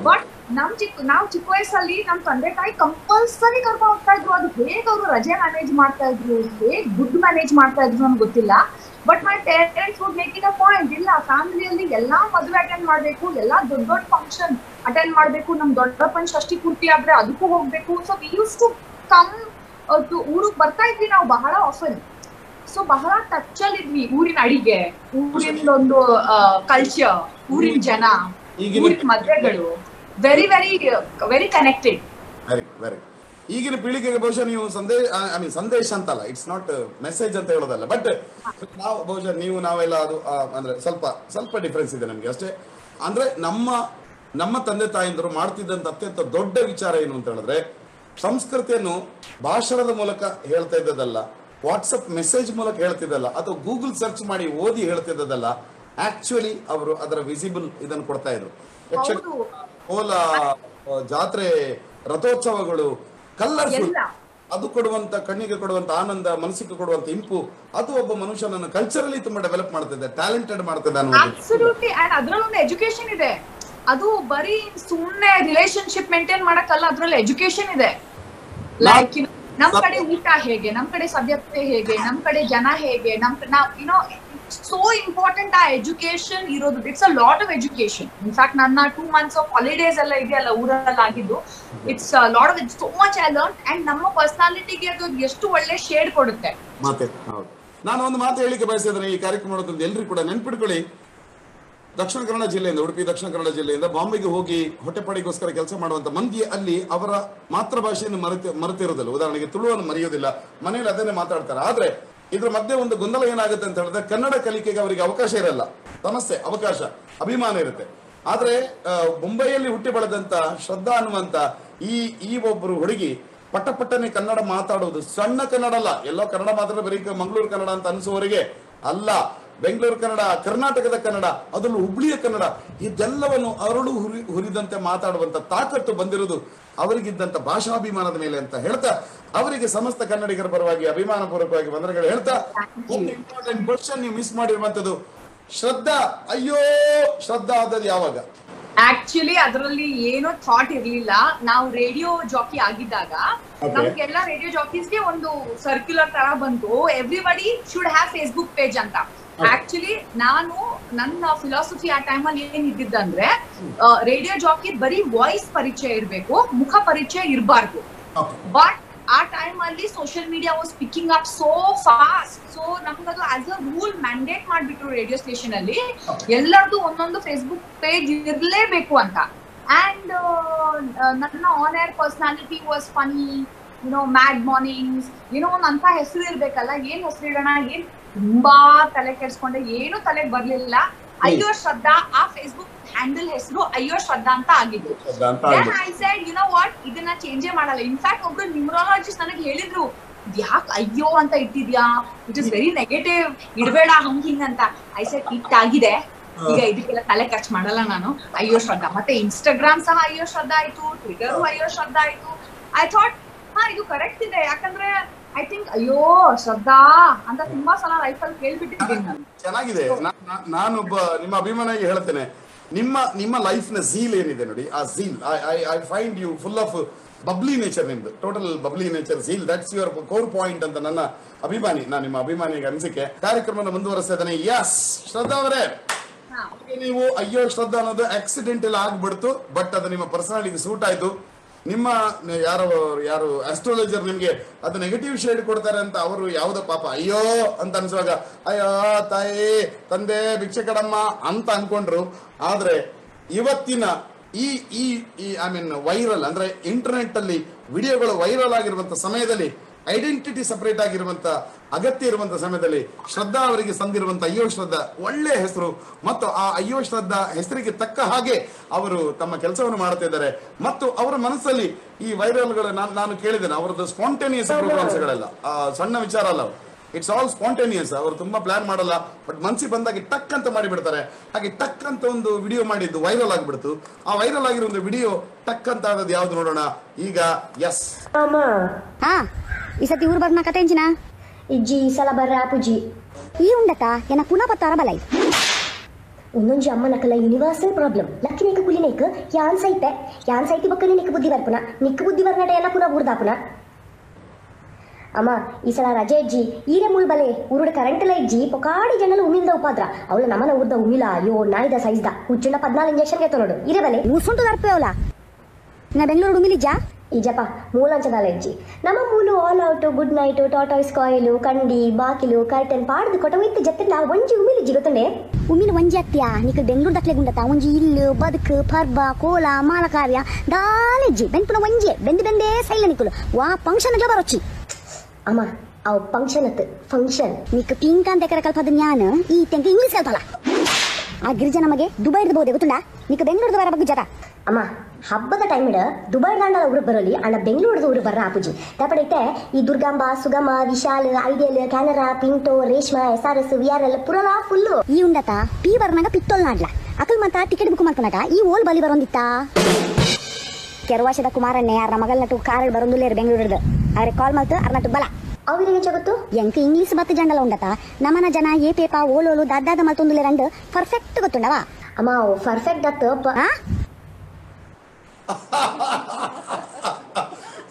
ಬಟ್ ನಾವು ಚಿಕ್ಕ ವಯಸ್ಸಲ್ಲಿ ನಮ್ ತಂದೆ ತಾಯಿ ಕಂಪಲ್ಸರಿ ಕರ್ಕೊಂಡು ಹೋಗ್ತಾ ಇದ್ರು. ಅದು ಹೇಗೆ ಅವರು ರಜೆ ಮ್ಯಾನೇಜ್ ಮಾಡ್ತಾ ಇದ್ರು, ಹೇಗೆ ದುಡ್ಡು ಮ್ಯಾನೇಜ್ ಮಾಡ್ತಾ ಇದ್ರು ನಮ್ಗೆ ಗೊತ್ತಿಲ್ಲ. But my parents wood make it a point, ಇಲ್ಲ ಫ್ಯಾಮಿಲಿಯಲ್ಲಿ ಎಲ್ಲಾ ಮದುವೆ ಅಟೆಂಡ್ ಮಾಡ್ಬೇಕು, ಎಲ್ಲಾ ದೊಡ್ಡ ಫಂಕ್ಷನ್ ಅಟೆಂಡ್ ಮಾಡ್ಬೇಕು, ನಮ್ ದೊಡ್ಡಪ್ಪನ ಷಷ್ಠಿ ಪೂರ್ತಿ ಆದ್ರೆ ಅದಕ್ಕೂ ಹೋಗ್ಬೇಕು. So we used to come to ಊರಿಗೆ ಬರ್ತಾ ಇದ್ವಿ ನಾವು ಬಹಳ ಆಫನ್. ಸೊ ಬಹಳ ಟಚ್ ಅಲ್ಲಿ ಇದ್ವಿ. ಊರಿನ ಅಡಿಗೆ, ಊರಿನ ಒಂದು ಕಲ್ಚರ್, ಊರಿನ ಜನ, ಊರಿನ ಮದ್ವೆಗಳು, ವೆರಿ ವೆರಿ ವೆರಿ ಕನೆಕ್ಟೆಡ್. ಈಗಿನ ಪೀಳಿಗೆಗೆ ಬಹುಶಃ ನೀವು ಸಂದೇಶ ಅಂತಲ್ಲ, ಇಟ್ಸ್ ನಾಟ್ ಮೆಸೇಜ್ ಅಂತ ಹೇಳೋದಲ್ಲ, ಬಟ್ ನಾವು ಬಹುಶಃ ನಾವೆಲ್ಲ ಅದು ಅಂದ್ರೆ ಸ್ವಲ್ಪ ಡಿಫ್ರೆನ್ಸ್ ಇದೆ ನಮ್ಗೆ ಅಷ್ಟೇ. ಅಂದ್ರೆ ನಮ್ಮ ತಂದೆ ತಾಯಿಂದರು ಮಾಡ್ತಿದ್ದಂತ ಅತ್ಯಂತ ದೊಡ್ಡ ವಿಚಾರ ಏನು ಅಂತ ಹೇಳಿದ್ರೆ, ಸಂಸ್ಕೃತಿಯನ್ನು ಭಾಷಣದ ಮೂಲಕ ಹೇಳ್ತಾ ಇದ್ದದಲ್ಲ, ವಾಟ್ಸಪ್ ಮೆಸೇಜ್ ಮೂಲಕ ಹೇಳ್ತಿದ್ದಲ್ಲ, ಅಥವಾ ಗೂಗಲ್ ಸರ್ಚ್ ಮಾಡಿ ಓದಿ ಹೇಳ್ತಿದ್ದದಲ್ಲ, ಆಕ್ಚುಲಿ ಅವರು ಅದರ ವಿಸಿಬಲ್ ಇದನ್ನು ಕೊಡ್ತಾ ಇದ್ರು. ಕೋಲ, ಜಾತ್ರೆ, ರಥೋತ್ಸವಗಳು, ಕಲರ್ಫುಲ್, ಅದು ಕೊಡುವಂತ ಕಣ್ಣಿಗೆ ಕೊಡುವಂತ ಆನಂದ, ಮನಸ್ಸಿಗೆ ಕೊಡುವಂತ ಇಂಪು, ಅದು ಒಬ್ಬ ಮನುಷ್ಯನನ್ನು ಕಲ್ಚರಲಿ ತುಂಬಾ ಡೆವಲಪ್ ಮಾಡ್ತಿದೆ, ಟ್ಯಾಲೆಂಟೆಡ್ ಮಾಡ್ತಿದೆ ಅನ್ನೋದು. ಅದ್ರಲ್ಲಿ ಒಂದು ಎಜುಕೇಶನ್ ಇದೆ. ಅದು ಬರೀ ಸುಮ್ಮನೆ ರಿಲೇಶನ್ಶಿಪ್ ಮೇಂಟೈನ್ ಮಾಡಕ್ಕಲ್ಲ, ಅದ್ರಲ್ಲಿ ಎಜುಕೇಶನ್ ಇದೆ. ಲೈಕ್ ನಮ್ ಕಡೆ ಊಟ ಹೇಗೆ, ನಮ್ ಕಡೆ ಸಭ್ಯತೆ ಹೇಗೆ, ನಮ್ ಕಡೆ ಜನ ಹೇಗೆ, ಸೋ ಇಂಪಾರ್ಟೆಂಟ್ ಆ ಎಜುಕೇಶನ್ ಇರೋದು. It's a lot of education. In fact ನನ್ನ 2 months ಆಫ್ ಹಾಲಿಡೇಸ್ ಎಲ್ಲ ಇದೆಯಲ್ಲ ಊರಲ್ಲಿ ಆಗಿದ್ದು, it's lot of so much I learn. And ನಮ್ಮ ಪರ್ಸನಾಲಿಟಿಗೆ ಅದು ಎಷ್ಟು ಒಳ್ಳೆ ಶೇಡ್ ಕೊಡುತ್ತೆ. ನಾನು ಒಂದು ಮಾತು ಹೇಳಿಕೆ ಬಯಸಿದ್ರೆ ಈ ಕಾರ್ಯಕ್ರಮ ಎಲ್ರಿಗೂ ಕೂಡ ನೆನ್ಪಿಟ್ಕೊಳ್ಳಿ, ದಕ್ಷಿಣ ಕನ್ನಡ ಜಿಲ್ಲೆಯಿಂದ, ಉಡುಪಿ ದಕ್ಷಿಣ ಕನ್ನಡ ಜಿಲ್ಲೆಯಿಂದ ಬಾಂಬೆಗೆ ಹೋಗಿ ಹೊಟ್ಟೆಪಾಡಿಗೋಸ್ಕರ ಕೆಲಸ ಮಾಡುವಂತ ಮಂದಿ ಅಲ್ಲಿ ಅವರ ಮಾತೃಭಾಷೆಯನ್ನು ಮರೆತಿರೋದಿಲ್ಲ. ಉದಾಹರಣೆಗೆ ತುಳುವನ್ನು ಮರೆಯೋದಿಲ್ಲ, ಮನೆಯಲ್ಲಿ ಅದನ್ನೇ ಮಾತಾಡ್ತಾರೆ. ಆದ್ರೆ ಇದ್ರ ಮಧ್ಯೆ ಒಂದು ಗೊಂದಲ ಏನಾಗುತ್ತೆ ಅಂತ ಹೇಳಿದ್ರೆ, ಕನ್ನಡ ಕಲಿಕೆಗೆ ಅವರಿಗೆ ಅವಕಾಶ ಇರಲ್ಲ. ಸಮಸ್ಯೆ, ಅವಕಾಶ, ಅಭಿಮಾನ ಇರುತ್ತೆ. ಆದ್ರೆ ಮುಂಬೈಯಲ್ಲಿ ಹುಟ್ಟಿ ಬೆಳೆದಂತ ಶ್ರದ್ಧಾ ಅನ್ನುವಂತ ಈ ಒಬ್ಬರು ಹುಡುಗಿ ಪಟ್ಟನೆ ಕನ್ನಡ ಮಾತಾಡೋದು. ಸಣ್ಣ ಕನ್ನಡ ಅಲ್ಲ, ಎಲ್ಲೋ ಕನ್ನಡ ಮಾತಾಡೋ ಬರೀ ಮಂಗಳೂರು ಕನ್ನಡ ಅಂತ ಅನಿಸುವವರಿಗೆ ಅಲ್ಲ, ಬೆಂಗಳೂರು ಕನ್ನಡ, ಕರ್ನಾಟಕದ ಕನ್ನಡ, ಅದರಲ್ಲೂ ಹುಬ್ಳಿಯ ಕನ್ನಡ, ಇದೆಲ್ಲವನ್ನು ಅರಳು ಹುರಿದಂತೆ ಮಾತಾಡುವಂತ ತಾಕತ್ತು ಬಂದಿರೋದು ಅವರಿಗಿದ್ದಂತ ಭಾಷಾಭಿಮಾನದ ಮೇಲೆ ಅಂತ ಹೇಳ್ತಾ, ಅವರಿಗೆ ಸಮಸ್ತ ಕನ್ನಡಿಗರ ಪರವಾಗಿ ಅಭಿಮಾನ ಪೂರ್ವಕವಾಗಿ ವಂದನೆಗಳು ಹೇಳ್ತಾ, ಒಂದು ಇಂಪಾರ್ಟೆಂಟ್ ಕ್ವಶನ್ ನೀವು ಮಿಸ್ ಮಾಡಿರುವಂತದ್ದು, ಶ್ರದ್ಧಾ, ಅಯ್ಯೋ ಶ್ರದ್ಧಾ ಆದದ್ದು ಯಾವಾಗ? ಆಕ್ಚುಲಿ ಅದರಲ್ಲಿ ಏನೋ ಥಾಟ್ ಇರ್ಲಿಲ್ಲ. ನಾವು ರೇಡಿಯೋ ಜಾಕಿ ಆಗಿದ್ದಾಗ ನಮ್ಗೆಲ್ಲ ರೇಡಿಯೋ ಜಾಕೀಸ್ಗೆ ಒಂದು ಸರ್ಕ್ಯುಲರ್ ತರ ಬಂತು, everybody should have Facebook page ಅಂತ. ಆಕ್ಚುಲಿ ನಾನು ನನ್ನ ಫಿಲಾಸಫಿ ಆ ಟೈಮಲ್ಲಿ ಏನ್ ಇದ್ದಿದ್ದಂದ್ರೆ, ರೇಡಿಯೋ ಜಾಕಿ ಬರೀ ವಾಯ್ಸ್ ಪರಿಚಯ ಇರ್ಬೇಕು, ಮುಖ ಪರಿಚಯ ಇರಬಾರ್ದು. ಬಟ್ ಆ ಟೈಮ್ ಅಲ್ಲಿ social media was picking up so fast. So ನಮ್ಗದು ಆಸ್ ಅ ರೂಲ್ ಮ್ಯಾಂಡೇಟ್ ಮಾಡ್ಬಿಟ್ರು ರೇಡಿಯೋ ಸ್ಟೇಷನ್ ಅಲ್ಲಿ ಎಲ್ಲರದು ಒಂದೊಂದು ಫೇಸ್ಬುಕ್ ಪೇಜ್ ಇರ್ಲೇಬೇಕು ಅಂತ. ಅಂಡ್ ನನ್ನ on air personality was funny, mad mornings, ಅಂತ ಹೆಸರು ಇರ್ಬೇಕಲ್ಲ. ಏನ್ ಹೆಸರು ಇಡೋಣ, ಏನ್ ತುಂಬಾ ತಲೆ ಕೆಡ್ಸ್ಕೊಂಡೆ, ಏನು ತಲೆಗೆ ಬರ್ಲಿಲ್ಲ. ಅಯ್ಯೋ ಶ್ರದ್ಧಾ, ಆ ಫೇಸ್ಬುಕ್ ಹ್ಯಾಂಡಲ್ ಹೆಸರು ಅಯ್ಯೋ ಶ್ರದ್ಧಾ ಅಂತ ಆಗಿದ್ದು. I said, you know what, ಇದನ್ನ ಚೇಂಜೇ ಮಾಡಲ್ಲ. ಇನ್ಫ್ಯಾಕ್ಟ್ ಒಬ್ರು ನ್ಯೂಮರಾಲಜಿಸ್ಟ್ ನನಗೆ ಹೇಳಿದ್ರು, ಯಾಕೆ ಅಯ್ಯೋ ಅಂತ ಇಟ್ಟಿದ್ಯಾ, ಇಟ್ ಇಸ್ ವೆರಿ ನೆಗೆಟಿವ್, ಇಡಬೇಡ ಹಂಗ್ ಹಿಂಗ್ ಅಂತ. ಐ ಸೆಡ್ ಇಟ್ಟಾಗಿದೆ, ಈಗ ಇದಕ್ಕೆಲ್ಲ ತಲೆ ಖರ್ಚು ಮಾಡಲ್ಲ ನಾನು, ಅಯ್ಯೋ ಶ್ರದ್ಧಾ. ಮತ್ತೆ ಇನ್ಸ್ಟಾಗ್ರಾಮ್ ಸಹ ಅಯ್ಯೋ ಶ್ರದ್ಧಾ ಆಯ್ತು, ಟ್ವಿಟರ್ ಅಯ್ಯೋ ಶ್ರದ್ಧಾ ಆಯ್ತು. ಐ ಥಾಟ್ ಇದು ಕರೆಕ್ಟ್ ಇದೆ, ಯಾಕಂದ್ರೆ ಐ ಥಿಂಕ್ ಅಯ್ಯೋ ಶ್ರದ್ಧಾ ಅಂತ ತುಂಬಾ ಸಲ ಲೈಫಲ್ಲಿ ಕೇಳ್ಬಿಟ್ಟಿದ್ದೀನಿ ನಾನು. ಚೆನ್ನಾಗಿದೆ. ನಾನೊಬ್ಬ ನಿಮ್ಮ ಅಭಿಮಾನಿಗೆ ಹೇಳ್ತೇನೆ, ನಿಮ್ಮ ಲೈಫ್ ನ ಝೀಲ್ ಏನಿದೆ ನೋಡಿ, ಆ Zeel, I find you full of bubbly nature. ನಿಮ್ದು total bubbly nature, Zeel, that's your core point ಅಂತ ನನ್ನ ಅಭಿಮಾನಿ, ನಾನು ನಿಮ್ಮ ಅಭಿಮಾನಿಗೆ ಅನಿಸಿಕೆ. ಕಾರ್ಯಕ್ರಮನ ಮುಂದುವರಿಸ್ತಾ ಇದ್ದಾನೆ. ಯಸ್ ಶ್ರದ್ಧಾ ಅವರೇ, ನೀವು ಅಯ್ಯೋ ಶ್ರದ್ಧಾ ಅನ್ನೋದು ಆಕ್ಸಿಡೆಂಟಲ್ ಆಗ್ಬಿಡ್ತು, ಬಟ್ ಅದು ನಿಮ್ಮ ಪರ್ಸನಾಲಿಟಿಗೆ ಸೂಟ್ ಆಯ್ತು. ನಿಮ್ಮ ಯಾರು ಆಸ್ಟ್ರಾಲಜರ್ ನಿಮ್ಗೆ ಅದು ನೆಗೆಟಿವ್ ಶೇಡ್ ಕೊಡ್ತಾರೆ ಅಂತ ಅವರು ಯಾವುದೋ ಪಾಪ ಅಯ್ಯೋ ಅಂತ ಅನ್ಸುವಾಗ ಅಯ್ಯೋ ತಾಯಿ ತಂದೆ ಭಿಕ್ಷೆ ಕಡಮ್ಮ ಅಂತ ಅನ್ಕೊಂಡ್ರು. ಆದ್ರೆ ಇವತ್ತಿನ ಈ ಐ ಮೀನ್ ವೈರಲ್ ಅಂದ್ರೆ ಇಂಟರ್ನೆಟ್ ಅಲ್ಲಿ ವಿಡಿಯೋಗಳು ವೈರಲ್ ಆಗಿರುವಂತ ಸಮಯದಲ್ಲಿ, ಐಡೆಂಟಿಟಿ ಸಪರೇಟ್ ಆಗಿರುವಂತ ಅಗತ್ಯ ಇರುವಂತ ಸಮಯದಲ್ಲಿ ಶ್ರದ್ಧಾ ಅವರಿಗೆ ಸಂದಿರುವಂತ ಅಯ್ಯೋ ಶ್ರದ್ಧಾ ಒಳ್ಳೆ ಹೆಸರು, ಮತ್ತು ಆ ಅಯ್ಯೋ ಶ್ರದ್ಧಾ ಹೆಸರಿಗೆ ತಕ್ಕ ಹಾಗೆ ಅವರು ತಮ್ಮ ಕೆಲಸವನ್ನು ಮಾಡ್ತಿದ್ದಾರೆ. ಮತ್ತು ಅವರ ಮನಸ್ಸಲ್ಲಿ ಈ ವೈರಲ್ಗಳು ನಾನು ಕೇಳಿದ್ದೇನೆ, ಅವರದ್ದು ಸ್ಪಾಂಟೇನಿಯಸ್ ಪ್ರೋಗ್ರಾಮ್ಸ್ಗಳೆಲ್ಲ ಸಣ್ಣ ವಿಚಾರ ಅಲ್ಲ, ಇಟ್ಸ್ ಆಲ್ ಸ್ಪಾಂಟೇನಿಯಸ್. ಅವರು ತುಂಬಾ ಪ್ಲಾನ್ ಮಾಡಲ್ಲ, ಬಟ್ ಮನ್ಸಿಗೆ ಬಂದಾಗೆ ಟಕ್ ಅಂತ ಮಾಡಿಬಿಡ್ತಾರೆ. ಹಾಗೆ ಟಕ್ ಅಂತ ಒಂದು ವಿಡಿಯೋ ಮಾಡಿದ್ದು ವೈರಲ್ ಆಗ್ಬಿಡ್ತು. ಆ ವೈರಲ್ ಆಗಿರೋ ಒಂದು ವಿಡಿಯೋ ಟಕ್ ಅಂತ ಆದದ್ದು ಯಾವ್ದು ನೋಡೋಣ ಈಗ. ಎಸ್ ಈ ಸತಿ ಊರು ಬರ್ನ ಕತೆಂಚಿನ ಇಜ್ಜಿ ಈ ಸಲ ಬರ್ರ ಪುಜಿ ಈ ಉಂಡತ ಏನ ಪುನಃ ಪತ್ತಾರ ಬಲೈ ಒಂದೊಂಜಿ ಅಮ್ಮ ನಕಲ ಯೂನಿವರ್ಸಲ್ ಪ್ರಾಬ್ಲಮ್ ಲಕ್ಕಿ ನೀಕ ಕುಲಿ ನೀಕ ಯಾನ್ ಸೈತಿ ಬಕ್ಕ ನಿಕ್ಕ ಬುದ್ಧಿ ಬರ್ಪುನ ನಿಕ್ಕ ಬುದ್ಧಿ ಬರ್ನಟ ಎಲ್ಲ ಪುನಃ ಊರ್ದಾಪುನ ಅಮ್ಮ ಈ ಸಲ ರಜೆ ಇಜ್ಜಿ ಈರೆ ಮುಳ್ ಬಲೆ ಊರುಡ ಕರೆಂಟ್ ಎಲ್ಲ ಇಜ್ಜಿ ಪೊಕಾಡಿ ಜನಲು ಉಮಿಲ್ದ ಉಪಾದ್ರ ಅವಳ ನಮನ ಊರ್ದ ಉಮಿಲ ಅಯ್ಯೋ ನಾಯಿದ ಸೈಜ್ದ ಹುಚ್ಚುಂಡ 14 ಇಂಜೆಕ್ಷನ್ ಗೆತ್ತ ನೋಡು ಇರೆ ಬಲೆ ಮೂಸುಂಟು ದರ್ಪೆ ಅವಳ ನಾ ಬೆಂಗಳೂರು ಉಮಿಲಿಜ್ಜಾ ಈಜಪ್ಪ ಮೂಲಂಚದಲ್ಲ ಇಜ್ಜಿ ನಮ್ಮ ಮೂಲು All Out Good Night Tortoise ಕಾಯಿಲು ಕಂಡಿ ಬಾಕಿಲು ಕರ್ಟನ್ ಪಾಡ್ದು ಕೊಟ್ಟ ಒಯ್ತು ಜತ್ತಿಲ್ಲ ಒಂಜಿ ಉಮಿಲಿಜ್ಜಿ ಗೊತ್ತಂಡೆ ಉಮಿಲು ಒಂಜಿ ಅತ್ಯ ನೀಕು ಬೆಂಗಳೂರು ದಕ್ಲೆ ಗುಂಡತ ಒಂಜಿ ಇಲ್ಲು ಬದುಕು ಪರ್ಬ ಕೋಲ ಮಾಲಕಾರ್ಯ ದಾಲಿಜ್ಜಿ ಬೆಂಪುನ ಒಂಜಿ ಬೆಂದೇ ಸೈಲ ನಿಕುಲು ವಾ ಫಂಕ್ಷನ್ ಬರೊಚ್ಚಿ ಅಮ್ಮ ಅವು ಫಂಕ್ಷನ್ ನೀಕು ಪಿಂಕ್ ಅಂತ ಎಕರೆ ಕಲ್ಪದ ಜ್ಞಾನ ಈ ತೆಂಕ ಇಂಗ್ಲೀಷ್ ಕಲ್ಪಲ್ಲ ಆ ಗಿರಿಜ ನಮಗೆ ದುಬೈ ಬೋದೆ ಗೊತ್ತುಂಡ ನೀಕು ಬೆಂಗಳೂರು ಬರ ಬಗ್ಗೆ ಜತ ಅಮ್ಮ ಹಬ್ಬದ ಟೈಮ್ ಇಡ ದುಬೈ ದಾಂಡಲ ಊರಿಗೆ ಬರೋಲಿ ಅಣ್ಣ ಬೆಂಗಳೂರದ ಊರಿಗೆ ಬರ್ರ ಆಪುಜಿ ತಾಪಡೈತೆ ಈ Durgamba Sugama Vishal Ideal Canara Pinto Reshma SRS VRL ಪುರಲ ಫುಲ್ಲು ಈ ಉಂಡತ ಪಿ ಬರ್ನಾಗ ಪಿತ್ತೋಲ್ ನಾಡ್ಲ ಅಕಲ್ ಮತ್ತ ಟಿಕೆಟ್ ಬುಕ್ ಮಾಡ್ಕೊಳಕ ಈ ಓಲ್ ಬಲಿ ಬರೋಂದಿತ್ತ ಕೆರವಾಶದ ಕುಮಾರಣ್ಣೆ ಯಾರ ಮಗಲ್ ನಟು ಕಾರ್ ಬರೋದಿಲ್ಲ ಬೆಂಗಳೂರದ ಅವ್ರೆ ಕಾಲ್ ಮಾಡ್ತು ಅರ್ನಟು ಬಲ ಅವ್ರಿಗೆ ಜಗತ್ತು ಎಂಕ ಇಂಗ್ಲೀಷ್ ಬತ್ತ ಜಂಡಲ ಉಂಡತ ನಮನ ಜನ ಏ ಪೇಪ ಓಲೋಲು ದಾದಾದ ಮಲ್ತೊಂದುಲೆ ರಂಡು ಪರ್ಫೆಕ್ಟ್ ಗೊತ್ತುಂಡವ ಅಮ್ಮ ಪರ್ಫೆಕ್ಟ್ ದತ್ತ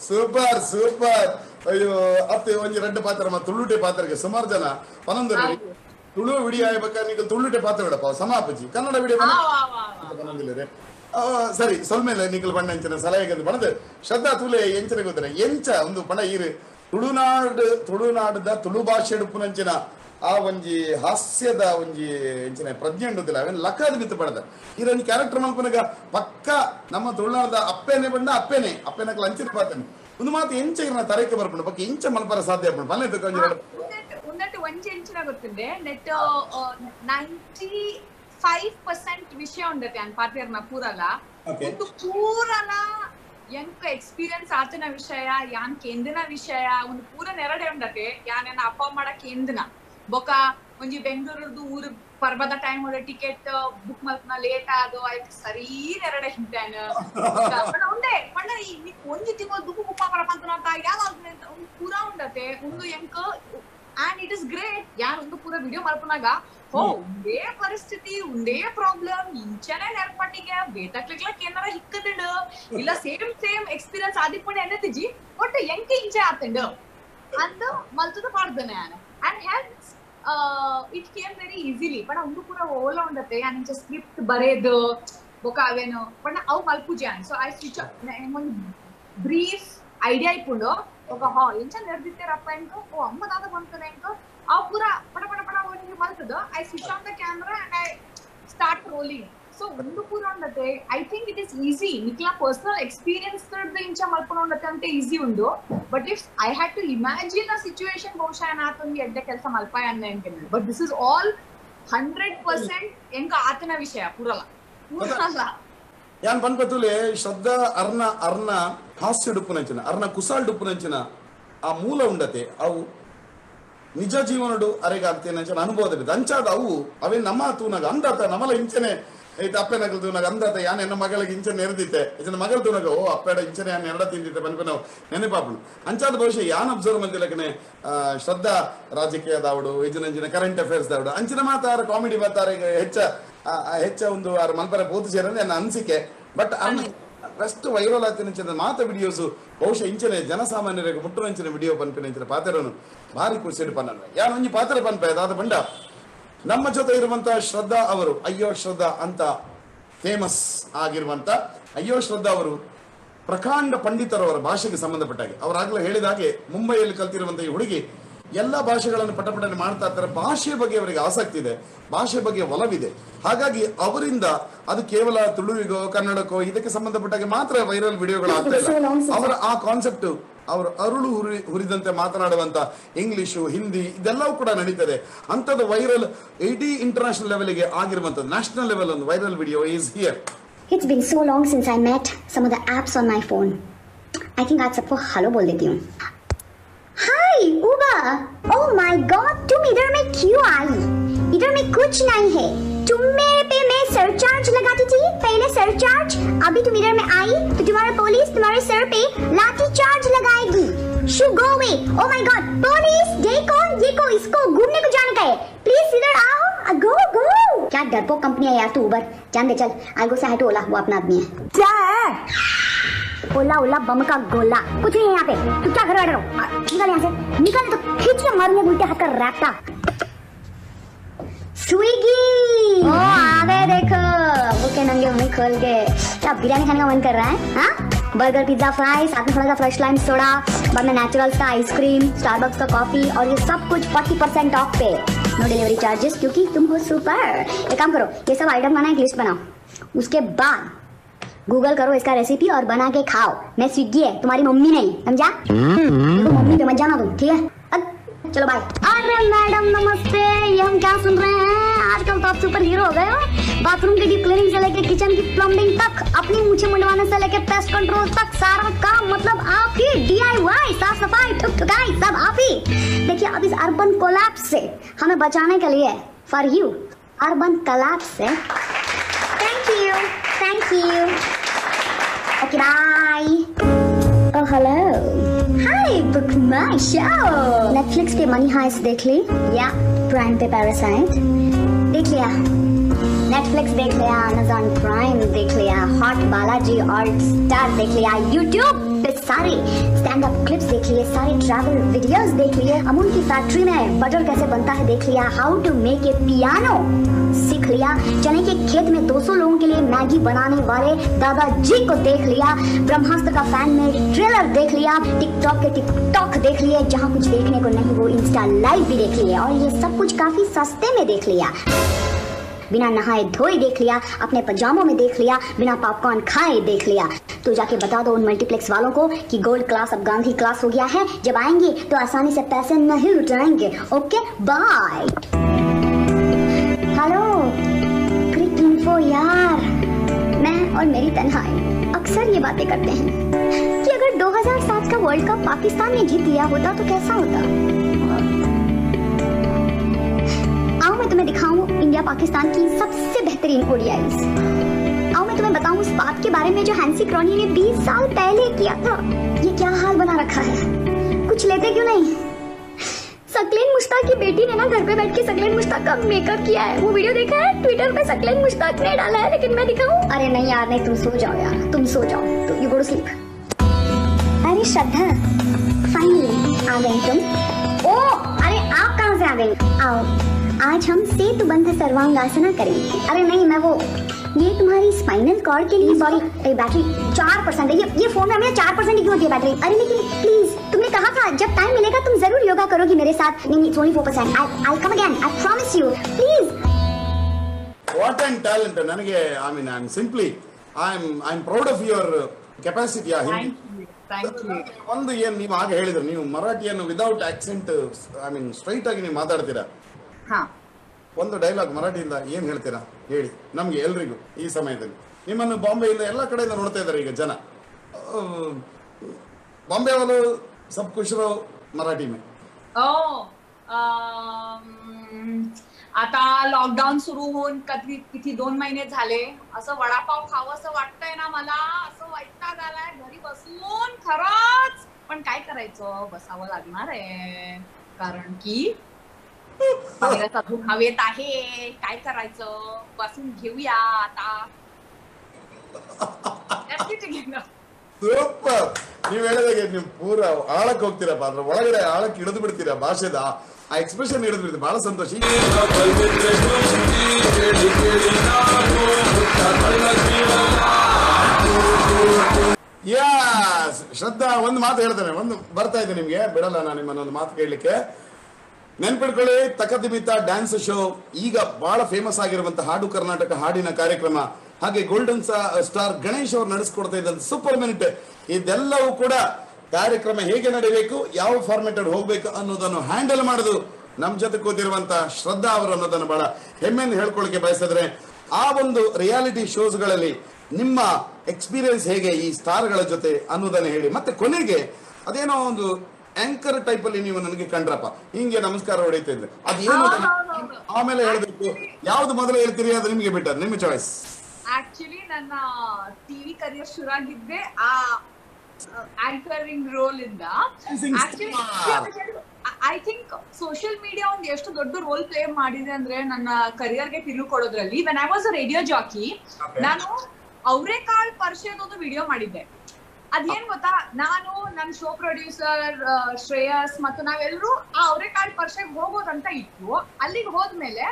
ಸೂಪರ್ ಅಯ್ಯೋ ಅತ್ತೆ ಒಂಜಿ ರೆಡ್ಡು ಪಾತ್ರ ತುಳುಟೆ ಪಾತ್ರಕ್ಕೆ ಸುಮಾರು ಜನ ಪನೊಂದು ತುಳು ವಿಡಿಯೋ ಆಗ್ಬೇಕಾದ್ರೆ ನೀವು ತುಳುಟೆ ಪಾತ್ರ ಬಿಡಪ್ಪ ಸಮಾಪಜಿ ಕನ್ನಡ ವಿಡಿಯೋ ಪನೊಂದಿಲ್ಲ ಸರಿ ಸೊಲ್ಮೇಲೆ ನಿಖಲ್ ಬಣ್ಣ ಎಂಚಿನ ಸಲಹೆಗೆ ಬಣದು ಶ್ರದ್ಧಾ ತುಲೆ ಎಂಚಿನ ಗೊತ್ತಿರ ಎಂಚ ಒಂದು ಬಣ ಈರು ತುಳುನಾಡದ ತುಳು ಭಾಷೆ ಉಪ್ಪುನಂಚಿನ ಆ ಒಂಜಿ ಹಾಸ್ಯದ ಒಂಜಿ ಇಂಚಿನ ಪ್ರಜ್ಞೆ ಉಂಟುದಿಲ್ಲ ಅವನ್ ಲಕ್ಕದ ಬಿತ್ತು ಪಡೆದ ಇದೊಂದು ಕ್ಯಾರೆಕ್ಟರ್ ಮಲ್ಪನಾಗ ಪಕ್ಕ ನಮ್ಮ ತುಳುನಾಡದ ಅಪ್ಪೇನೆ ಬಂದ ಅಪ್ಪೇನಕ್ಕೆ ಲಂಚಿನ ಪಾತೇನೆ ಒಂದು ಮಾತು ಎಂಚ ಇರ್ನ ತರಕ್ಕೆ ಬರ್ಕೊಂಡು ಪಕ್ಕ ಇಂಚ ಮಲ್ಪರ ಸಾಧ್ಯ ಆಗ್ಬಿಡು ಮನೆ ಉನ್ನಟ್ಟು ಒಂಚೆ ಎಂಚಿನ ಗೊತ್ತಿದೆ ನೆಟ್ 95% ವಿಷಯ ಉಂಡತೆ ಅನ್ ಪಾತಿರ್ನ ಪೂರಲ ಒಂದು ಪೂರಲ ಎಂಕ ಎಕ್ಸ್ಪೀರಿಯನ್ಸ್ ಆತನ ವಿಷಯ ಯಾನ್ ಕೇಂದಿನ ವಿಷಯ ಒಂದು ಪೂರ ನೆರಡೆ ಉಂಡತೆ ಯಾನ ಅಪ್ಪ ಅಮ್ಮಡ ಕೇಂದಿನ ಬೊಕ ಒಂಜಿ ಬೆಂಗಳೂರದು ಊರು ಪರ್ಬದ ಟೈಮ್ ಒಳ್ಳೆ ಟಿಕೆಟ್ ಬುಕ್ ಮಲ್ಪನ ಲೇಟ್ ಆದೋ ಆಯ್ತು ಸರಿ ನೆರಡೆ ಹಿಂತಾನ ಉಂಡೆ ಪಂಡ ಒಂಜಿ ತಿಂಗಳು ದುಕ್ಕು ಉಪ್ಪ ಪರಪಂತ ಯಾವ್ದು ಪೂರ ಉಂಡತೆ ಒಂದು ಎಂಕ ಅಂಡ್ ಇಟ್ ಇಸ್ ಗ್ರೇಟ್ ಯಾನ್ ಒಂದು ಪೂರ ವಿಡಿಯೋ ಮಲ್ಪನಾಗ ಒಂದೇ ಪರಿಸ್ಥಿತಿ ಒಂದೇ ಪ್ರಾಬ್ಲಮ್ ಇಂಚನೆ ನೆರ್ಪಟ್ಟಿಗೆ ಬೇತಕ್ಲಿಕ್ಲಕ್ ಏನಾರ ಹಿಕ್ಕದಿಡು ಇಲ್ಲ ಸೇಮ್ ಎಕ್ಸ್ಪೀರಿಯನ್ಸ್ ಆದಿಪ್ಪಣೆ ಅನ್ನತಿಜಿ ಒಟ್ಟು ಎಂಕೆ ಇಂಚೆ ಆತಂಡು ಅಂತ ಮಲ್ತದ ಮಾಡ್ದನೆ ನಾನು and Hales it came very easily ಪಣ ಒಂದು ಪೂರ ಓಲ ಉಂಡತೆ ಇಂಚೆ ಸ್ಕ್ರಿಪ್ಟ್ ಬರೆದು ಬೊಕ ಅವೇನು ಪಣ ಅವು ಮಲ್ಪುಜೆ ಸೊ ಐ ಸ್ವಿಚ್ ಒಂದು ಬ್ರೀಫ್ ಐಡಿಯಾ ಇಪ್ಪುಂಡು ఒక ఇంచ నిర్దిత్తేరప్ప ఇంకో అమ్మ దాదా పంపుతుంది ఇంకో ఆ పూరా పడ ಒಂದು ಮಲ್ತದ I switch on the camera and I start rolling so ಒಂದು ಪೂರ ಉಂಡತೆ I think it is easy ನಿಕ್ಲಾ ಪರ್ಸನಲ್ ಎಕ್ಸ್ಪೀರಿಯನ್ಸ್ ಇಂಚ ಮಲ್ಪನ ಉಂಡತೆ ಅಂತ ಈಸಿ ಉಂಡು but if I had to imagine a situation ಬಹುಶಃ ನಾತೊಂದು ಎಡ್ಡೆ ಕೆಲಸ ಮಲ್ಪಾಯ ಅನ್ನೆ ಬಟ್ ದಿಸ್ ಇಸ್ ಆಲ್ 100% ಎಂಕ ಆತನ ವಿಷಯ ಪೂರಲ್ಲ ಯಾನ್ ಪನ್ಪತ್ತುಲೆ ಶ್ರದ್ಧಾ ಅರ್ನ ಹಾಸ್ಯ ಡುಪ್ಪುನಂಚಿನ ಅರ್ನ ಕುಸಾಲ್ ಡುಪ್ಪುನಂಚಿನ ಆ ಮೂಲ ಉಂಡತೆ ಅವು ನಿಜ ಜೀವನಡು ಅರೆಗಾಗ್ತೇನೆ ಅನುಭವದ ಬಿದ್ದು ಅಂಚಾದ ಅವು ಅವೇ ನಮ್ಮ ತೂನಾಗ ಅಂದಾತ ನಮ್ಮಲ ಇಂಚನೆ ಐತೆ ಅಪ್ಪೆನಗಲ್ ತೂನಾಗ ಅಂದಾತ ಯಾನ್ ಎನ್ನ ಮಗಳಿಗೆ ಇಂಚನೆ ನೆರೆದಿತ್ತೆ ಇದನ್ನ ಮಗಳ ತೂನಾಗ ಅಪ್ಪೆಡ ಇಂಚನೆ ಯಾನ್ ಎರಡ ತಿಂದಿತ್ತೆ ಪನ್ಪನ ನೆನಪಾಪುನು ಅಂಚಾದ ಬಹುಶಃ ಯಾನ್ ಅಬ್ಸರ್ವ್ ಮಂದಿಲಕನೆ ಶ್ರದ್ಧಾ ರಾಜಕೀಯದ ಅವಡು ಇದನ್ನ ಕರೆಂಟ್ ಅಫೇರ್ಸ್ ದಾವಡು ಅಂಚಿನ ಮಾತಾರ ಕಾಮಿಡಿ ಮಾತಾರ ಹೆಚ್ಚ ಒಂದು ಆರು ಮಲ್ಪರ ಪೂರ್ತಿ ಸೇರಂದ್ರೆ ನನ್ನ ಅನಿಸಿಕೆ ಬಟ್ ಅಷ್ಟು ವೈರಲ್ ಆಗ್ತಿನ ಮಾತ ವಿಡಿಯೋಸ್ ಬಹುಶಃ ಇಂಚನೆ ಜನಸಾಮಾನ್ಯರಿಗೆ ಮುಟ್ಟುವಂಚಿನ ವಿಡಿಯೋ ಪನ್ಪಿನ ಪಾತ್ರನು ಭಾರಿ ಖುಷಿ ಪನ್ನ ಯಾರು ಒಂಜಿ ಪಾತ್ರ ಪನ್ಪ ಅದಾದ ಬಂಡ ನಮ್ಮ ಜೊತೆ ಇರುವಂತ ಶ್ರದ್ಧಾ ಅವರು ಅಯ್ಯೋ ಶ್ರದ್ಧಾ ಅಂತ ಫೇಮಸ್ ಆಗಿರುವಂತ ಅಯ್ಯೋ ಶ್ರದ್ಧಾ ಅವರು ಪ್ರಕಾಂಡ ಪಂಡಿತರವರ ಭಾಷೆಗೆ ಸಂಬಂಧಪಟ್ಟಾಗೆ ಅವರಾಗಲೇ ಹೇಳಿದಾಗೆ ಮುಂಬೈಯಲ್ಲಿ ಕಲ್ತಿರುವಂತ ಈ ಹುಡುಗಿ ಎಲ್ಲ ಭಾಷೆಗಳನ್ನು ಪಟಪಟನೆ ಮಾಡ್ತಾ ಇರ್ತಾರೆ ಭಾಷೆ ಬಗ್ಗೆ ಅವರಿಗೆ ಆಸಕ್ತಿ ಇದೆ ಭಾಷೆ ಬಗ್ಗೆ ಒಲವಿದೆ ಹಾಗಾಗಿ ಅವರಿಂದ ಅದು ಕೇವಲ ತುಳುವಿಗೋ ಕನ್ನಡಕ್ಕೋ ಇದಕ್ಕೆ ಸಂಬಂಧಪಟ್ಟಾಗೆ ಮಾತ್ರ ವೈರಲ್ ವಿಡಿಯೋಗಳು ಆಗ್ತಾ ಇಲ್ಲ ಅವರ ಆ ಕಾನ್ಸೆಪ್ಟ್ ಅವರು ಅರುಳು ಹುರಿದಂತೆ ಮಾತನಾಡುವಂತ ಇಂಗ್ಲಿಷು ಹಿಂದಿ ಇದೆಲ್ಲವೂ ಕೂಡ ನಡೀತದೆ ಅಂತದ್ದು ವೈರಲ್ ಇಡೀ ಇಂಟರ್ನ್ಯಾಷನಲ್ ಲೆವೆಲ್ಗೆ ಆಗಿರುವಂತದ್ದು ನ್ಯಾಷನಲ್ ಲೆವೆಲ್ ಒಂದು viral video is here. It's been so long since I met some of the apps on my phone. I think आज सबको हेलो बोल देती हूँ. हाय उबर. Oh my God, तुम इधर में क्यों आई? इधर में कुछ नहीं है. तुम मेरे पे मैं सरचार्ज लगाती थी, पहले सरचार्ज. अभी तुम इधर में आई तो तुम्हारा पुलिस तुम्हारे सर पे लाठी चार्ज लगाएगी. Shoo, go away. Oh my God, police देखो इसको घूमने को जाने का है. प्लीज इधर आओ. Go. क्या डरपोक कंपनी है यार तू उबर. जान दे चल. I'll go say hi to ओला. वो अपना आदमी है. क्या है? ओला बम का गोला. कुछ नहीं है यहाँ पे. तू क्या घर बैठ रहा हो? निकल यहाँ से. निकल तो खींच के मारूंगा उल्टे हाथ का रैप्टा. स्विगी. ओ आ गए देखो. वो के नंगे मुंह खोल के. क्या बिरयानी खाने का मन कर रहा है? हाँ? बर्गर, पिज्जा, फ्राइज, साथ में थोड़ा सा फ्रेश लाइम सोडा, बाद में नेचुरल्स का आइसक्रीम, स्टारबक्स का कॉफी और ये सब कुछ 40% ऑफ पे. नो डिलीवरी चार्जेस क्योंकि तुम हो सुपर. एक काम करो, ये सब आइटम बनाए एक लिस्ट बनाओ. उसके बाद गूगल करो इसका रेसिपी और बना के खाओ. मैं स्विगी है, तुम्हारी मम्मी नहीं, समझा? तो मम्मी पे मत जाना तुम, ठीक है? चलो बाय. अरे मैडम नमस्ते. ये हम क्या सुन रहे हैं? आजकल तो आप सुपर हीरो हो गए हो. बाथरूम की डीप क्लीनिंग से लेके किचन की प्लम्बिंग तक, अपनी मूछें मुंडवाने से लेके पेस्ट कंट्रोल तक सारा काम मतलब आप ही. DIY, साफ सफाई, ठुक-ठुकाई सब आप ही. देखिए अब इस अर्बन कोलैप्स से हमें बचाने के लिए फॉर यू अर्बन कोलैप्स से thank you. Okay bye. Oh hello. Hi, book my show. Netflix पे Money Heist देख ली? या Prime पे Parasite देख लिया? नेटफ्लिक्स देख लिया, अमेजॉन प्राइम देख लिया, हॉट बालाजी ऑल स्टार देख लिया, यूट्यूब पे सारे स्टैंड अप क्लिप्स देख लिए, सारे ट्रैवल वीडियोस देख लिए, अमूल की फैक्ट्री में बटर कैसे बनता है देख लिया, how to make a piano सीख लिया, चने के खेत में 200 लोगों के लिए मैगी बनाने वाले दादाजी को देख लिया, ब्रह्मास्त्र का फैन में ट्रेलर देख लिया, टिकटॉक के टिकटॉक देख लिए, जहाँ कुछ देखने को नहीं वो इंस्टा लाइव भी देख लिए, और ये सब कुछ काफी सस्ते में देख लिया, बिना नहाए धोए देख लिया, अपने पजामों में देख लिया, बिना पॉपकॉर्न खाए देख लिया। तो जाके बता दो उन मल्टीप्लेक्स वालों को कि गोल्ड क्लास अब गांधी क्लास हो गया है, जब आएंगे तो आसानी से पैसे नहीं लुटाएंगे। Okay bye. Hello Cric Info यार, मैं और मेरी तन्हाई अक्सर ये बातें करते हैं कि अगर 2007 का वर्ल्ड कप पाकिस्तान ने जीत लिया होता तो कैसा होता। आओ मैं तुम्हें दिखाऊं इंडिया पाकिस्तान की सबसे बेहतरीन ओडीआईज। आओ मैं तुम्हें बताऊं उस बात के बारे में जो हैंसी क्रॉनी ने 20 साल पहले किया था। ये क्या हाल बना रखा है, कुछ लेते क्यों नहीं। सकलेन मुश्ताक की बेटी ने ना घर पे बैठ के सकलेन मुश्ताक का मेकअप किया है, वो वीडियो देखा है ट्विटर पे सकलेन मुश्ताक ने डाला है, लेकिन मैं दिखाऊं। अरे नहीं यार नहीं, तुम सो जाओ यार, तुम सो जाओ, तो यू गो टू स्लीप। अरे श्रद्धा फाइनली आ गई तुम। ओ अरे आप कहाँ से आ गई। आओ आज हम सेतु बंध सर्वांगासना करेंगे। अरे नहीं मैं वो ये तुम्हारी स्पाइनल कॉर्ड के लिए सॉरी बैटरी 4% है, ये फोन में हमें 4% की क्यों होती है बैटरी। अरे लेकिन प्लीज तुमने कहा था जब टाइम मिलेगा तुम जरूर योगा करोगी मेरे साथ। नहीं 24%। I'll come again, I promise you, please. What an talent. ನನಗೆ I mean I'm simply I'm proud of your capacity. Thank you. ಒಂದು ಏನು ನೀವು ಆಗ ಹೇಳಿದ್ರು, ನೀವು ಮರಾಠಿಯನ್ನು without accent I mean straight ಆಗಿ ನೀವು ಮಾತಾಡ್ತೀರಾ. ಹಾ ಒಂದು ಡೈಲಾಗ್ ಮರಾಠಿಯಿಂದ ಏನ್ ಹೇಳ್ತೀರಾ ಹೇಳಿ ನಮ್ಗೆ ಎಲ್ರಿಗೂ ಈ ಸಮಯದಲ್ಲಿ. ನಿಮ್ಮನ್ನು ಬಾಂಬೆಯಿಂದ ಎಲ್ಲ ಕಡೆಯಿಂದ ನೋಡ್ತಾ ಇದ್ದಾರೆ ಈಗ ಜನ. बॉम्बे वालों सब खुश रहो मराठी में. आता लॉकडाऊन सुरू होऊन किती 2 महिने झाले. असं वडापाव खावं असं वाटतंय ना मला, असं वैताग आलाय घरी बसून खरंच. पण काय करायचं, बसावं लागणार आहे कारण की बाहेरचा धूर हवेत आहे. काय करायचं, बसून घेऊया आता. ಸೂಪರ್. ನೀವ್ ಹೇಳಿದಾಗೆ ನೀವು ಪೂರ ಆಳಕ್ಕೆ ಹೋಗ್ತೀರಪ್ಪ, ಅದ್ರ ಒಳಗಡೆ ಆಳಕ್ಕೆ ಇಳಿದು ಬಿಡ್ತೀರಾ, ಭಾಷೆದ ಆ ಎಕ್ಸ್ಪ್ರೆಷನ್ ಹಿಡಿದು ಬಿಡ್ತೀವಿ. ಬಹಳ ಸಂತೋಷ. ಯಸ್ ಶ್ರದ್ಧಾ ಒಂದು ಮಾತು ಹೇಳ್ತೇನೆ, ಒಂದು ಬರ್ತಾ ಇದೆ ನಿಮ್ಗೆ, ಬಿಡಲ್ಲ ನಾನು ನಿಮ್ಮನ್ನೊಂದು ಮಾತು ಕೇಳಲಿಕ್ಕೆ. ನೆನ್ಪಿಡ್ಕೊಳ್ಳಿ, ತಕದಿಮಿತ ಡ್ಯಾನ್ಸ್ ಶೋ, ಈಗ ಬಹಳ ಫೇಮಸ್ ಆಗಿರುವಂತಹ ಹಾಡು ಕರ್ನಾಟಕ ಹಾಡಿನ ಕಾರ್ಯಕ್ರಮ, ಹಾಗೆ ಗೋಲ್ಡನ್ ಸ್ಟಾರ್ ಗಣೇಶ್ ಅವರು ನಡೆಸ್ಕೊಡ್ತಾ ಇದ್ದಂತ ಸೂಪರ್ ಮಿನಿಟ್, ಇದೆಲ್ಲವೂ ಕೂಡ ಕಾರ್ಯಕ್ರಮ ಹೇಗೆ ನಡೀಬೇಕು, ಯಾವ ಫಾರ್ಮೆಟ್ ಅಲ್ಲಿ ಹೋಗ್ಬೇಕು ಅನ್ನೋದನ್ನು ಹ್ಯಾಂಡಲ್ ಮಾಡೋದು ನಮ್ ಜೊತೆ ಕೂತಿರುವಂತಹ ಶ್ರದ್ಧಾ ಅವರು ಅನ್ನೋದನ್ನು ಬಹಳ ಹೆಮ್ಮೆಯಿಂದ ಹೇಳ್ಕೊಳಕ್ಕೆ ಬಯಸಿದ್ರೆ. ಆ ಒಂದು ರಿಯಾಲಿಟಿ ಶೋಸ್ಗಳಲ್ಲಿ ನಿಮ್ಮ ಎಕ್ಸ್ಪೀರಿಯನ್ಸ್ ಹೇಗೆ ಈ ಸ್ಟಾರ್ಗಳ ಜೊತೆ ಅನ್ನೋದನ್ನ ಹೇಳಿ. ಮತ್ತೆ ಕೊನೆಗೆ ಅದೇನೋ ಒಂದು ಆಂಕರ್ ಟೈಪ್ ಅಲ್ಲಿ ನೀವು ನನಗೆ ಕಂಡ್ರಪ್ಪ, ಹಿಂಗೆ ನಮಸ್ಕಾರ ಹೊಡಿತಾ ಇದ್ರೆ ಅದೇನು ಆಮೇಲೆ ಹೇಳ್ಬೇಕು, ಯಾವ್ದು ಮೊದಲು ಹೇಳ್ತೀರಿ ಅದು ನಿಮ್ಗೆ ಬಿಟ್ಟದ್ದು, ನಿಮ್ಮ ಚಾಯ್ಸ್. ಆಕ್ಚುಲಿ ನನ್ನ ಟಿವಿ ಕರಿಯರ್ ಶುರು ಆಗಿದ್ದೆ ಆ ಆಂಕರಿಂಗ್ ರೋಲ್ ಇಂದ. ಐ ಥಿಂಕ್ ಸೋಷಿಯಲ್ ಮೀಡಿಯಾ ಒಂದು ಎಷ್ಟು ದೊಡ್ಡ ರೋಲ್ ಪ್ಲೇ ಮಾಡಿದೆ ಅಂದ್ರೆ ನನ್ನ ಕರಿಯರ್ಗೆ ತಿರುವು ಕೊಡೋದ್ರಲ್ಲಿ. When I was a radio jockey, ನಾನು ಅವರೇಕಾಳ್ ಪರಿಷದೊಂದು ವಿಡಿಯೋ ಮಾಡಿದ್ದೆ. ಅದೇನ್ ಗೊತ್ತಾ, ನಾನು ನನ್ನ ಶೋ ಪ್ರೊಡ್ಯೂಸರ್ ಶ್ರೇಯಸ್ ಮತ್ತು ನಾವೆಲ್ಲರೂ ಆ ಅವರೇಕಾಳ್ ಪರಿಷೆಗೆ ಹೋಗೋದಂತ ಇತ್ತು. ಅಲ್ಲಿಗೆ ಹೋದ್ಮೇಲೆ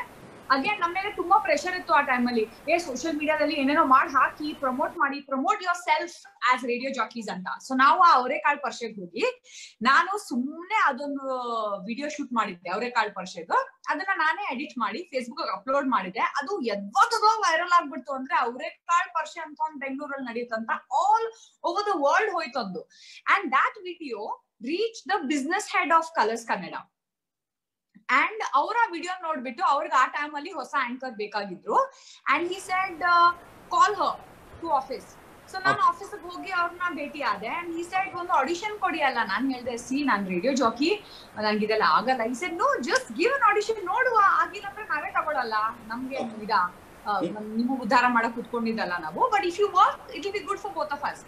ಅಗೇನ್ ನಮ್ಮ ಮೇಲೆ ತುಂಬಾ ಪ್ರೆಷರ್ ಇತ್ತು ಆ ಟೈಮಲ್ಲಿ. ಸೋಷಿಯಲ್ ಮೀಡಿಯಾದಲ್ಲಿ ಏನೇನೋ ಮಾಡಿ ಹಾಕಿ promote yourself as radio jockeys ಅಂತ. ಸೊ ನಾವು ಆ ಅವರೇಕಾಳ್ ಪರಿಷೆಗೆ ಹೋಗಿ ನಾನು ಸುಮ್ಮನೆ ಅದೊಂದು ವಿಡಿಯೋ ಶೂಟ್ ಮಾಡಿದ್ದೆ ಅವರೇಕಾಳ್ ಪರಿಷೆದು. ಅದನ್ನ ನಾನೇ ಎಡಿಟ್ ಮಾಡಿ ಫೇಸ್ಬುಕ್ ಅಪ್ಲೋಡ್ ಮಾಡಿದ್ದೆ. ಅದು ಎದ್ವಾಗದೋ ವೈರಲ್ ಆಗ್ಬಿಡ್ತು. ಅಂದ್ರೆ ಅವರೇಕಾಳ್ ಪರಿಷೆ ಅಂತ ಒಂದು ಬೆಂಗಳೂರಲ್ಲಿ ನಡೆಯುತ್ತಂತ ಆಲ್ ಓವರ್ ದ ವರ್ಲ್ಡ್ ಹೋಯ್ತಂದು. And that video reach the business head of Colors Kannada. And ಅವರ ವಿಡಿಯೋ ನೋಡ್ಬಿಟ್ಟು ಅವ್ರಿಗೆ ಆ ಟೈಮ್ ಅಲ್ಲಿ ಹೊಸ ಆಂಕರ್ ಬೇಕಾಗಿದ್ರು. And he said call her to office. So ನಾನು ಆಫೀಸ್ಗೆ ಹೋಗಿ ಅವ್ರನ್ನ ಭೇಟಿ ಆದೆ. ಅಂಡ್ ಹಿ ಸೆಡ್ ಒಂದು ಆಡಿಷನ್ ಕೊಡಿ ಅಲ್ಲ. ನಾನು ಹೇಳ್ದೆ, ನಾನ್ ರೇಡಿಯೋ ಜಾಕಿ, ನಂಗಿದೆಲ್ಲ ಆಗಲ್ಲ. He said no, just give an audition, ನೋಡುವ, ಆಗಿಲ್ಲ ಅಂದ್ರೆ ನಾವೇ ತಗೊಳಲ್ಲ, ನಮ್ಗೆ ನಿಮ್ಮ ಉದ್ಧಾರ ಮಾಡಕ್ ಕುತ್ಕೊಂಡಿದ್ದಲ್ಲ ನಾವು. But if you work it will be good for both of us.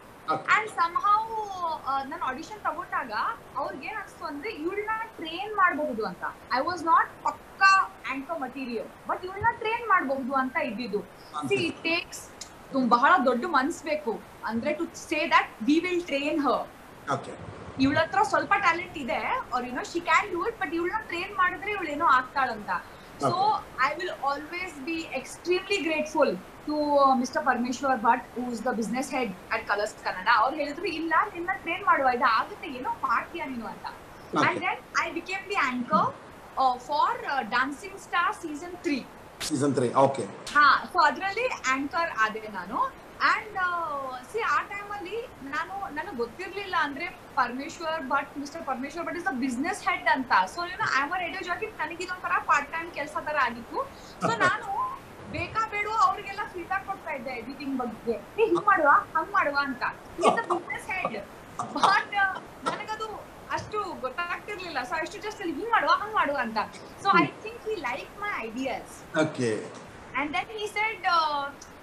And somehow ನಾನು ಆಡಿಷನ್ ತಗೊಂಡಾಗ ಅವ್ರಿಗೆ ಏನ್ ಅನ್ಸ್ತು ಅಂದ್ರೆ ಇವಳನ್ನ ಟ್ರೈನ್ ಮಾಡಬಹುದು ಅಂತ. ಐ ವಾಸ್ ನಾಟ್ ಪಕ್ಕಾ ಆಂಕರ್ ಮಟೀರಿಯಲ್, ಬಟ್ ಇವಳನ್ನ ಟ್ರೈನ್ ಮಾಡಬಹುದು ಅಂತ ಇದ್ದಿದ್ದು. ಸಿ ಇಟ್ ಟೇಕ್ಸ್ ಬಹಳ ದೊಡ್ಡ ಮನ್ಸ್ ಬೇಕು ಅಂದ್ರೆ to say that we will train her. ಇವಳ ಹತ್ರ ಸ್ವಲ್ಪ ಟ್ಯಾಲೆಂಟ್ ಇದೆ, are you know she can do it, but ಇವಳನ್ನ ಟ್ರೈನ್ ಮಾಡಿದ್ರೆ ಇವಳೇನೋ ಆಗ್ತಾಳಂತ. So I will always be extremely grateful to mister Parameshwar Bhat, who is the business head at Colors Kannada. ಅವ್ರು ಹೇಳಿದ್ರು ಇಲ್ಲ ನಿನ್ನ ಟ್ರೈನ್ ಮಾಡುವ, ಇದು ಆಗುತ್ತೆ, ಏನೋ ಮಾಡ್ತೀಯ ನೀನು ಅಂತ. And then I became the anchor for dancing star season 3. Okay. ಹಾ, ಸೊ ಅದರಲ್ಲಿ ಆಂಕರ್ ಆದೆ ನಾನು. ಅಂಡ್ ಸಿ ಆ ಟೈಮಲ್ಲಿ ನನಗೆ ಗೊತ್ತಿರ್ಲಿಲ್ಲ ಅಂದ್ರೆ mister Parameshwar Bhat is the business head ಅಂತ. So I am a radio jockey, ನನಗೆ ಇದೊಂಥರ ಪಾರ್ಟ್ ಟೈಮ್ ಕೆಲಸ ತರ ಆಗಿತ್ತು. ಸೊ ನಾನು ಬೇಕಾ ಬೇಡ ಅವ್ರಿಗೆಲ್ಲ ಫೀಡ್ಬ್ಯಾಕ್ ಕೊಡ್ತಾ ಇದ್ದೆ ಎಡಿಟಿಂಗ್ ಬಗ್ಗೆ, ಹಿಂಗ್ ಮಾಡುವ ಹಂಗ್ ಮಾಡುವ ಅಂತ. ಬಿಸ್ನೆಸ್ ಹೆಡ್, ಬಟ್ ನನಗದು ಅಷ್ಟು ಗೊತ್ತಾಗ್ತಿರ್ಲಿಲ್ಲ. ಸೊ ಅಷ್ಟು ಜಸ್ಟ್ ಅಲ್ಲಿ ಹಿಂಗ್ ಮಾಡುವ ಹಂಗ್ ಮಾಡುವ ಅಂತ. So I think he like my ideas. Okay. And then he said,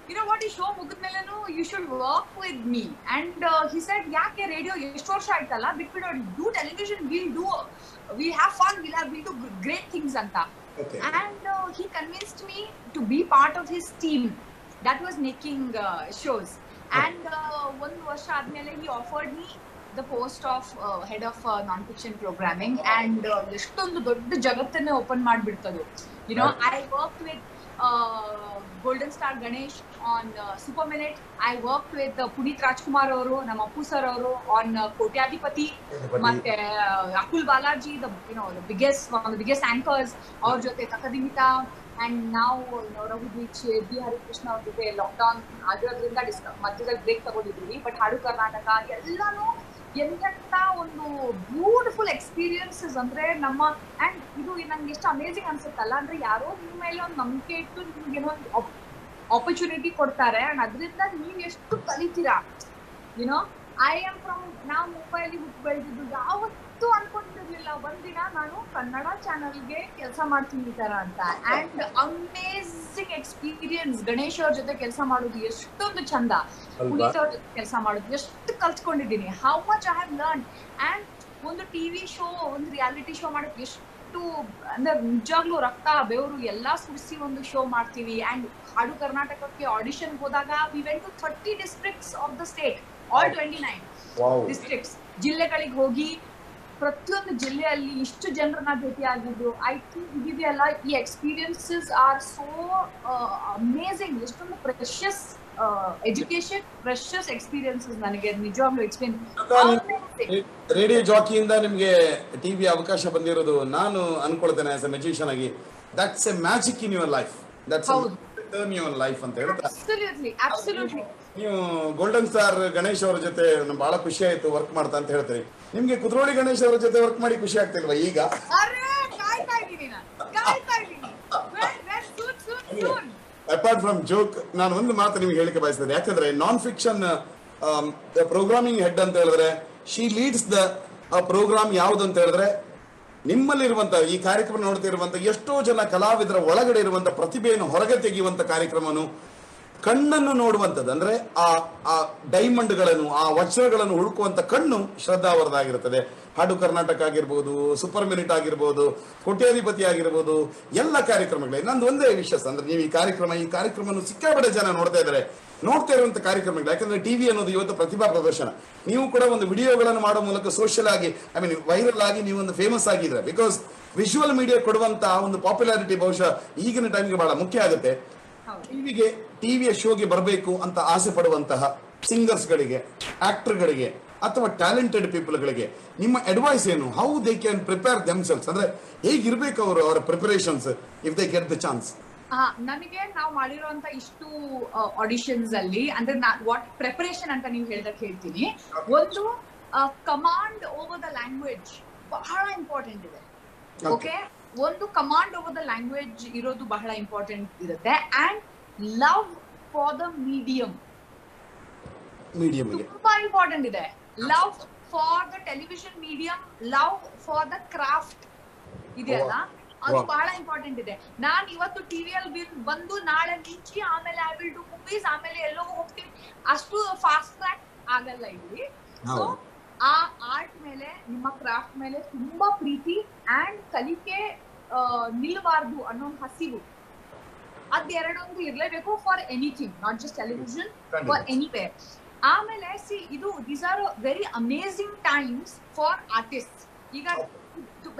you know what, ಈ ಶೋ ಮುಗಿದ್ಮೇಲೆನು you should work with me. And he said ಯಾಕೆ ರೇಡಿಯೋ ಎಷ್ಟು ವರ್ಷ ಆಯ್ತಲ್ಲ ಬಿಟ್ಬಿಡೋ, do television, will have fun, will do great things ಅಂತ. And he convinced me to be part of his team that was making shows. And ಒಂದು ವರ್ಷ ಆದ್ಮೇಲೆ he offered me the post of head of non fiction programming. And ಎಷ್ಟೊಂದು ದೊಡ್ಡ ಜಗತ್ತನ್ನೇ ಓಪನ್ ಮಾಡ್ಬಿಡ್ತದು. You know, I work with Golden Star Ganesh on Super Minute. I worked with Puneet Rajkumar ಅವರು, ನಮ್ಮ ಅಪ್ಪು ಸರ್ ಅವರು on ಕೋಟ್ಯಾಧಿಪತಿ, ಮತ್ತೆ Akul Balaji, the biggest, one of the biggest anchors, ಅವ್ರ ಜೊತೆ ತಕದಿಮಿತ. ಅಂಡ್ ನಾವು ರಘು ದೀಕ್ಷಿತ್, ಬಿ ಹರಿಕೃಷ್ಣ ಅವ್ರ ಜೊತೆ ಲಾಕ್ಡೌನ್ ಆಗಿರೋದ್ರಿಂದ ಮಧ್ಯದಲ್ಲಿ ಬ್ರೇಕ್ ತಗೊಂಡಿದ್ದೀವಿ. ಬಟ್ ಹಾಡು ಕರ್ನಾಟಕ ಎಲ್ಲಾನು ಎಂತೆಂತ ಒಂದು ಬ್ಯೂಟಿಫುಲ್ ಎಕ್ಸ್ಪೀರಿಯನ್ಸಸ್ ಅಂದ್ರೆ ನಮ್ಮ. ಅಂಡ್ ಇದು ನಂಗೆ ಎಷ್ಟು ಅಮೇಸಿಂಗ್ ಅನ್ಸುತ್ತಲ್ಲ ಅಂದ್ರೆ, ಯಾರೋ ನಿಮ್ಮ ಮೇಲೆ ಒಂದು ನಂಬಿಕೆ ಇಟ್ಟು ನಿಮ್ಗೇನೋ ಒಂದು ಆಪರ್ಚುನಿಟಿ ಕೊಡ್ತಾರೆ, ಅಂಡ್ ಅದರಿಂದ ನೀವ್ ಎಷ್ಟು ಕಲಿತೀರಾ. ಯುನೋ, ಐ ಆಮ್ ಫ್ರಮ್, ನಾವು ಮುಂಬೈಲಿ ಹುಟ್ಟು ಬೆಳೆದಿದ್ದು, ಯಾವತ್ತೂ ಅನ್ಕೊಂಡಿರ್ಲಿಲ್ಲ ಒಂದಿನ ನಾನು ಕನ್ನಡ ಚಾನಲ್ಗೆ ಕೆಲಸ ಮಾಡ್ತೀನಿ ಈ ತರ ಅಂತ. And amazing experience. ಗಣೇಶ್ ಅವ್ರ ಜೊತೆ ಕೆಲಸ ಮಾಡೋದು ಎಷ್ಟೊಂದು ಚಂದ, ಪುನೀತ್ ಅವ್ರ ಜೊತೆ ಕೆಲಸ ಮಾಡೋದು ಎಷ್ಟು ಕಲ್ತ್ಕೊಂಡಿದ್ದೀನಿ, how much I have learn. And ಒಂದು ಟಿವಿ ಶೋ, ಒಂದು ರಿಯಾಲಿಟಿ ಶೋ ಮಾಡೋದು ಎಷ್ಟು ಅಂದ್ರೆ ನಿಜಾಗ್ಲೂ ರಕ್ತ ಬೆವರು ಎಲ್ಲಾ ಸುರಿಸಿ ಒಂದು ಶೋ ಮಾಡ್ತೀವಿ. ಅಂಡ್ ಹಾಡು ಕರ್ನಾಟಕಕ್ಕೆ ಆಡಿಷನ್ ಹೋದಾಗ we went to 30 districts of the state, all 29 districts. ಜಿಲ್ಲೆಗಳಿಗೆ ಹೋಗಿ ಪ್ರತಿಯೊಂದು ಜಿಲ್ಲೆಯಲ್ಲಿ ಇಷ್ಟು ಜನರನ್ನ ಭೇಟಿ ಆಗಿದ್ದು. ಐ ಥಿಂಕ್ ಇದೆಯಲ್ಲ, ಈ ಎಕ್ಸ್ಪೀರಿಯನ್ಸಸ್ ಆರ್ ಸೋ ಅಮೇಸಿಂಗ್. ಎಷ್ಟೊಂದು ಪ್ರೆಷಸ್ ಎಜುಕೇಶನ್, ಪ್ರೆಷಸ್ ಎಕ್ಸ್ಪೀರಿಯನ್ಸಸ್ ನನಗೆ ನಿಜವಾಗ್ಲೂ. ಇಟ್ಸ್ ಬಿನ್ ರೇಡಿಯೋ ಜಾಕಿಯಿಂದ ನಿಮ್ಗೆ ಟಿವಿ ಅವಕಾಶ ಬಂದಿರೋದು, ನಾನು ಅನ್ಕೊಳ್ತೇನೆ ಆಸ್ ಎ ಮ್ಯೂಸಿಷಿಯನ್ ಆಗಿ, that's A magic in your life, that's turn your life ಅಂತ ಹೇಳ್ತಾರೆ. ಅಬ್ಸಲ್ಯೂಟ್ಲಿ. ನೀವು ಗೋಲ್ಡನ್ ಸ್ಟಾರ್ ಗಣೇಶ್ ಅವರ ಜೊತೆ ಬಹಳ ಖುಷಿ ಆಯ್ತು ವರ್ಕ್ ಮಾಡ್ತಾ ಅಂತ ಹೇಳ್ತೀರಿ. ನಿಮ್ಗೆ ಕುದ್ರೋಳಿ ಗಣೇಶ್ ಅವರ ಜೊತೆ ವರ್ಕ್ ಮಾಡಿ ಖುಷಿ ಆಗ್ತಿಲ್ವಾ ಈಗ? ಅಪಾರ್ಟ್ ಫ್ರಮ್ ಜೋಕ್, ನಾನು ಒಂದು ಮಾತು ನಿಮ್ಗೆ ಹೇಳಿಕೆ ಬಯಸ್ತೇನೆ. ಯಾಕಂದ್ರೆ ನಾನ್ ಫಿಕ್ಷನ್ ಪ್ರೋಗ್ರಾಮಿಂಗ್ ಹೆಡ್ ಅಂತ ಹೇಳಿದ್ರೆ, ಶಿ ಲೀಡ್ಸ್ ದ ಪ್ರೋಗ್ರಾಮ್ ಯಾವ್ದು ಅಂತ ಹೇಳಿದ್ರೆ, ನಿಮ್ಮಲ್ಲಿರುವಂತ ಈ ಕಾರ್ಯಕ್ರಮ ನೋಡ್ತಿರುವಂತ ಎಷ್ಟೋ ಜನ ಕಲಾವಿದರ ಒಳಗಡೆ ಇರುವಂತ ಪ್ರತಿಭೆಯನ್ನು ಹೊರಗೆ ತೆಗೆಯುವಂತ ಕಾರ್ಯಕ್ರಮನು, ಕಣ್ಣನ್ನು ನೋಡುವಂಥದ್ದು ಅಂದ್ರೆ ಆ ಡೈಮಂಡ್ಗಳನ್ನು, ಆ ವಜ್ರಗಳನ್ನು ಹುಡುಕುವಂತ ಕಣ್ಣು ಶ್ರದ್ಧಾ ಅವರದಾಗಿರುತ್ತದೆ. ಹಾಡು ಕರ್ನಾಟಕ ಆಗಿರ್ಬೋದು, ಸೂಪರ್ ಮಿನಿಟ್ ಆಗಿರ್ಬೋದು, ಕೋಟ್ಯಾಧಿಪತಿ ಆಗಿರ್ಬೋದು, ಎಲ್ಲ ಕಾರ್ಯಕ್ರಮಗಳೇ. ನಂದು ಒಂದೇ ವಿಶ್ವಾಸ ಅಂದ್ರೆ, ನೀವು ಈ ಕಾರ್ಯಕ್ರಮವನ್ನು ಸಿಕ್ಕಾಪಟ್ಟೆ ಜನ ನೋಡ್ತಾ ಇರುವಂತ ಕಾರ್ಯಕ್ರಮಗಳು. ಯಾಕಂದ್ರೆ ಟಿವಿ ಅನ್ನೋದು ಇವತ್ತು ಪ್ರತಿಭಾ ಪ್ರದರ್ಶನ. ನೀವು ಕೂಡ ಒಂದು ವಿಡಿಯೋಗಳನ್ನು ಮಾಡೋ ಮೂಲಕ ಸೋಷಿಯಲ್ ಆಗಿ, ಐ ಮೀನ್ ವೈರಲ್ ಆಗಿ ನೀವು ಒಂದು ಫೇಮಸ್ ಆಗಿದ್ರೆ, ಬಿಕಾಸ್ ವಿಜುವಲ್ ಮೀಡಿಯಾ ಕೊಡುವಂತ ಒಂದು ಪಾಪ್ಯುಲಾರಿಟಿ ಬಹುಶಃ ಈಗಿನ ಟೈಮ್ಗೆ ಬಹಳ ಮುಖ್ಯ ಆಗುತ್ತೆ. ಟಿವಿಯ ಶೋಗೆ ಬರಬೇಕು ಅಂತ ಆಸೆ ಪಡುವಂತಹ ಸಿಂಗರ್ಸ್ಗಳಿಗೆ, ಆಕ್ಟರ್ಗಳಿಗೆ ಅಥವಾ ಟ್ಯಾಲೆಂಟೆಡ್ ಪೀಪಲ್ಗಳಿಗೆ ನಿಮ್ಮ ಅಡ್ವೈಸ್ ಏನು? How they can prepare themselves, ಅಂದ್ರೆ ಹೇಗಿರ್ಬೇಕು ಅವರ preparations if they get the chance? ನನಗೆ ನಾವು ಮಾಡಿರುವಂತ ಇಷ್ಟು ಆಡಿಷನ್ಸ್ ಅಲ್ಲಿ ಅಂದ್ರೆ ವಾಟ್ ಪ್ರಿಪರೇಷನ್ ಅಂತ ನೀವು ಹೇಳ್ದಕ್ಕೆ ಹೇಳ್ತೀನಿ. ಒಂದು ಕಮಾಂಡ್ ಓವರ್ ದ ಲ್ಯಾಂಗ್ವೇಜ್ ಬಹಳ ಇಂಪಾರ್ಟೆಂಟ್ ಇದೆ. ಓಕೆ, ಒಂದು ಕಮಾಂಡ್ ಓವರ್ ದ ಲ್ಯಾಂಗ್ವೇಜ್ ಇರೋದು ಬಹಳ ಇಂಪಾರ್ಟೆಂಟ್ ಇರುತ್ತೆ. And love for the medium ತುಂಬಾ ಇಂಪಾರ್ಟೆಂಟ್ ಇದೆ. Love for the television medium, love for the craft ಇದೆಯಲ್ಲ, ಅದು ಬಹಳ ಇಂಪಾರ್ಟೆಂಟ್ ಇದೆ. ನಾನ್ ಇವತ್ತು ಟಿವಿಯಲ್ಲಿ ಬಂದು ನಾಳೆ ನಿಂಚಿ ಆಮೇಲೆ ಐ ವಿಲ್ ಡು ಮೂವೀಸ್, ಆಮೇಲೆ ಎಲ್ಲೋ ಹೋಗ್ತೀನಿ, ಅಷ್ಟು ಫಾಸ್ಟ್ ಟ್ರ್ಯಾಕ್ ಆಗಲ್ಲ ಇಲ್ಲಿ. ಸೊ ಆ ಆರ್ಟ್ ಮೇಲೆ, ನಿಮ್ಮ ಕ್ರಾಫ್ಟ್ ಮೇಲೆ ತುಂಬಾ ಪ್ರೀತಿ ಅಂಡ್ ಕಲಿಕೆ ನಿಲ್ಲಬಾರ್ದು ಅನ್ನೋ ಒಂದು ಹಸಿವು, ಅದೆರಡೊಂದು ಇರ್ಲೇಬೇಕು for anything, not just television, for anywhere. ಆಮೇಲೆ ಇದು these are very amazing times for artist. ಈಗ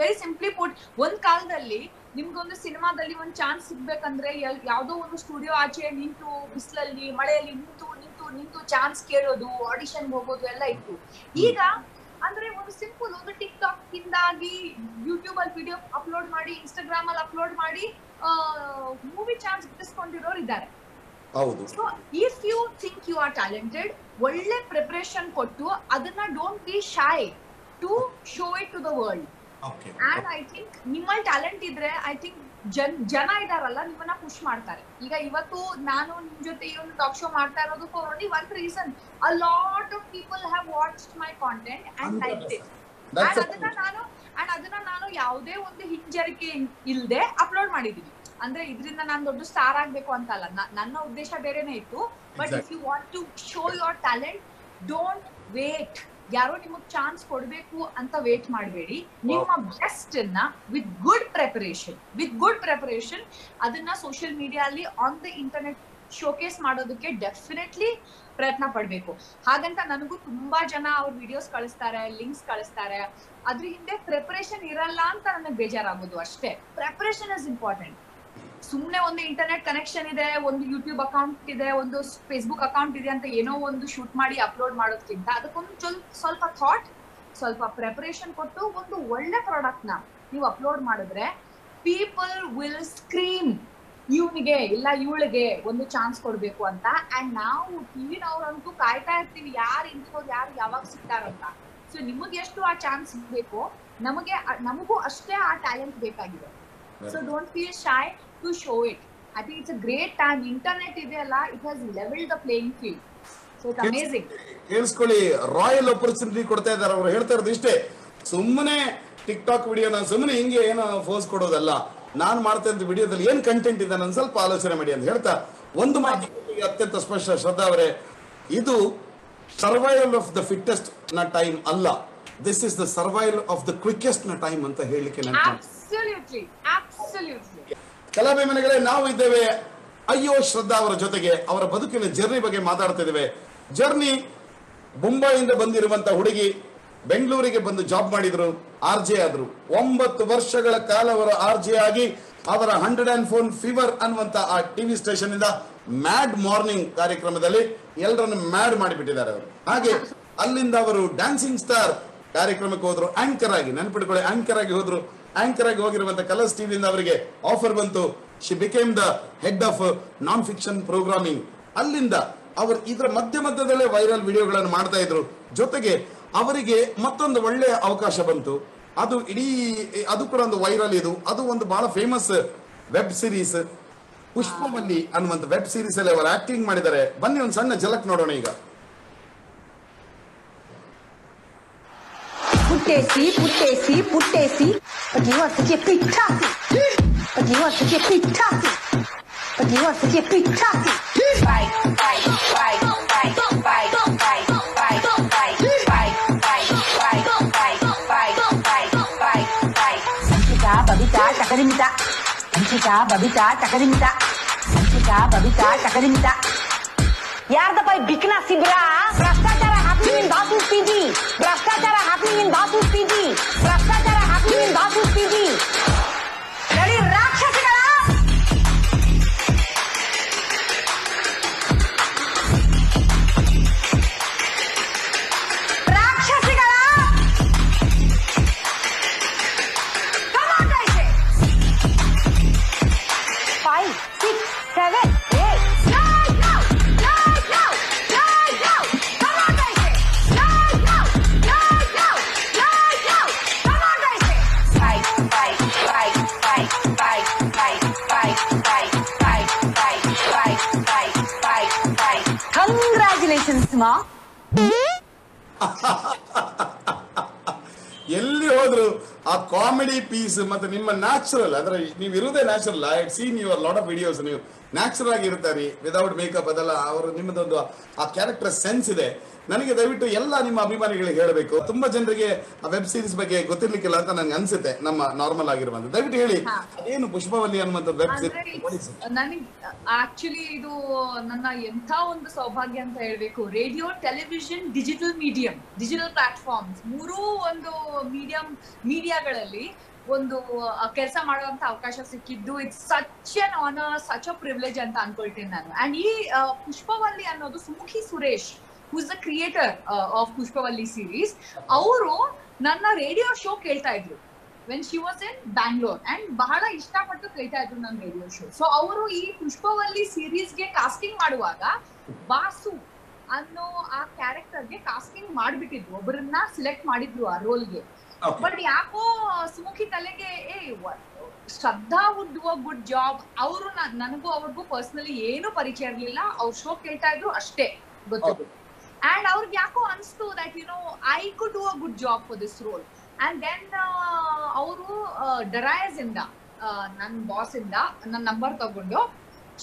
ವೆರಿ ಸಿಂಪ್ಲಿ ಪುಟ್, ಒಂದ್ ಕಾಲದಲ್ಲಿ ನಿಮ್ಗೊಂದು ಸಿನಿಮಾದಲ್ಲಿ ಒಂದ್ ಚಾನ್ಸ್ ಸಿಗ್ಬೇಕಂದ್ರೆ ಯಾವ್ದೋ ಒಂದು ಸ್ಟುಡಿಯೋ ಆಚೆ ನಿಂತು ಬಿಸಿಲಲ್ಲಿ ಮಳೆಯಲ್ಲಿ ನಿಂತು ನಿಂತು ನಿಂತು ಚಾನ್ಸ್ ಕೇಳೋದು, ಆಡಿಷನ್ ಹೋಗೋದು ಎಲ್ಲ ಇತ್ತು. ಈಗ ಅಂದ್ರೆ ಒಂದು ಸಿಂಪಲ್ ಒಂದು ಟಿಕ್ ಟಾಕ್ ಇಂದಾಗಿ ಯೂಟ್ಯೂಬ್ ಅಲ್ಲಿ ವಿಡಿಯೋ ಅಪ್ಲೋಡ್ ಮಾಡಿ, ಇನ್ಸ್ಟಾಗ್ರಾಮ್ ಅಲ್ಲಿ ಅಪ್ಲೋಡ್ ಮಾಡಿ ಮೂವಿ ಚಾನ್ಸ್ ಗಿಟ್ಟಿಸ್ಕೊಂಡಿರೋರು ಇದ್ದಾರೆ. So if you think you are talented, ಒಳ್ಳೆ ಪ್ರಿಪರೇಷನ್ ಕೊಟ್ಟು ಅದನ್ನ don't be shy to show it to the world. And I think ನಿಮ್ಮಲ್ಲಿ ಟ್ಯಾಲೆಂಟ್ ಇದ್ರೆ ಐ ಥಿಂಕ್ ಜನ ಇದಾರಲ್ಲ ನಿಮ್ಮನ್ನ ಪುಷ್ ಮಾಡ್ತಾರೆ. ಈಗ ಇವತ್ತು ನಾನು ನಿಮ್ ಜೊತೆ ಈ ಒಂದು ಟಾಕ್ ಶೋ ಮಾಡ್ತಾ ಇರೋದು for only one reason, a lot of people have watched my content and liked it. And ಅದನ್ನ ನಾನು ಯಾವುದೇ ಒಂದು ಹಿಂಜರಿಕೆ ಇಲ್ಲದೆ ಅಪ್ಲೋಡ್ ಮಾಡಿದೀನಿ. ಅಂದ್ರೆ ಇದರಿಂದ ನಾನು ದೊಡ್ಡ ಸ್ಟಾರ್ ಆಗ್ಬೇಕು ಅಂತ ಅಲ್ಲ, ನನ್ನ ಉದ್ದೇಶ ಬೇರೆನೆ ಇತ್ತು. But if you want to show your talent, don't wait. ಯಾರೋ ನಿಮಗ್ ಚಾನ್ಸ್ ಕೊಡ್ಬೇಕು ಅಂತ ವೇಟ್ ಮಾಡಬೇಡಿ. ನಿಮ್ಮ ಬೆಸ್ಟ್ ಅನ್ನ ವಿತ್ ಗುಡ್ ಪ್ರಿಪರೇಷನ್ ಅದನ್ನ ಸೋಷಿಯಲ್ ಮೀಡಿಯಾ ಅಲ್ಲಿ ಆನ್ ದ ಇಂಟರ್ನೆಟ್ ಶೋಕೇಸ್ ಮಾಡೋದಕ್ಕೆ ಡೆಫಿನೆಟ್ಲಿ ಪ್ರಯತ್ನ ಪಡ್ಬೇಕು. ಹಾಗಂತ ನನಗೂ ತುಂಬಾ ಜನ ಅವ್ರ ವಿಡಿಯೋಸ್ ಕಳಿಸ್ತಾರೆ, ಲಿಂಕ್ಸ್ ಕಳಿಸ್ತಾರೆ. ಅದ್ರ ಹಿಂದೆ ಪ್ರಿಪರೇಷನ್ ಇರಲ್ಲ ಅಂತ ನನಗೆ ಬೇಜಾರಾಗೋದು ಅಷ್ಟೇ. Preparation is important. ಸುಮ್ನೆ ಒಂದು ಇಂಟರ್ನೆಟ್ ಕನೆಕ್ಷನ್ ಇದೆ, ಒಂದು ಯೂಟ್ಯೂಬ್ ಅಕೌಂಟ್ ಇದೆ, ಒಂದು ಫೇಸ್ಬುಕ್ ಅಕೌಂಟ್ ಇದೆ ಅಂತ ಏನೋ ಒಂದು ಶೂಟ್ ಮಾಡಿ ಅಪ್ಲೋಡ್ ಮಾಡೋದಕ್ಕಿಂತ ಅದಕ್ಕೊಂದು ಸ್ವಲ್ಪ ಥಾಟ್, ಸ್ವಲ್ಪ ಪ್ರಿಪರೇಷನ್ ಕೊಟ್ಟು ಒಂದು ಒಳ್ಳೆ ಪ್ರಾಡಕ್ಟ್ ನ ನೀವು ಅಪ್ಲೋಡ್ ಮಾಡಿದ್ರೆ ಪೀಪಲ್ ವಿಲ್ ಸ್ಕ್ರೀಮ್ ಇವನಿಗೆ ಇಲ್ಲ ಇವಳಿಗೆ ಒಂದು ಚಾನ್ಸ್ ಕೊಡ್ಬೇಕು ಅಂತ. ಅಂಡ್ ನಾವು ಟಿವಿನವ್ರಂತೂ ಕಾಯ್ತಾ ಇರ್ತೀವಿ ಯಾರು ಇಂಥವ್ರು ಯಾರು ಯಾವಾಗ ಸಿಗ್ತಾರಂತ. ಸೊ ನಿಮಗೆ ಎಷ್ಟು ಆ ಚಾನ್ಸ್ ಬೇಕೋ ನಮಗೂ ಅಷ್ಟೇ ಆ ಟ್ಯಾಲೆಂಟ್ ಬೇಕಾಗಿದೆ. So don't feel shy to show it. I think it's a great time. Internet ಇದೆಯಲ್ಲ, it has leveled the playing field. So it's amazing. ಕೇಳಿಸ್ಕೊಳ್ಳಿ, ರಾಯಲ್ ಆಪರ್ಚುನಿಟಿ ಕೊಡ್ತಾ ಇದ್ದಾರೆ. ಅವ್ರು ಹೇಳ್ತಾ ಇರೋದು ಇಷ್ಟೇ, ಸುಮ್ಮನೆ ಟಿಕ್ ಟಾಕ್ ವಿಡಿಯೋನ ಸುಮ್ಮನೆ ಹಿಂಗೆ ಏನೋ ಫೋರ್ಸ್ ಕೊಡೋದಲ್ಲ, ನಾನು ಮಾಡ್ತಾ ಇದ್ದ ವಿಡಿಯೋದಲ್ಲಿ ಏನ್ ಕಂಟೆಂಟ್ ಇದೆ ನಾನು ಸ್ವಲ್ಪ ಆಲೋಚನೆ ಮಾಡಿ ಅಂತ ಹೇಳ್ತಾ ಒಂದು ಮಾತು ಅತ್ಯಂತ ಸ್ಪಷ್ಟ. ಶ್ರದ್ಧಾ ಅವರೇ, ಇದು ಸರ್ವೈವಲ್ ಆಫ್ ದ ಫಿಟ್ಟೆಸ್ಟ್ ನ ಟೈಮ್ ಅಲ್ಲ, this is the survival of the quickest ನ ಟೈಮ್ ಅಂತ ಹೇಳಲಿಕ್ಕೆ ನಾನು ಕಲಾಭಿಮಾನಿಗಳೇ, ನಾವು ಇದ್ದೇವೆ ಅಯ್ಯೋ ಶ್ರದ್ಧಾ ಅವರ ಜೊತೆಗೆ. ಅವರ ಬದುಕಿನ ಜರ್ನಿ ಬಗ್ಗೆ ಮಾತಾಡ್ತಾ ಇದ್ದೇವೆ. ಜರ್ನಿ, ಮುಂಬೈಯಿಂದ ಬಂದಿರುವಂತ ಹುಡುಗಿ ಬೆಂಗಳೂರಿಗೆ ಬಂದು ಜಾಬ್ ಮಾಡಿದ್ರು, RJ ಆದ್ರು. 9 ವರ್ಷಗಳ ಕಾಲ ಅವರ RJ ಆಗಿ ಅವರ 104 ಫೀವರ್ ಅನ್ನುವಂತ ಆ ಟಿವಿ ಸ್ಟೇಷನ್ ಇಂದ ಮ್ಯಾಡ್ ಮಾರ್ನಿಂಗ್ ಕಾರ್ಯಕ್ರಮದಲ್ಲಿ ಎಲ್ಲರನ್ನು ಮ್ಯಾಡ್ ಮಾಡಿಬಿಟ್ಟಿದ್ದಾರೆ ಅವರು. ಹಾಗೆ ಅಲ್ಲಿಂದ ಅವರು ಡ್ಯಾನ್ಸಿಂಗ್ ಸ್ಟಾರ್ ಕಾರ್ಯಕ್ರಮಕ್ಕೆ ಹೋದ್ರು, ಆಂಕರ್ ಆಗಿ, ನೆನಪಿಟ್ಕೊಳ್ಳಿ, ಆಂಕರ್ ಆಗಿ ಹೋದ್ರು. ಆಂಕರ್ ಆಗಿ ಹೋಗಿರುವಂತ ಕಲರ್ಸ್ ಟಿವಿಯಿಂದ ಅವರಿಗೆ ಆಫರ್ ಬಂತು. She became the head of non fiction programming. ಅಲ್ಲಿಂದ ಅವರು ಇದರ ಮಧ್ಯದಲ್ಲೇ ವೈರಲ್ ವಿಡಿಯೋಗಳನ್ನು ಮಾಡ್ತಾ ಇದ್ರು. ಜೊತೆಗೆ ಅವರಿಗೆ ಮತ್ತೊಂದು ಒಳ್ಳೆಯ ಅವಕಾಶ ಬಂತು. ಅದು ಕೂಡ ಒಂದು ವೈರಲ್. ಅದು ಒಂದು ಬಹಳ ಫೇಮಸ್ ವೆಬ್ ಸೀರೀಸ್ ಪುಷ್ಪವಲ್ಲಿ ಅನ್ನುವಂತ ವೆಬ್ ಸೀರೀಸ್ ಅಲ್ಲಿ ಅವರು ಆಕ್ಟಿಂಗ್ ಮಾಡಿದ್ದಾರೆ. ಬನ್ನಿ ಒಂದು ಸಣ್ಣ ಝಲಕ್ ನೋಡೋಣ ಈಗ. ಪುಟ್ಟೇಸಿ ಪತಿವರ್ತಿಗೆ ಪಿಟ್ಟಾಸಿ ಬಬಿತಾ ಟಕರಿಮಿತ ಯಾರ್ದಪ್ಪ ಬಿಕ್ನಾ ಸಿಬ್ರಾ? ಭ್ರಷ್ಟಾಚಾರ happening in Basu's PG. ಭ್ರಷ್ಟಾಚಾರ happening in Basu's PG. ಭ್ರಷ್ಟಾಚಾರ happening in Basu's PG. ನಡಿ ರಾಕ್ಷಸಗಳ! ರಾಕ್ಷಸಿಗಳ! Come on, guys! 5, 6, 7, 8. Congratulations, ma. ಎಲ್ಲಿ ಹೋದ್ರು ಆ ಕಾಮಿಡಿ ಪೀಸ್ ಮತ್ತೆ ನಿಮ್ಮ ನ್ಯಾಚುರಲ್, ಅಂದ್ರೆ ನೀವು ಇರುವುದೇ natural. I seen your lot of videos. ನೀವು ನ್ಯಾಚುರಲ್ ಆಗಿ ಇರ್ತಾರೆ, ವಿದೌಟ್ ಮೇಕಪ್. ಅದೆಲ್ಲ ಅವರು ನಿಮ್ಮದೊಂದು ಆ ಕ್ಯಾರೆಕ್ಟರ್ ಸೆನ್ಸ್ ಇದೆ. ನನಗೆ ದಯವಿಟ್ಟು ಎಲ್ಲ ನಿಮ್ಮ ಅಭಿಮಾನಿಗಳಿಗೆ ಹೇಳಬೇಕು. ತುಂಬಾ ಜನರಿಗೆ ಆ ವೆಬ್ ಸೀರೀಸ್ ಬಗ್ಗೆ ಗೊತ್ತಿರ್ಲಿಕ್ಕಿಲ್ಲ ಅಂತ ನನ್ಗೆ ಅನ್ಸುತ್ತೆ, ನಮ್ಮ ನಾರ್ಮಲ್ ಆಗಿರುವಂತ. ದಯವಿಟ್ಟು ಹೇಳಿ ಅದೇನು ಪುಷ್ಪವಲ್ಲಿ ಅನ್ನುವಂಥ ವೆಬ್ ಸೀರೀಸ್. ನನಗೆ ಆಕ್ಚುಲಿ ಇದು ನನ್ನ ಎಂಥ ಒಂದು ಸೌಭಾಗ್ಯ ಅಂತ ಹೇಳ್ಬೇಕು. ರೇಡಿಯೋ, ಟೆಲಿವಿಷನ್, ಡಿಜಿಟಲ್ ಪ್ಲಾಟ್ಫಾರ್ಮ್ಸ್ ಮೂರೂ ಒಂದು ಮೀಡಿಯಾಗಳಲ್ಲಿ ಒಂದು ಕೆಲಸ ಮಾಡುವಂತ ಅವಕಾಶ ಸಿಕ್ಕಿದ್ದು it's such an honour, such a privilege ಅಂತ ಅನ್ಕೊಳ್ತೀನಿ ನಾನು. ಅಂಡ್ ಈ ಪುಷ್ಪವಲ್ಲಿ ಅನ್ನೋದು Sumukhi Suresh, who is the creator of Pushpavalli series, ಅವರು ನನ್ನ ರೇಡಿಯೋ ಶೋ ಕೇಳ್ತಾ ಇದ್ರು when she was in Bangalore and ಬಹಳ ಇಷ್ಟಪಟ್ಟು ಕೇಳ್ತಾ ಇದ್ರು ನನ್ನ ರೇಡಿಯೋ ಶೋ. ಸೊ ಅವರು ಈ ಪುಷ್ಪವಲ್ಲಿ ಸೀರೀಸ್ಗೆ ಕಾಸ್ಟಿಂಗ್ ಮಾಡುವಾಗ ಬಾಸು ಅನ್ನೋ ಆ ಕ್ಯಾರೆಕ್ಟರ್ಗೆ ಕಾಸ್ಟಿಂಗ್ ಮಾಡ್ಬಿಟ್ಟಿದ್ರು, ಒಬ್ಬರನ್ನ ಸಿಲೆಕ್ಟ್ ಮಾಡಿದ್ರು ಆ ರೋಲ್ಗೆ. ಬಟ್ ಯಾಕೋ ಸುಮುಖಿ ತಲೆಗೆ Shraddha would do a good job. ಅವರು ನನಗೂ ಅವ್ರಿಗೂ ಪರ್ಸನಲಿ ಏನು ಪರಿಚಯ ಇರ್ಲಿಲ್ಲ, ಅವ್ರ ಶೋ ಕೇಳ್ತಾ ಇದ್ರು ಅಷ್ಟೇ ಗೊತ್ತಿದ್ರು. ಅಂಡ್ ಅವ್ರಿಗೆ ಯಾಕೋ ಅನ್ಸ್ತು that I could do a good job for this role. And then ಅವರು ಡರಾಯಸ್ ಇಂದ ನನ್ನ ಬಾಸ್ ಇಂದ ನನ್ನ ನಂಬರ್ ತಗೊಂಡು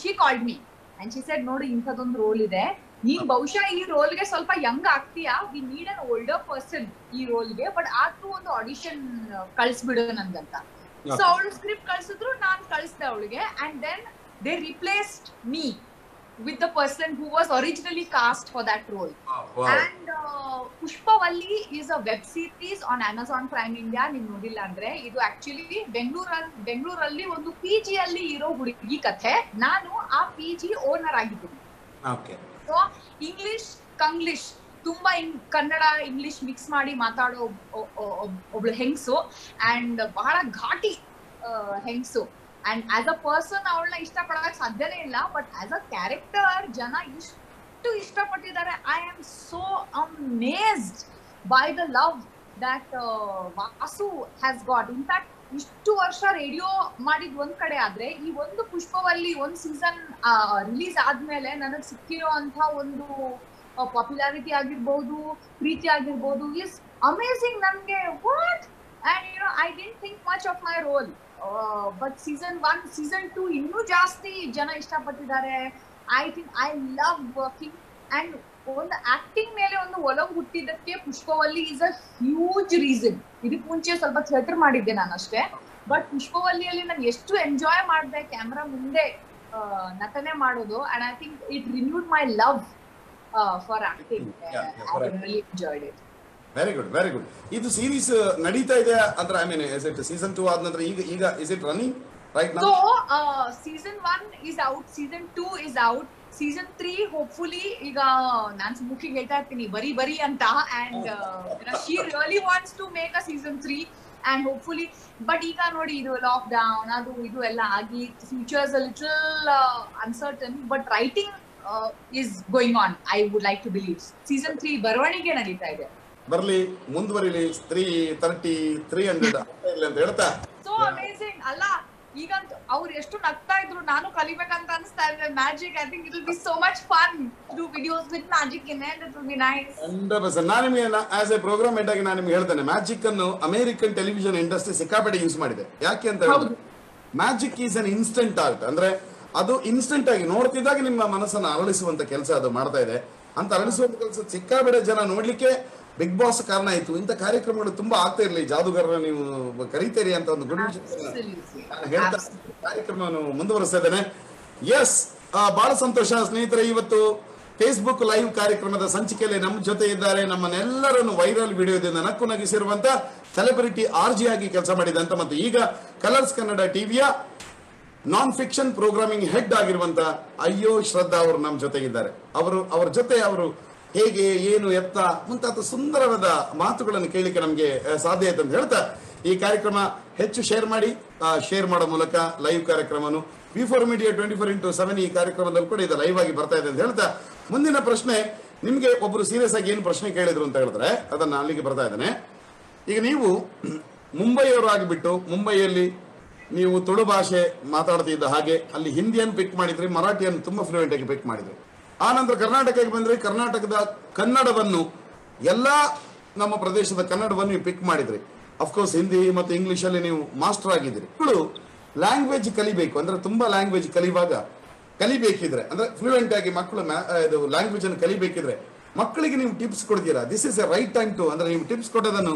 she called me and she said, ನೋಡಿ ಇಂಥದೊಂದು ರೋಲ್ ಇದೆ, ನೀನ್ ಬಹುಶಃ ಈ ರೋಲ್ಗೆ ಸ್ವಲ್ಪ ಯಂಗ್ ಆಗ್ತೀಯಾ, we need an older person ಈ ರೋಲ್ಗೆ, ಬಟ್ ಆದ್ರೂ ಒಂದು ಆಡಿಷನ್ ಕಳಿಸ್ಬಿಡು ನನ್ಗಂತ. ಸೊ ಅವಳು ಸ್ಕ್ರಿಪ್ಟ್ ಕಳ್ಸಿದ್ರು, ನಾನ್ ಕಳಿಸ್ದೆ ಅವಳಿಗೆ. And then they replaced me with the person who was originally cast for that role. Wow. And Pushpavali is a web series on Amazon Prime India. ನೀವು ನೋಡಿಲ್ಲ ಅಂದ್ರೆ ಇದು ಆಕ್ಚುಲಿ ಬೆಂಗಳೂರಲ್ಲಿ ಒಂದು PG ಅಲ್ಲಿ ಇರೋ ಹುಡುಗಿ ಕಥೆ. ನಾನು ಆ PG ಓನರ್ ಆಗಿದ್ದೀನಿ. ಸೊ ಕಂಗ್ಲಿಷ್ ತುಂಬಾ ಕನ್ನಡ ಇಂಗ್ಲಿಷ್ ಮಿಕ್ಸ್ ಮಾಡಿ ಮಾತಾಡೋ ಒಬ್ಳು ಹೆಂಗ್ಸು, ಅಂಡ್ ಬಹಳ ಘಾಟಿ ಹೆಂಗ್ಸು. ಅಂಡ್ ಆಸ್ ಅ ಪರ್ಸನ್ ಅವಳನ್ನ ಇಷ್ಟಪಡೋಕೆ ಸಾಧ್ಯನೇ ಇಲ್ಲ, ಬಟ್ ಆಸ್ ಅ ಕ್ಯಾರೆಕ್ಟರ್ ಜನ ಇಷ್ಟು ಇಷ್ಟಪಟ್ಟಿದ್ದಾರೆ. I am so amazed by the love that Vasu has got. In fact ಇಷ್ಟು ವರ್ಷ ರೇಡಿಯೋ ಮಾಡಿದ್ ಒಂದ್ ಕಡೆ ಆದ್ರೆ, ಈ ಒಂದು ಪುಷ್ಪವಲ್ಲಿ ಒಂದ್ ಸೀಸನ್ ರಿಲೀಸ್ ಆದ್ಮೇಲೆ ನನಗೆ ಸಿಕ್ಕಿರೋ ಅಂತ ಒಂದು ಪಾಪ್ಯುಲಾರಿಟಿ ಆಗಿರ್ಬೋದು, ಪ್ರೀತಿ ಆಗಿರ್ಬೋದು, ಇಸ್ ಅಮೇಸಿಂಗ್. ನನ್ಗೆ what and I didn't think much of my role, but season 1 season 2 ಇನ್ನೂ ಜಾಸ್ತಿ ಜನ ಇಷ್ಟಪಟ್ಟಿದ್ದಾರೆ. I think I love working and ಒಂದು ಆಕ್ಟಿಂಗ್ ಮೇಲೆ ಒಂದು ಒಲವು ಹುಟ್ಟಿದ್ದಕ್ಕೆ Pushpavalli is a huge reason. ಇದಕ್ಕೆ ಮುಂಚೆ ಸ್ವಲ್ಪ ಥಿಯೇಟರ್ ಮಾಡಿದ್ದೆ ನಾನು ಅಷ್ಟೇ, ಬಟ್ ಪುಷ್ಪವಲ್ಲಿಯಲ್ಲಿ ನಾನು ಎಷ್ಟು ಎಂಜಾಯ್ ಮಾಡಿದೆ ಕ್ಯಾಮ್ರಾ ಮುಂದೆ ನಟನೆ ಮಾಡೋದು. And I think it renewed my love for acting. I really enjoyed it. Very good, very good. ಇದು ಸೀರೀಸ್ ನಡೀತಾ ಇದೆ ಅಂದ್ರೆ, I mean is it season 2 ಆದ ನಂತರ ಈಗ is it running right now? So season 1 is out, season 2 is out, season 3 hopefully. ಈಗ ನಾನ್ ಸುಮುಖಿಗೆ ಹೇಳ್ತಾ ಇರ್ತೀನಿ ಬರಿ ಅಂತ, and she really wants to make a season 3 and hopefully. But ಈಗ ನೋಡಿ, ಇದು ಲಾಕ್ ಡೌನ್ ಅದು ಇದು ಎಲ್ಲ ಆಗಿ futures little uncertain, but writing is going on. I would like to believe season 3 ಬರವಣಿಗೆ ನಡೀತಾ ಇದೆ. ಬರ್ಲಿ, ಮುಂದುವರಿಲಿ, 330 300 ಅಂತ ಹೇಳ್ತಾ. ಸೋ ಅಮೇಜಿಂಗ್ ಅಲ್ಲ, ಈಗಂತೂ ಅವ್ರು ಎಷ್ಟು ನಗ್ತಾ ಇದ್ರು, ನಾನು ಕಲಿಬೇಕಂತ ಅನಿಸ್ತಾ ಇದೆ magic. I think it will be so much fun to do videos with magic in it. It will be nice. 100%. ನಾನು ನಿಮಗೆ ಆಸ್ ಎ ಪ್ರೋಗ್ರಾಮ್ ಹೆಡ್ ಆಗಿ ನಾನು ನಿಮ್ಗೆ ಹೇಳ್ತೇನೆ, ಮ್ಯಾಜಿಕ್ ಅನ್ನು ಅಮೆರಿಕನ್ ಟೆಲಿವಿಷನ್ ಇಂಡಸ್ಟ್ರಿ ಸಿಕ್ಕಾಪಟ್ಟೆ ಯೂಸ್ ಮಾಡಿದೆ. ಯಾಕೆ ಅಂತ ಹೇಳಿದ್ರೆ, magic is an instant art. ಅಂದ್ರೆ ಅದು ಇನ್ಸ್ಟೆಂಟ್ ಆಗಿ ನೋಡ್ತಿದ್ದಾಗ ನಿಮ್ಮ ಮನಸ್ಸನ್ನು ಅರಳಿಸುವಂತ ಕೆಲಸ ಅದು ಮಾಡ್ತಾ ಇದೆ. ಅಂತ ಅರಳಿಸುವಂತ ಕೆಲಸ ಸಿಕ್ಕಾಪಟ್ಟೆ ಜನ ನೋಡ್ಲಿಕ್ಕೆ ಬಿಗ್ ಬಾಸ್ ಕಾರಣ ಆಯ್ತು. ಇಂಥ ಕಾರ್ಯಕ್ರಮಗಳು ತುಂಬಾ ಆಗ್ತಾ ಇರಲಿ, ಜಾದೂಗಾರರ ನೀವು ಕರೀತೀರಿ ಅಂತ ಒಂದು ಗುಡ್ ಹೇಳ್ತಾ ಕಾರ್ಯಕ್ರಮವನ್ನು ಮುಂದುವರಿಸ್ತಾ ಇದ್ದೇನೆ. ಎಸ್, ಬಹಳ ಸಂತೋಷ ಸ್ನೇಹಿತರೆ. ಇವತ್ತು ಫೇಸ್ಬುಕ್ ಲೈವ್ ಕಾರ್ಯಕ್ರಮದ ಸಂಚಿಕೆಯಲ್ಲಿ ನಮ್ಮ ಜೊತೆ ಇದ್ದಾರೆ ನಮ್ಮನ್ನೆಲ್ಲರನ್ನು ವೈರಲ್ ವಿಡಿಯೋದಿಂದ ನಕ್ಕು ನಗಿಸಿರುವಂತ ಸೆಲೆಬ್ರಿಟಿ RJ ಆಗಿ ಕೆಲಸ ಮಾಡಿದಂತ ಮತ್ತು ಈಗ ಕಲರ್ಸ್ ಕನ್ನಡ ಟಿವಿಯ ನಾನ್ ಫಿಕ್ಷನ್ ಪ್ರೋಗ್ರಾಮಿಂಗ್ ಹೆಡ್ ಆಗಿರುವಂತ ಅಯ್ಯೋ ಶ್ರದ್ಧಾ ಅವರು ನಮ್ಮ ಜೊತೆಗಿದ್ದಾರೆ. ಅವರ ಜೊತೆ ಅವರು ಹೇಗೆ ಏನು ಎತ್ತ ಮುಂತಾದ ಸುಂದರವಾದ ಮಾತುಗಳನ್ನು ಕೇಳಲಿಕ್ಕೆ ನಮಗೆ ಸಾಧ್ಯ ಆಯ್ತು ಅಂತ ಹೇಳ್ತಾ, ಈ ಕಾರ್ಯಕ್ರಮ ಹೆಚ್ಚು ಶೇರ್ ಮಾಡಿ, ಶೇರ್ ಮಾಡೋ ಮೂಲಕ ಲೈವ್ ಕಾರ್ಯಕ್ರಮನು V4 Media 24x7 ಈ ಕಾರ್ಯಕ್ರಮದಲ್ಲಿ ಕೂಡ ಇದು ಲೈವ್ ಆಗಿ ಬರ್ತಾ ಇದೆ ಅಂತ ಹೇಳ್ತಾ, ಮುಂದಿನ ಪ್ರಶ್ನೆ ನಿಮ್ಗೆ ಒಬ್ರು ಸೀರಿಯಸ್ ಆಗಿ ಏನು ಪ್ರಶ್ನೆ ಕೇಳಿದ್ರು ಅಂತ ಹೇಳಿದ್ರೆ ಅದನ್ನ ಅಲ್ಲಿಗೆ ಬರ್ತಾ ಇದ್ದೇನೆ. ಈಗ ನೀವು ಮುಂಬೈಯವರಾಗಿಬಿಟ್ಟು ಮುಂಬೈಯಲ್ಲಿ ನೀವು ತುಳು ಭಾಷೆ ಮಾತಾಡ್ತಿದ್ದ ಹಾಗೆ ಅಲ್ಲಿ ಹಿಂದಿಯನ್ನು ಪಿಕ್ ಮಾಡಿದ್ರಿ, ಮರಾಠಿಯನ್ನು ತುಂಬಾ ಫ್ಲೂಯೆಂಟ್ ಆಗಿ ಪಿಕ್ ಮಾಡಿದ್ರಿ. ಆ ನಂತರ ಕರ್ನಾಟಕಕ್ಕೆ ಬಂದ್ರೆ ಕರ್ನಾಟಕದ ಕನ್ನಡವನ್ನು ಎಲ್ಲಾ ನಮ್ಮ ಪ್ರದೇಶದ ಕನ್ನಡವನ್ನು ಪಿಕ್ ಮಾಡಿದ್ರಿ. ಅಫ್ಕೋರ್ಸ್ ಹಿಂದಿ ಮತ್ತು ಇಂಗ್ಲಿಷ್ ಅಲ್ಲಿ ನೀವು ಮಾಸ್ಟರ್ ಆಗಿದ್ದೀರಿ. ಲ್ಯಾಂಗ್ವೇಜ್ ಕಲಿಬೇಕು ಅಂದ್ರೆ ತುಂಬಾ ಲ್ಯಾಂಗ್ವೇಜ್ ಕಲಿಬೇಕಿದ್ರೆ ಅಂದ್ರೆ ಫ್ಲೂಯೆಂಟ್ ಆಗಿ ಮಕ್ಕಳು ಇದು ಲ್ಯಾಂಗ್ವೇಜ್ ಅನ್ನು ಕಲಿಬೇಕಿದ್ರೆ ಮಕ್ಕಳಿಗೆ ನೀವು ಟಿಪ್ಸ್ ಕೊಡ್ತೀರಾ? This is a right time to, ಅಂದ್ರೆ ನೀವು ಟಿಪ್ಸ್ ಕೊಟ್ಟೋದನ್ನು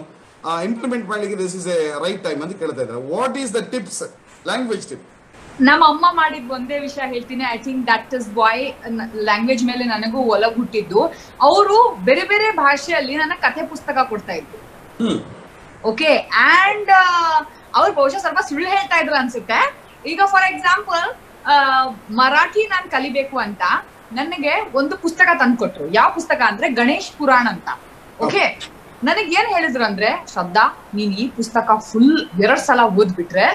ಇಂಪ್ಲಿಮೆಂಟ್ ಮಾಡ್ಲಿಕ್ಕೆ this is a right time ಅಂತ ಕೇಳ್ತಾ ಇದ್ದಾರೆ. What is the tips, language tip? ನಮ್ಮ ಅಮ್ಮ ಮಾಡಿದ್ ಒಂದೇ ವಿಷಯ ಹೇಳ್ತೀನಿ. I think that is why language ಮೇಲೆ ನನಗೂ ಒಲವು ಹುಟ್ಟಿದ್ದು. ಅವರು ಬೇರೆ ಬೇರೆ ಭಾಷೆಯಲ್ಲಿ ನನ್ನ ಕಥೆ ಪುಸ್ತಕ ಕೊಡ್ತಾ ಇದ್ರು. ಓಕೆ, ಅಂಡ್ ಅವ್ರು ಬಹುಶಃ ಸ್ವಲ್ಪ ಸುಳ್ಳು ಹೇಳ್ತಾ ಇದ್ರು ಅನ್ಸುತ್ತೆ. ಈಗ ಫಾರ್ ಎಕ್ಸಾಂಪಲ್ ಮರಾಠಿ ನಾನ್ ಕಲಿಬೇಕು ಅಂತ ನನಗೆ ಒಂದು ಪುಸ್ತಕ ತಂದ್ಕೊಟ್ರು. ಯಾವ ಪುಸ್ತಕ ಅಂದ್ರೆ ಗಣೇಶ್ ಪುರಾಣ ಅಂತ. ಓಕೆ, ನನಗ್ ಏನ್ ಹೇಳಿದ್ರು ಅಂದ್ರೆ, ಶ್ರದ್ಧಾ ನೀನ್ ಈ ಪುಸ್ತಕ ಫುಲ್ 2 ಸಲ ಓದ್ಬಿಟ್ರೆ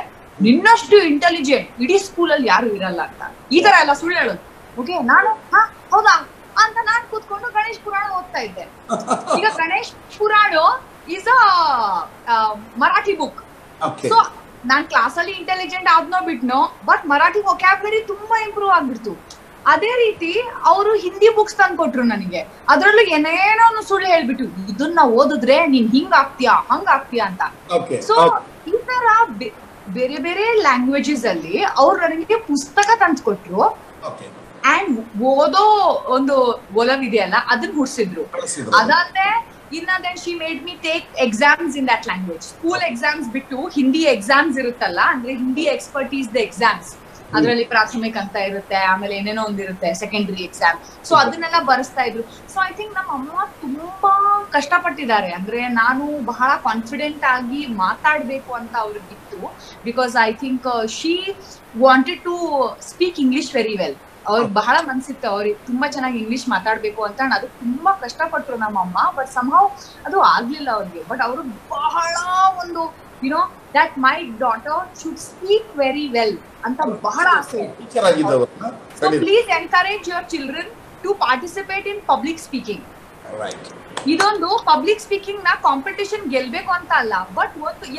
ನಿನ್ನಷ್ಟು ಇಂಟೆಲಿಜೆಂಟ್ ಇಡೀ ಸ್ಕೂಲಲ್ಲಿ ಯಾರು ಇರಲ್ಲ ಅಂತ. ಈ ತರ ಎಲ್ಲ ಸುಳ್ಳು ಹೇಳೋದು. ಓಕೆ, ನಾನು ಹೌದಾ ಅಂತ ನಾನ್ ಕೂತ್ಕೊಂಡು ಗಣೇಶ್ ಪುರಾಣ ಓದ್ತಾ ಇದ್ದೆ. ಈಗ Ganesh Purana is a Marathi book. So ನಾನ್ ಕ್ಲಾಸಲ್ಲಿ ಇಂಟೆಲಿಜೆಂಟ್ ಆದ್ನೋ ಬಿಟ್ನೋ, ಬಟ್ ಮರಾಠಿ ವೊಕ್ಯಾಬ್ಯುಲರಿ ತುಂಬಾ ಇಂಪ್ರೂವ್ ಆಗ್ಬಿಡ್ತು. ಅದೇ ರೀತಿ ಅವರು ಹಿಂದಿ ಬುಕ್ಸ್ ತಂದ್ಕೊಟ್ರು ನನಗೆ. ಅದ್ರಲ್ಲೂ ಏನೇನೋ ಸುಳ್ಳು ಹೇಳ್ಬಿಟ್ಟು, ಇದನ್ನ ಓದಿದ್ರೆ ನೀನ್ ಹಿಂಗ್ ಆಗ್ತೀಯಾ ಹಂಗ ಆಗ್ತೀಯಾ ಅಂತ. ಸೊ ಈ ತರ ಬೇರೆ ಬೇರೆ ಲ್ಯಾಂಗ್ವೇಜಸ್ ಅಲ್ಲಿ ಅವ್ರು ನನಗೆ ಪುಸ್ತಕ ತಂದ್ಕೊಟ್ರು. ಅಂಡ್ ಓದೋ ಒಂದು ಒಲವಿದೆಯಲ್ಲ ಅದನ್ನ ಹುಡ್ಸಿದ್ರು. ಅದಾದ್ರೆ then she made me take exams in that language. School exams ಬಿಟ್ಟು ಹಿಂದಿ ಎಕ್ಸಾಮ್ಸ್ ಇರುತ್ತಲ್ಲ, ಅಂದ್ರೆ ಹಿಂದಿ ಎಕ್ಸ್ಪರ್ಟೀಸ್ ದ ಎಕ್ಸಾಮ್ಸ್. ಅದರಲ್ಲಿ ಪ್ರಾಥಮಿಕ ಅಂತ ಇರುತ್ತೆ, ಆಮೇಲೆ ಏನೇನೋ ಒಂದಿರುತ್ತೆ ಸೆಕೆಂಡರಿ ಎಕ್ಸಾಮ್. ಸೊ ಅದನ್ನೆಲ್ಲ ಬರೆಸ್ತಾ ಇದ್ರು. ಸೊ ಐ ಥಿಂಕ್ ನಮ್ಮ ಅಮ್ಮ ತುಂಬಾ ಕಷ್ಟಪಟ್ಟಿದ್ದಾರೆ. ಅಂದ್ರೆ ನಾನು ಬಹಳ ಕಾನ್ಫಿಡೆಂಟ್ ಆಗಿ ಮಾತಾಡ್ಬೇಕು ಅಂತ ಅವ್ರಿಗಿತ್ತು. Because I think she wanted to speak English very well. ಅವ್ರಿಗೆ ಬಹಳ ಮನ್ಸಿತ್ತು ಅವ್ರಿಗೆ ತುಂಬಾ ಚೆನ್ನಾಗಿ ಇಂಗ್ಲಿಷ್ ಮಾತಾಡ್ಬೇಕು ಅಂತ. ಅದು ತುಂಬಾ ಕಷ್ಟಪಟ್ರು ನಮ್ಮಮ್ಮ. ಬಟ್ ಸಮ್ಹೌ ಅದು ಆಗ್ಲಿಲ್ಲ ಅವ್ರಿಗೆ. ಬಟ್ ಅವರು ಬಹಳ ಒಂದು you know that my daughter should speak very well ಅಂತ ಬಹಳ ಆಸೆ ಇತ್ತು. So please encourage your children to participate in public speaking. ಇದೊಂದು ಪಬ್ಲಿಕ್ ಸ್ಪೀಕಿಂಗ್ ನ ಕಾಂಪಿಟೇಷನ್ ಗೆಲ್ಬೇಕು ಅಂತ ಅಲ್ಲ, ಬಟ್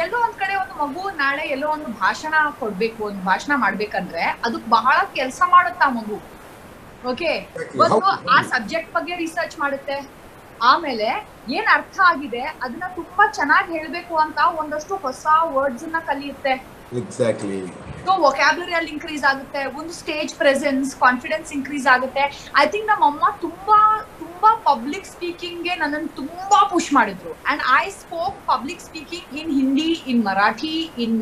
ಎಲ್ಲೋ ಒಂದ್ ಕಡೆ ಒಂದು ಮಗು ನಾಳೆ ಎಲ್ಲೋ ಒಂದು ಭಾಷಣ ಕೊಡ್ಬೇಕು, ಒಂದು ಭಾಷಣ ಮಾಡ್ಬೇಕಂದ್ರೆ ಅದಕ್ ಬಹಳ ಕೆಲಸ ಮಾಡುತ್ತಾ ಮಗು. ಓಕೆ, ಒಂದು ಆ ಸಬ್ಜೆಕ್ಟ್ ಬಗ್ಗೆ ರಿಸರ್ಚ್ ಮಾಡುತ್ತೆ, ಆಮೇಲೆ ಏನ್ ಅರ್ಥ ಆಗಿದೆ ಅದನ್ನ ತುಂಬಾ ಚೆನ್ನಾಗಿ ಹೇಳ್ಬೇಕು ಅಂತ ಒಂದಷ್ಟು ಹೊಸ ವರ್ಡ್ಸ್ ನ ಕಲಿಯುತ್ತೆ. ಎಕ್ಸಾಕ್ಟ್ಲಿ. ಸೊ ವೊಕ್ಯಾಬ್ಯುಲರಿ ಅಲ್ಲಿ ಇನ್ಕ್ರೀಸ್ ಆಗುತ್ತೆ, ಒಂದು ಸ್ಟೇಜ್ ಪ್ರೆಸೆನ್ಸ್, ಕಾನ್ಫಿಡೆನ್ಸ್ ಇನ್ಕ್ರೀಸ್ ಆಗುತ್ತೆ. ಐ ಥಿಂಕ್ ನಮ್ಮ ಅಮ್ಮ ತುಂಬಾ ಪಬ್ಲಿಕ್ ಸ್ಪೀಕಿಂಗ್ ಗೆ ನನ್ನನ್ನು ತುಂಬಾ ಪುಷ್ ಮಾಡಿದ್ರು. And I spoke public speaking in Hindi, in Marathi, in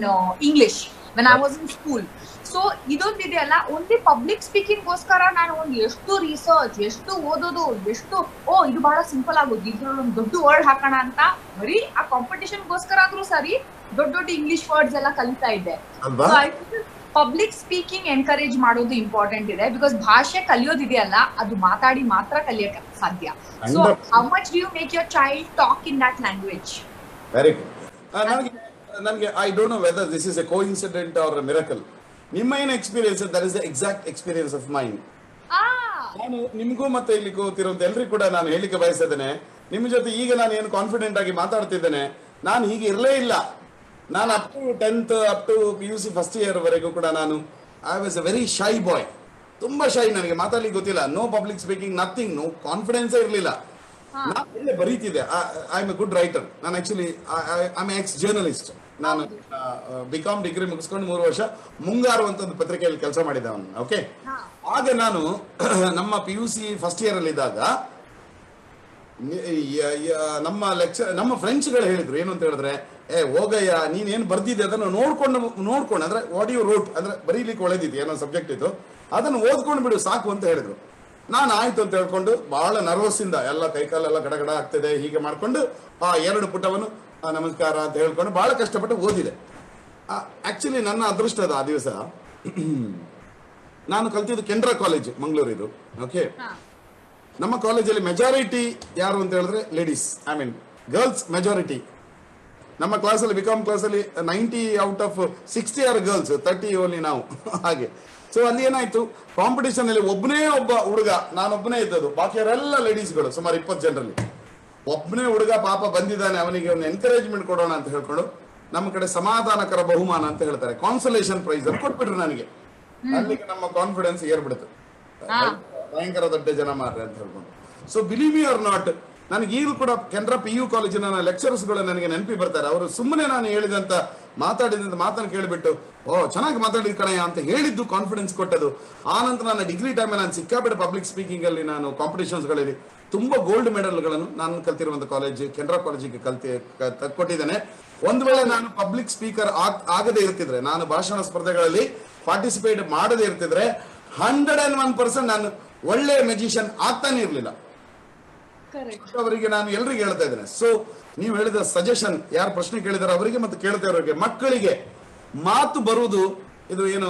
English when I was in school. So ಇದೊಂದಿದೆಯಲ್ಲ, ಓನ್ಲಿ ಪಬ್ಲಿಕ್ ಸ್ಪೀಕಿಂಗ್ ಗೋಸ್ಕರ ನಾನು ಒಂದು ಎಷ್ಟು ರಿಸರ್ಚ್, ಎಷ್ಟು ಓದೋದು, ಎಷ್ಟು ಇದು ಬಹಳ ಸಿಂಪಲ್ ಆಗೋದು, ಇದ್ರಲ್ಲಿ ಒಂದು ದೊಡ್ಡ ವರ್ಡ್ ಹಾಕೋಣ ಅಂತ ಬರೀ ಆ ಕಾಂಪಿಟೇಷನ್ ಗೋಸ್ಕರ ಆದ್ರೂ ಸರಿ ದೊಡ್ಡ ದೊಡ್ಡ ಇಂಗ್ಲಿಷ್ ವರ್ಡ್ಸ್ ಎಲ್ಲ ಕಲಿತಾ ಇದ್ದೆ. ಪಬ್ಲಿಕ್ ಸ್ಪೀಕಿಂಗ್ ಎನ್ಕರೇಜ್ ಮಾಡೋದು ಇಂಪಾರ್ಟೆಂಟ್ ಇದೆ. ಬಿಕಾಸ್ ಭಾಷೆ ಕಲಿಯೋದಿದೆಯಲ್ಲ ಅದು ಮಾತಾಡಿ ಮಾತ್ರ ಕಲಿಯಕ್ಕೆ ಸಾಧ್ಯ. So how much do you make your child talk in that language? Very good. ನನಗೆ I don't know whether this is a coincident or a miracle. ನಿಮ್ಮ ಏನು experience, that is the exact experience of mine. ನಾನು ನಿಮ್ಗೂ ಮತ್ತೆ ಇಲ್ಲಿ ಕೂತಿರುವಂತ ಎಲ್ರಿಗೂ ಕೂಡ ನಾನು ಹೇಳಿಕೆ ಬಯಸಿದ್ದೇನೆ, ನಿಮ್ ಜೊತೆ ಈಗ ನಾನು ಏನು ಕಾನ್ಫಿಡೆಂಟ್ ಆಗಿ ಮಾತಾಡ್ತಿದ್ದೇನೆ, ನಾನು ಹೀಗೆ ಇರಲೇ ಇಲ್ಲ. ನಾನು up to 10th up to PUC first year ವರೆಗೂ ಕೂಡ ನಾನು I was a very shy boy. ತುಂಬಾ ಶೈ, ನನಗೆ ಮಾತಾಡ್ಲಿಕ್ಕೆ ಗೊತ್ತಿಲ್ಲ. No public speaking, nothing, no ಕಾನ್ಫಿಡೆನ್ಸೇ ಇರಲಿಲ್ಲ. ನಾನು ಒಳ್ಳೆ ಬರೀತಿದ್ದೆ. I am a good writer. ನಾನು actually I am ex journalist. ನಾನು BCom ಡಿಗ್ರಿ ಮುಗಿಸ್ಕೊಂಡು 3 ವರ್ಷ ಮುಂಗಾರು ಅಂತ ಒಂದು ಪತ್ರಿಕೆಯಲ್ಲಿ ಕೆಲಸ ಮಾಡಿದ್ದೆ ಅವನು. ಓಕೆ, ಆಗ ನಾನು ನಮ್ಮ PUC ಫಸ್ಟ್ ಇಯರ್ ಅಲ್ಲಿ ಇದ್ದಾಗ ನಮ್ಮ ಫ್ರೆಂಡ್ಸ್ಗಳು ಹೇಳಿದ್ರು ಏನು ಅಂತ ಹೇಳಿದ್ರೆ, ಹೋಗಯ್ಯ ನೀನೇನು ಬರ್ದಿದ್ದೆ ಅದನ್ನು ನೋಡ್ಕೊಂಡು ಅಂದ್ರೆ ವಾಟ್ ಯು ರೋಟ್ ಅಂದ್ರೆ ಬರೀಲಿಕ್ಕೆ ಒಳ್ಳೆದಿತ್ತು, ಏನೋ ಸಬ್ಜೆಕ್ಟ್ ಇತ್ತು, ಅದನ್ನು ಓದ್ಕೊಂಡು ಬಿಡು ಸಾಕು ಅಂತ ಹೇಳಿದ್ರು. ನಾನು ಆಯ್ತು ಅಂತ ಹೇಳ್ಕೊಂಡು ಬಹಳ ನರ್ವಸ್ ಇಂದ ಎಲ್ಲ ಕೈಕಾಲೆಲ್ಲ ಗಡಗಡ ಆಗ್ತದೆ ಹೀಗೆ ಮಾಡ್ಕೊಂಡು ಆ 2 ಪುಟವನ್ನು ನಮಸ್ಕಾರ ಅಂತ ಹೇಳ್ಕೊಂಡು ಬಹಳ ಕಷ್ಟಪಟ್ಟು ಓದಿದೆ. ಆಕ್ಚುಲಿ ನನ್ನ ಅದೃಷ್ಟದ ಆ ದಿವಸ ನಾನು ಕಲ್ತಿದ್ದು ಕೆನರಾ ಕಾಲೇಜ್ ಮಂಗಳೂರಿದು. ಓಕೆ, ನಮ್ಮ ಕಾಲೇಜಲ್ಲಿ ಮೆಜಾರಿಟಿ ಯಾರು ಅಂತ ಹೇಳಿದ್ರೆ ladies, I mean girls majority. ನಮ್ಮ ಕ್ಲಾಸಲ್ಲಿ BCom ಕ್ಲಾಸಲ್ಲಿ 90 out of 60 are girls, 30 only ನಾವು. ಹಾಗೆ ಸೊ ಅಲ್ಲಿ ಏನಾಯ್ತು, ಕಾಂಪಿಟೇಷನ್ ಅಲ್ಲಿ ಒಬ್ಬನೇ ಒಬ್ಬ ಹುಡುಗ, ನಾನೊಬ್ಬನೇ ಇದ್ದದ್ದು, ಬಾಕಿಯವರೆಲ್ಲ ಲೇಡೀಸ್ಗಳು, ಸುಮಾರು 20 ಜನರಲ್ಲಿ ಒಬ್ಬನೇ ಹುಡುಗ ಪಾಪ ಬಂದಿದ್ದಾನೆ, ಅವನಿಗೆ ಒಂದು ಎನ್ಕರೇಜ್ಮೆಂಟ್ ಕೊಡೋಣ ಅಂತ ಹೇಳ್ಕೊಂಡು ನಮ್ಮ ಕಡೆ ಸಮಾಧಾನಕರ ಬಹುಮಾನ ಅಂತ ಹೇಳ್ತಾರೆ, ಕಾನ್ಸಲೇಷನ್ ಪ್ರೈಸ್ ಅಂತ ಕೊಟ್ಬಿಟ್ರು ನನಗೆ. ಅಲ್ಲಿಗೆ ನಮ್ಮ ಕಾನ್ಫಿಡೆನ್ಸ್ ಏರ್ಬಿಡ್ತು, ಭಯಂಕರ ದೊಡ್ಡ ಜನ ಮಾರ್ರೆ ಅಂತ ಹೇಳ್ಕೊಂಡು. So believe me or not, ನನಗೆ ಈಗಲೂ ಕೂಡ ಕೆನರಾ PU ಕಾಲೇಜಿನ ಲೆಕ್ಚರರ್ಸ್ಗಳು ನನಗೆ ನೆನಪಿ ಬರ್ತಾರೆ. ಅವರು ಸುಮ್ಮನೆ ನಾನು ಹೇಳಿದಂತ ಮಾತಾಡಿದಂತ ಮಾತನ್ನು ಕೇಳಿಬಿಟ್ಟು ಚೆನ್ನಾಗಿ ಮಾತಾಡಿದ ಕಣಯ್ಯ ಅಂತ ಹೇಳಿದ್ದು, ಕಾನ್ಫಿಡೆನ್ಸ್ ಕೊಟ್ಟದು. ಆ ನಂತರ ನನ್ನ ಡಿಗ್ರಿ ಟೈಮಲ್ಲಿ ನಾನು ಸಿಕ್ಕಾಬಿಟ್ಟು ಪಬ್ಲಿಕ್ ಸ್ಪೀಕಿಂಗ್ ಅಲ್ಲಿ ನಾನು ಕಾಂಪಿಟೇಷನ್ಸ್ಗಳಲ್ಲಿ ತುಂಬಾ ಗೋಲ್ಡ್ ಮೆಡಲ್ಗಳನ್ನು ನಾನು ಕಲ್ತಿರುವಂತ ಕಾಲೇಜ್ ಕೆನರಾ ಕಾಲೇಜಿಗೆ ಕೊಟ್ಟಿದ್ದೇನೆ. ಒಂದು ವೇಳೆ ನಾನು ಪಬ್ಲಿಕ್ ಸ್ಪೀಕರ್ ಆಗದೆ ಇರ್ತಿದ್ರೆ, ನಾನು ಭಾಷಣ ಸ್ಪರ್ಧೆಗಳಲ್ಲಿ ಪಾರ್ಟಿಸಿಪೇಟ್ ಮಾಡದೇ ಇರ್ತಿದ್ರೆ 101% ನಾನು ಒಳ್ಳೆ ಮ್ಯೂಸಿಷಿಯನ್ ಆಗ್ತಾನೆ ಇರ್ಲಿಲ್ಲ. ಅವರಿಗೆ ನಾನು ಎಲ್ರಿಗೆ ಹೇಳ್ತಾ ಇದ್ದೇನೆ. ಸೊ ನೀವು ಹೇಳಿದ ಸಜೆಷನ್, ಯಾರು ಪ್ರಶ್ನೆ ಕೇಳಿದಾರೆ ಅವರಿಗೆ ಮತ್ತು ಕೇಳ್ತಾ ಇರೋರಿಗೆ, ಮಕ್ಕಳಿಗೆ ಮಾತು ಬರುವುದು ಇದು ಏನು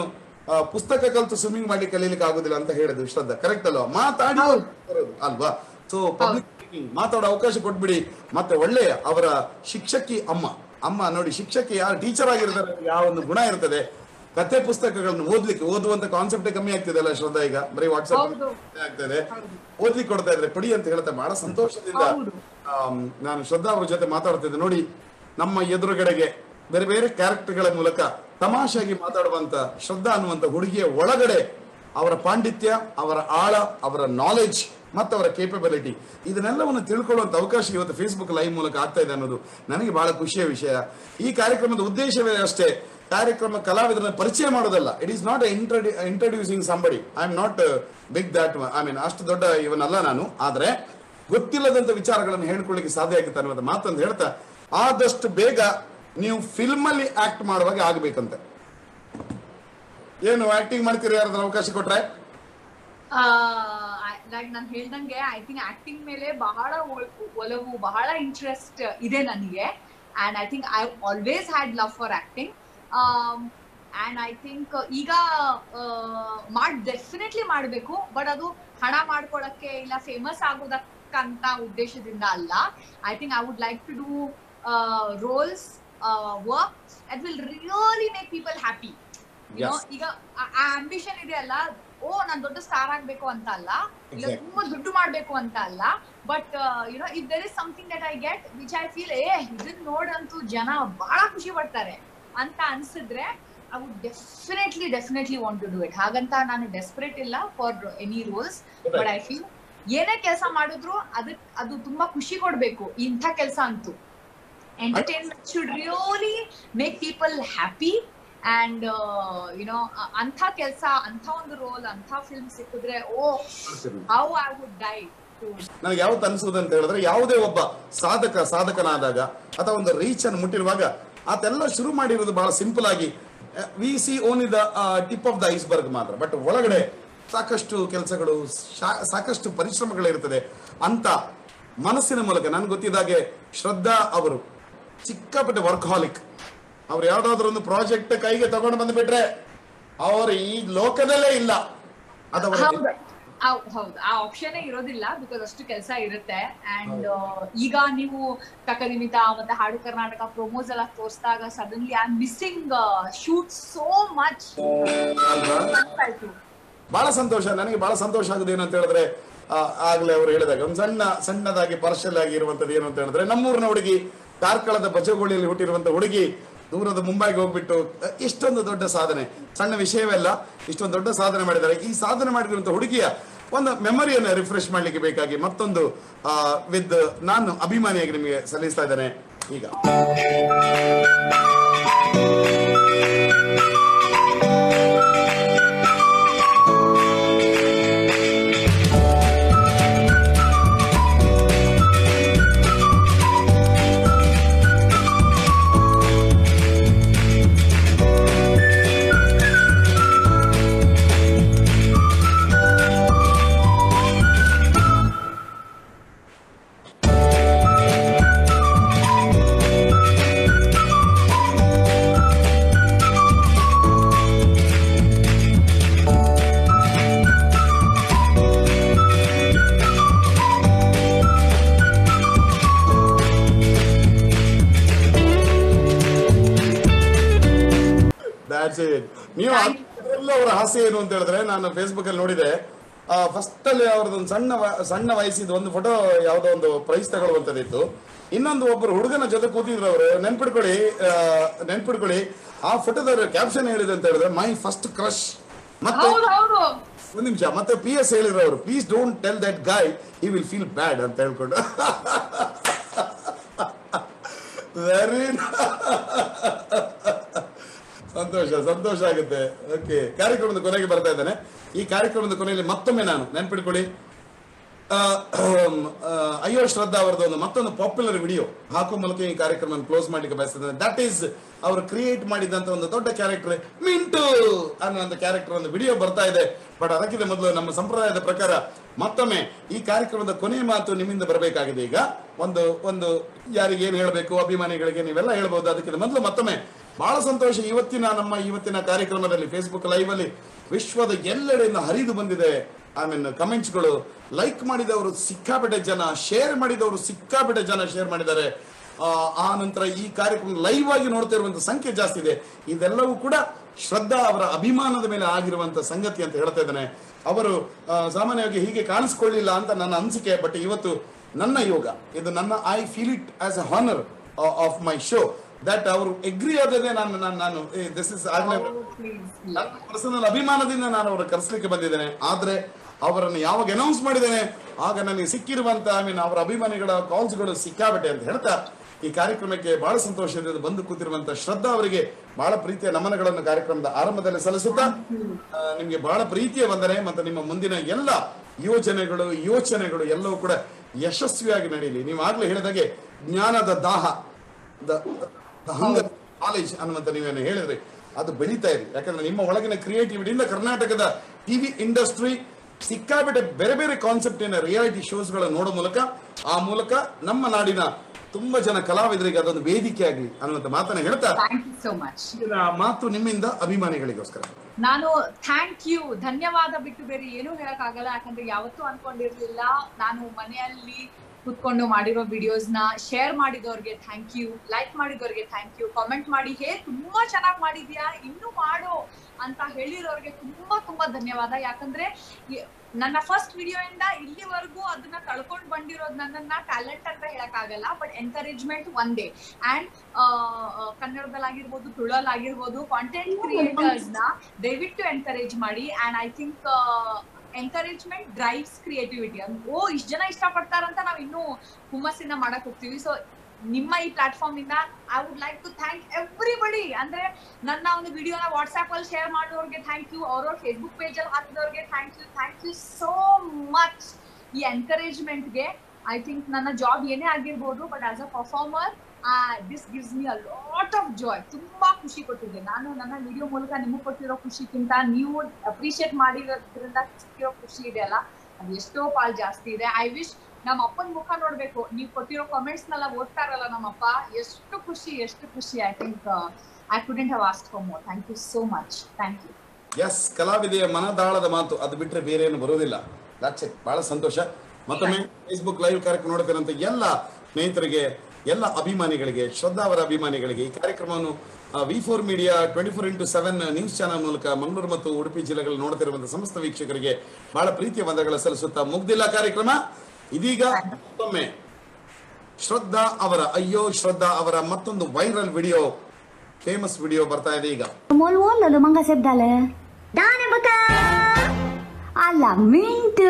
ಪುಸ್ತಕ ಕಲಿತು ಸ್ವಿಮ್ಮಿಂಗ್ ಮಾಡಿ ಕಲೀಲಿಕ್ಕೆ ಆಗುದಿಲ್ಲ ಅಂತ ಹೇಳಿದ್ರು ಶ್ರದ್ಧಾ, ಕರೆಕ್ಟ್ ಅಲ್ವಾ? ಮಾತಾಡಿ ಬರೋದು ಅಲ್ವಾ? ಸೊ ಪಬ್ಲಿಕ್ ಸ್ಪೀಕಿಂಗ್ ಮಾತಾಡೋ ಅವಕಾಶ ಕೊಟ್ಬಿಡಿ. ಮತ್ತೆ ಒಳ್ಳೆಯ ಅವರ ಶಿಕ್ಷಕಿ ಅಮ್ಮ ನೋಡಿ, ಶಿಕ್ಷಕಿ ಯಾರು ಟೀಚರ್ ಆಗಿರ್ತಾರೆ ಯಾವ ಒಂದು ಗುಣ ಇರ್ತದೆ. ಕಥೆ ಪುಸ್ತಕಗಳನ್ನು ಓದುವಂತ ಕಾನ್ಸೆಪ್ಟ್ ಕಮ್ಮಿ ಆಗ್ತಿದೆ ಅಲ್ಲ ಶ್ರದ್ಧಾ? ಈಗ ಬರೀ ವಾಟ್ಸ್ಆಪ್ ಆಗ್ತದೆ, ಓದ್ಲಿಕ್ಕೆ ಕೊಡ್ತಾ ಇದ್ರೆ ಕೊಡಿ ಅಂತ ಹೇಳ್ತಾ ಬಹಳ ಸಂತೋಷದಿಂದ ನಾನು ಶ್ರದ್ಧಾ ಅವ್ರ ಜೊತೆ ಮಾತಾಡ್ತಿದ್ದೆ. ನೋಡಿ, ನಮ್ಮ ಎದುರುಗಡೆಗೆ ಬೇರೆ ಬೇರೆ ಕ್ಯಾರೆಕ್ಟರ್ಗಳ ಮೂಲಕ ತಮಾಷೆಯಾಗಿ ಮಾತಾಡುವಂತ ಶ್ರದ್ಧಾ ಅನ್ನುವಂತ ಹುಡುಗಿಯ ಒಳಗಡೆ ಅವರ ಪಾಂಡಿತ್ಯ, ಅವರ ಆಳ, ಅವರ ನಾಲೆಡ್ಜ್ ಮತ್ತು ಅವರ ಕೇಪಬಿಲಿಟಿ ಇದನ್ನೆಲ್ಲವನ್ನು ತಿಳ್ಕೊಳ್ಳುವಂತ ಅವಕಾಶ ಇವತ್ತು ಫೇಸ್ಬುಕ್ ಲೈವ್ ಮೂಲಕ ಆಗ್ತಾ ಇದೆ ಅನ್ನೋದು ನನಗೆ ಬಹಳ ಖುಷಿಯ ವಿಷಯ. ಈ ಕಾರ್ಯಕ್ರಮದ ಉದ್ದೇಶವೇ ಅಷ್ಟೇ, ಕಾರ್ಯಕ್ರಮ ಕಲಾವಿದರನ್ನ ಪರಿಚಯ ಮಾಡೋದಲ್ಲ. It is not introducing somebody. I am not big that, I mean ಅಷ್ಟು ದೊಡ್ಡ ಇವನಲ್ಲ ನಾನು. ಆದ್ರೆ ಗೊತ್ತಿಲ್ಲದಂತ ವಿಚಾರಗಳನ್ನು ಹೇಳ್ಕೊಳ್ಳಿಕ್ಕೆ ಸಾಧ್ಯ ಆಗುತ್ತೆ ಅನ್ನೋದು ಮಾತಂತ ಹೇಳ್ತಾ, ಆದಷ್ಟು ಬೇಗ ನೀವು ಫಿಲ್ಮ್ ಅಲ್ಲಿ ಆಕ್ಟ್ ಮಾಡುವಾಗ ಆಗ್ಬೇಕಂತೆ. ಏನು ಆಕ್ಟಿಂಗ್ ಮಾಡ್ತೀರಿ? ಯಾರಾದ್ರೂ ಅವಕಾಶ ಕೊಟ್ರೆ? ಲೈಕ್ ನಾನು ಹೇಳ್ದಂಗೆ ಐ ಥಿಂಕ್ ಆಕ್ಟಿಂಗ್ ಮೇಲೆ ಬಹಳ ಒಲವು, ಬಹಳ ಇಂಟ್ರೆಸ್ಟ್ ಇದೆ ನನಗೆ. And I think I always had love for acting. And I think ಈಗ ಡೆಫಿನೆಟ್ಲಿ ಮಾಡಬೇಕು, ಬಟ್ ಅದು ಹಣ ಮಾಡ್ಕೊಳಕ್ಕೆ ಇಲ್ಲ ಫೇಮಸ್ ಆಗೋದಕ್ಕಂತ ಉದ್ದೇಶದಿಂದ ಅಲ್ಲ. I think I would like to do roles, work that will really make people happy. ಈಗ ಆ ಆಂಬಿಷನ್ ಇದೆ ಅಲ್ಲ, ನಾನ್ ದೊಡ್ಡ ಸ್ಟಾರ್ ಆಗ್ಬೇಕು ಅಂತ ಅಲ್ಲ, ಇಲ್ಲ ತುಂಬಾ ದುಡ್ಡು ಮಾಡ್ಬೇಕು ಅಂತ ಅಲ್ಲ, but if there is something that I get which I feel ಇದನ್ನ ನೋಡಂತೂ ಜನ ಬಹಳ ಖುಷಿ ಪಡ್ತಾರೆ ಅಂತ ಅನ್ಸಿದ್ರೆ I would definitely want to do it. ಹಾಗಂತ ನಾನು ಡೆಸ್ಪರೇಟ್ ಇಲ್ಲ for any roles, but I feel ಏನೇ ಕೆಲಸ ಮಾಡಿದ್ರು ಅದು ತುಂಬಾ ಖುಷಿ ಕೊಡ್ಬೇಕು. ಇಂಥ ಕೆಲಸ ಅಂತೂ entertainment should really make people happy. And ಅಂಥ ಕೆಲಸ, ಅಂಥ ಒಂದು ರೋಲ್, ಅಂಥ ಫಿಲ್ಮ್ ಸಿಕ್ಕಿದ್ರೆ ಹೌ ಐ ವುಡ್ ಡೈ. ನನಗೆ ಯಾವತ್ತು ಅನ್ಸುವುದು ಅಂತ ಹೇಳಿದ್ರೆ, ಯಾವುದೇ ಒಬ್ಬ ಸಾಧಕನಾದಾಗ ಅಥವಾ ಒಂದು ರೀಚ್ ಅನ್ನು ಮುಟ್ಟಿರುವಾಗ ಅದೆಲ್ಲ ಶುರು ಮಾಡಿರೋದು ಬಹಳ ಸಿಂಪಲ್ ಆಗಿ, we see only the tip of the iceberg ಮಾತ್ರ. ಬಟ್ ಒಳಗಡೆ ಸಾಕಷ್ಟು ಕೆಲಸಗಳು, ಸಾಕಷ್ಟು ಪರಿಶ್ರಮಗಳಿರ್ತದೆ ಅಂತ ಮನಸ್ಸಿನ ಮೂಲಕ. ನನ್ಗೆ ಗೊತ್ತಿದ್ದಾಗೆ ಶ್ರದ್ಧಾ ಅವರು ಸಿಕ್ಕಾಪಟ್ಟೆ ವರ್ಕ್ಹಾಲಿಕ್. ಅವ್ರು ಯಾವ್ದಾದ್ರು ಒಂದು ಪ್ರಾಜೆಕ್ಟ್ ಕೈಗೆ ತಗೊಂಡು ಬಂದ್ಬಿಟ್ರೆ ಅವರು ಈ ಲೋಕದಲ್ಲೇ ಇಲ್ಲ. ಹೌದು, ಆ ಆಪ್ಷನ್ ಇರೋದಿಲ್ಲ, ಬಿಕಾಸ್ ಅಷ್ಟು ಕೆಲಸ ಇರುತ್ತೆ. ಅಂಡ್ ಈಗ ನೀವು ತಕನಿಮಿತ ಮತ್ತೆ ಹಾಡು ಕರ್ನಾಟಕ ಪ್ರೊಮೋಸ್ ಎಲ್ಲ ತೋರಿಸಿದಾಗ suddenly I am missing shoot so much. ಬಹಳ ಸಂತೋಷ, ನನಗೆ ಬಹಳ ಸಂತೋಷ ಆಗುದು ಏನು ಅಂತ ಹೇಳಿದ್ರೆ, ಆಗ್ಲೇ ಅವರು ಹೇಳಿದಾಗ ಒಂದು ಸಣ್ಣದಾಗಿ ಪಾರ್ಷಲ್ ಆಗಿ ಇರುವಂತದ್ದು ಏನು ಅಂತ ಹೇಳಿದ್ರೆ, ನಮ್ಮೂರಿನ ಹುಡುಗಿ, ಕಾರ್ಕಳದ ಬಚಗೋಳಿಯಲ್ಲಿ ಹುಟ್ಟಿರುವಂತ ಹುಡುಗಿ ದೂರದ ಮುಂಬೈಗೆ ಹೋಗ್ಬಿಟ್ಟು ಇಷ್ಟೊಂದು ದೊಡ್ಡ ಸಾಧನೆ, ಸಣ್ಣ ವಿಷಯವಲ್ಲ, ಇಷ್ಟೊಂದು ದೊಡ್ಡ ಸಾಧನೆ ಮಾಡಿದ್ದಾರೆ. ಈ ಸಾಧನೆ ಮಾಡಿರುವಂತ ಹುಡುಗಿಯ ಒಂದು ಮೆಮೊರಿಯನ್ನು ರಿಫ್ರೆಶ್ ಮಾಡ್ಲಿಕ್ಕೆ ಬೇಕಾಗಿ ಮತ್ತೊಂದು ನಾನು ಅಭಿಮಾನಿಯಾಗಿ ನಿಮಗೆ ಸಲ್ಲಿಸ್ತಾ ಇದ್ದೇನೆ ಈಗ. ನೀವು ಅವರ ಹಾಸ್ಯ ಏನು ಅಂತ ಹೇಳಿದ್ರೆ, ನಾನು ಫೇಸ್ಬುಕ್ ಅಲ್ಲಿ ನೋಡಿದೆ, ಫಸ್ಟ್ ಅಲ್ಲಿ ಅವ್ರದ್ದೊಂದು ಸಣ್ಣ ವಯಸ್ಸಿದ್ದು ಒಂದು ಫೋಟೋ ಯಾವುದೋ ಒಂದು ಪ್ರೈಸ್ ತಗೊಳ್ಳುವಂತದಿತ್ತು. ಇನ್ನೊಂದು ಒಬ್ಬರು ಹುಡುಗನ ಜೊತೆ ಕೂತಿದ್ರು ಅವರು. ನೆನ್ಪಿಡ್ಕೊಳ್ಳಿ ಆ ಫೋಟೋದವ್ರ ಕ್ಯಾಪ್ಷನ್ ಹೇಳಿದೆ ಅಂತ ಹೇಳಿದ್ರೆ, ಮೈ ಫಸ್ಟ್ ಕ್ರಶ್. ಮತ್ತೆ ಒಂದು ನಿಮಿಷ, ಮತ್ತೆ PS ಹೇಳಿದ್ರು ಅವರು, please don't tell that ಗಾಯ್, he will feel bad ಅಂತ ಹೇಳ್ಕೊಂಡು. ವೆರಿ ಸಂತೋಷ ಆಗುತ್ತೆ. ಓಕೆ, ಕಾರ್ಯಕ್ರಮದ ಕೊನೆಗೆ ಬರ್ತಾ ಇದ್ದೇನೆ. ಈ ಕಾರ್ಯಕ್ರಮದ ಕೊನೆಯಲ್ಲಿ ಮತ್ತೊಮ್ಮೆ ನಾನು ನೆನ್ಪಿಡ್ಕೊಳ್ಳಿ, ಅಯ್ಯೋ ಶ್ರದ್ಧಾ ಅವರದ್ದು ಒಂದು ಮತ್ತೊಂದು ಪಾಪ್ಯುಲರ್ ವಿಡಿಯೋ ಹಾಕುವ ಮೂಲಕ ಈ ಕಾರ್ಯಕ್ರಮ ಕ್ಲೋಸ್ ಮಾಡ್ಲಿಕ್ಕೆ ಬಯಸ್ತದೆ. ದಟ್ ಈಸ್ ಅವರು ಕ್ರಿಯೇಟ್ ಮಾಡಿದಂತ ಒಂದು ದೊಡ್ಡ ಕ್ಯಾರೆಕ್ಟರ್ ಮಿಂಟು ಅನ್ನುವಂತ ಕ್ಯಾರೆಕ್ಟರ್ ಒಂದು ವಿಡಿಯೋ ಬರ್ತಾ ಇದೆ. ಬಟ್ ಅದಕ್ಕಿಂತ ಮೊದಲು ನಮ್ಮ ಸಂಪ್ರದಾಯದ ಪ್ರಕಾರ ಮತ್ತೊಮ್ಮೆ ಈ ಕಾರ್ಯಕ್ರಮದ ಕೊನೆಯ ಮಾತು ನಿಮ್ಮಿಂದ ಬರಬೇಕಾಗಿದೆ. ಈಗ ಒಂದು ಯಾರಿಗೆ ಏನ್ ಹೇಳಬೇಕು, ಅಭಿಮಾನಿಗಳಿಗೆ ನೀವೆಲ್ಲ ಹೇಳ್ಬಹುದು. ಅದಕ್ಕಿಂತ ಮೊದಲು ಮತ್ತೊಮ್ಮೆ ಬಹಳ ಸಂತೋಷ, ಇವತ್ತಿನ ಕಾರ್ಯಕ್ರಮದಲ್ಲಿ ಫೇಸ್ಬುಕ್ ಲೈವ್ ಅಲ್ಲಿ ವಿಶ್ವದ ಎಲ್ಲೆಡೆಯಿಂದ ಹರಿದು ಬಂದಿದೆ. ಕಮೆಂಟ್ಸ್ಗಳು, ಲೈಕ್ ಮಾಡಿದವರು ಸಿಕ್ಕಾಪಟ್ಟೆ ಜನ, ಶೇರ್ ಮಾಡಿದವರು ಸಿಕ್ಕಾಪಟ್ಟೆ ಜನ ಶೇರ್ ಮಾಡಿದ್ದಾರೆ. ಆ ನಂತರ ಈ ಕಾರ್ಯಕ್ರಮ ಲೈವ್ ಆಗಿ ನೋಡ್ತಾ ಇರುವಂತ ಸಂಖ್ಯೆ ಜಾಸ್ತಿ ಇದೆ. ಇದೆಲ್ಲವೂ ಕೂಡ ಶ್ರದ್ಧಾ ಅವರ ಅಭಿಮಾನದ ಮೇಲೆ ಆಗಿರುವಂತ ಸಂಗತಿ ಅಂತ ಹೇಳ್ತಾ ಇದ್ದೇನೆ. ಅವರು ಸಾಮಾನ್ಯವಾಗಿ ಹೀಗೆ ಕಾಣಿಸ್ಕೊಳ್ಳಿಲ್ಲ ಅಂತ ನನ್ನ ಅನಿಸಿಕೆ. ಬಟ್ ಇವತ್ತು ನನ್ನ ಯೋಗ, ಇದು ನನ್ನ I feel it as a honour of my show that ಅವರು ಎಗ್ರಿ ಆದದೇ ನಾನು ದಿಸ್ ಇಸ್ ನನ್ನ ಪರ್ಸನಲ್ ಅಭಿಮಾನದಿಂದ ನಾನು ಅವರ ಕರೆಸಲಿಕ್ಕೆ ಬಂದಿದ್ದೇನೆ. ಆದ್ರೆ ಅವರನ್ನು ಯಾವಾಗ ಅನೌನ್ಸ್ ಮಾಡಿದ್ದೇನೆ ಆಗ ನನಗೆ ಸಿಕ್ಕಿರುವಂತ ಅವರ ಅಭಿಮಾನಿಗಳ ಕಾಲ್ಸ್ಗಳು ಸಿಕ್ಕಾಬಟ್ಟೆ ಅಂತ ಹೇಳ್ತಾ ಈ ಕಾರ್ಯಕ್ರಮಕ್ಕೆ ಬಹಳ ಸಂತೋಷದಿಂದ ಬಂದು ಕೂತಿರುವಂತ ಶ್ರದ್ಧಾ ಅವರಿಗೆ ಬಹಳ ಪ್ರೀತಿಯ ನಮನಗಳನ್ನು ಕಾರ್ಯಕ್ರಮದ ಆರಂಭದಲ್ಲಿ ಸಲ್ಲಿಸುತ್ತಾ ನಿಮ್ಗೆ ಬಹಳ ಪ್ರೀತಿಯ ವಂದನೆ. ಮತ್ತು ನಿಮ್ಮ ಮುಂದಿನ ಎಲ್ಲ ಯೋಚನೆಗಳು ಎಲ್ಲವೂ ಕೂಡ ಯಶಸ್ವಿಯಾಗಿ ನಡೆಯಲಿ. ನೀವು ಆಗ್ಲೇ ಹೇಳಿದಾಗೆ ಜ್ಞಾನದ ದಾಹ ನಾಲೆಜ್ ಅನ್ನುವಂತ ನೀವೇನು ಹೇಳಿದ್ರಿ, ಅದು ಬೆಳೀತಾ ಇರಿ. ಯಾಕಂದ್ರೆ ನಿಮ್ಮ ಒಳಗಿನ ಕ್ರಿಯೇಟಿವಿಟಿಯಿಂದ ಕರ್ನಾಟಕದ ಟಿವಿ ಇಂಡಸ್ಟ್ರಿ ಸಿಕ್ಕಾಬಿಟ್ಟೆ ಬೇರೆ ಬೇರೆ ಕಾನ್ಸೆಪ್ಟ್ ರಿಯಾಲಿಟಿ ಶೋಸ್ ಗಳನ್ನು ನೋಡೋ ಮೂಲಕ ಆ ಮೂಲಕ ನಮ್ಮ ನಾಡಿನ ತುಂಬಾ ಜನ ಕಲಾವಿದರಿಗೆ ಅದೊಂದು ವೇದಿಕೆ ಆಗಲಿ ಅನ್ನುವಂತ ಮಾತನ್ನ ಹೇಳ್ತಾ ಮಾತು ನಿಮ್ಮಿಂದ ಅಭಿಮಾನಿಗಳಿಗೋಸ್ಕರ ನಾನು ಥ್ಯಾಂಕ್ ಯು, ಧನ್ಯವಾದ ಬಿಟ್ಟು ಬೇರೆ ಏನೂ ಹೇಳಕ್ ಆಗಲ್ಲ. ಯಾಕಂದ್ರೆ ಯಾವತ್ತೂ ಅನ್ಕೊಂಡಿರ್ಲಿಲ್ಲ ನಾನು ಮನೆಯಲ್ಲಿ ಕುತ್ಕೊಂಡು ಮಾಡಿರೋ ವಿಡಿಯೋಸ್ ನ ಶೇರ್ ಮಾಡಿದವ್ರಿಗೆ ಥ್ಯಾಂಕ್ ಯು, ಲೈಕ್ ಮಾಡಿದವ್ರಿಗೆ ಥ್ಯಾಂಕ್ ಯು, ಕಾಮೆಂಟ್ ಮಾಡಿ ತುಂಬಾ ಚೆನ್ನಾಗಿ ಮಾಡಿದ್ಯಾ ಇನ್ನೂ ಮಾಡೋ ಅಂತ ಹೇಳಿರೋರಿಗೆ ತುಂಬಾ ಧನ್ಯವಾದ. ಯಾಕಂದ್ರೆ ನನ್ನ ಫಸ್ಟ್ ವಿಡಿಯೋ ಇಂದ ಇಲ್ಲಿವರೆಗೂ ಅದನ್ನ ಕಳ್ಕೊಂಡ್ ಬಂದಿರೋದು ನನ್ನನ್ನ ಟ್ಯಾಲೆಂಟ್ ಅಂತ ಹೇಳಕ್ ಆಗಲ್ಲ, ಬಟ್ ಎನ್ಕರೇಜ್ಮೆಂಟ್ ಒಂದೇ. ಅಂಡ್ ಕನ್ನಡದಲ್ಲಾಗಿರ್ಬೋದು, ತುಳಲ್ಲಾಗಿರ್ಬೋದು, ಕಾಂಟೆಂಟ್ ಕ್ರಿಯೇಟರ್ಸ್ ನ ದಯವಿಟ್ಟು ಎನ್ಕರೇಜ್ ಮಾಡಿ. And I think encouragement drives creativity. ಇಷ್ಟು ಜನ ಇಷ್ಟಪಡ್ತಾರಂತ ನಾವ್ ಇನ್ನೂ ಹುಮ್ಮಸ್ಸಿಂದ ಮಾಡಕ್ ಹೋಗ್ತೀವಿ. ಸೊ ನಿಮ್ಮ ಈ ಪ್ಲಾಟ್ಫಾರ್ಮ್ ಇಂದ I would like to thank everybody. ಅಂದ್ರೆ ನನ್ನ ಒಂದು ವಿಡಿಯೋನ ವಾಟ್ಸ್ಆಪ್ ಅಲ್ಲಿ ಶೇರ್ ಮಾಡೋರ್ಗೆ ಥ್ಯಾಂಕ್ ಯು, ಅವ್ರವ್ರ ಫೇಸ್ಬುಕ್ ಪೇಜ್ ಅಲ್ಲಿ ಹಾಕಿದವ್ರಿಗೆ ಥ್ಯಾಂಕ್ ಯು ಸೋ ಮಚ್. ಈ ಎನ್ಕರೇಜ್ಮೆಂಟ್ಗೆ ಐ ಥಿಂಕ್ ನನ್ನ ಜಾಬ್ ಏನೇ ಆಗಿರ್ಬೋದು, but as a performer this gives me a lot of joy. ತುಂಬಾ ಖುಷಿ ಕೊಟ್ಟಿದೆ. ನಾನು ನನ್ನ ವಿಡಿಯೋ ಮೂಲಕ ನಿಮಗೆ ಕೊಟ್ಟಿರೋ ಖುಷಿಗಿಂತ ನೀವು ಅಪ್ರಿಶಿಯೇಟ್ ಮಾಡಿರೋದ್ರಿಂದ ಸಿಕ್ಕಿರೋ ಖುಷಿ ಇದೆ ಅಲ್ಲ, ಅದು ಎಷ್ಟೋ ಪಾಲ್ ಜಾಸ್ತಿ ಇದೆ. ಐ ವಿಶ್ ನಮ್ಮ ಅಪ್ಪನ ಮುಖ ನೋಡ್ಬೇಕು. ನೀವು ಕೊಟ್ಟಿರೋ ಕಾಮೆಂಟ್ಸ್ ನೆಲ್ಲ ಓದ್ತಾರಲ್ಲ ನಮ್ಮಪ್ಪ, ಎಷ್ಟು ಖುಷಿ. I think I couldn't have asked for more. Thank you so much. Thank you. Yes, ಕಲಾವಿದೆಯ ಮನದಾಳದ ಮಾತು, ಅದು ಬಿಟ್ಟರೆ ಬೇರೆ ಏನು ಬರೋದಿಲ್ಲ. That's it. ಬಹಳ ಸಂತೋಷ. ಮತ್ತೊಮ್ಮೆ ಫೇಸ್ಬುಕ್ ಲೈವ್ ಕಾರ್ಯಕ್ರಮ ನೋಡ್ತಿರೋಂಥ ಎಲ್ಲ ಸ್ನೇಹಿತರಿಗೆ, ಎಲ್ಲ ಅಭಿಮಾನಿಗಳಿಗೆ, ಶ್ರದ್ಧಾ ಅವರ ಅಭಿಮಾನಿಗಳಿಗೆ, ಈ ಕಾರ್ಯಕ್ರಮವನ್ನು V4 media 24x7 news channel ಮೂಲಕ ಮಂಗಳೂರು ಮತ್ತು ಉಡುಪಿ ಜಿಲ್ಲೆಗಳಲ್ಲಿ ನೋಡ್ತಿರುವಂತಹ ಸಮಸ್ತ ವೀಕ್ಷಕರಿಗೆ ಬಹಳ ಪ್ರೀತಿಯ ವಂದನೆಗಳ ಸಲ್ಲಿಸುತ್ತಾ ಮುಗ್ದಿಲ್ಲ ಕಾರ್ಯಕ್ರಮ. ಇದೀಗ ಮತ್ತೊಮ್ಮೆ ಅಯ್ಯೋ ಶ್ರದ್ಧಾ ಅವರ ಮತ್ತೊಂದು ವೈರಲ್ ವಿಡಿಯೋ, ಫೇಮಸ್ ವಿಡಿಯೋ ಬರ್ತಾ ಇದೆ ಈಗ. ಅಲ್ಲ ಮಿಂಟ್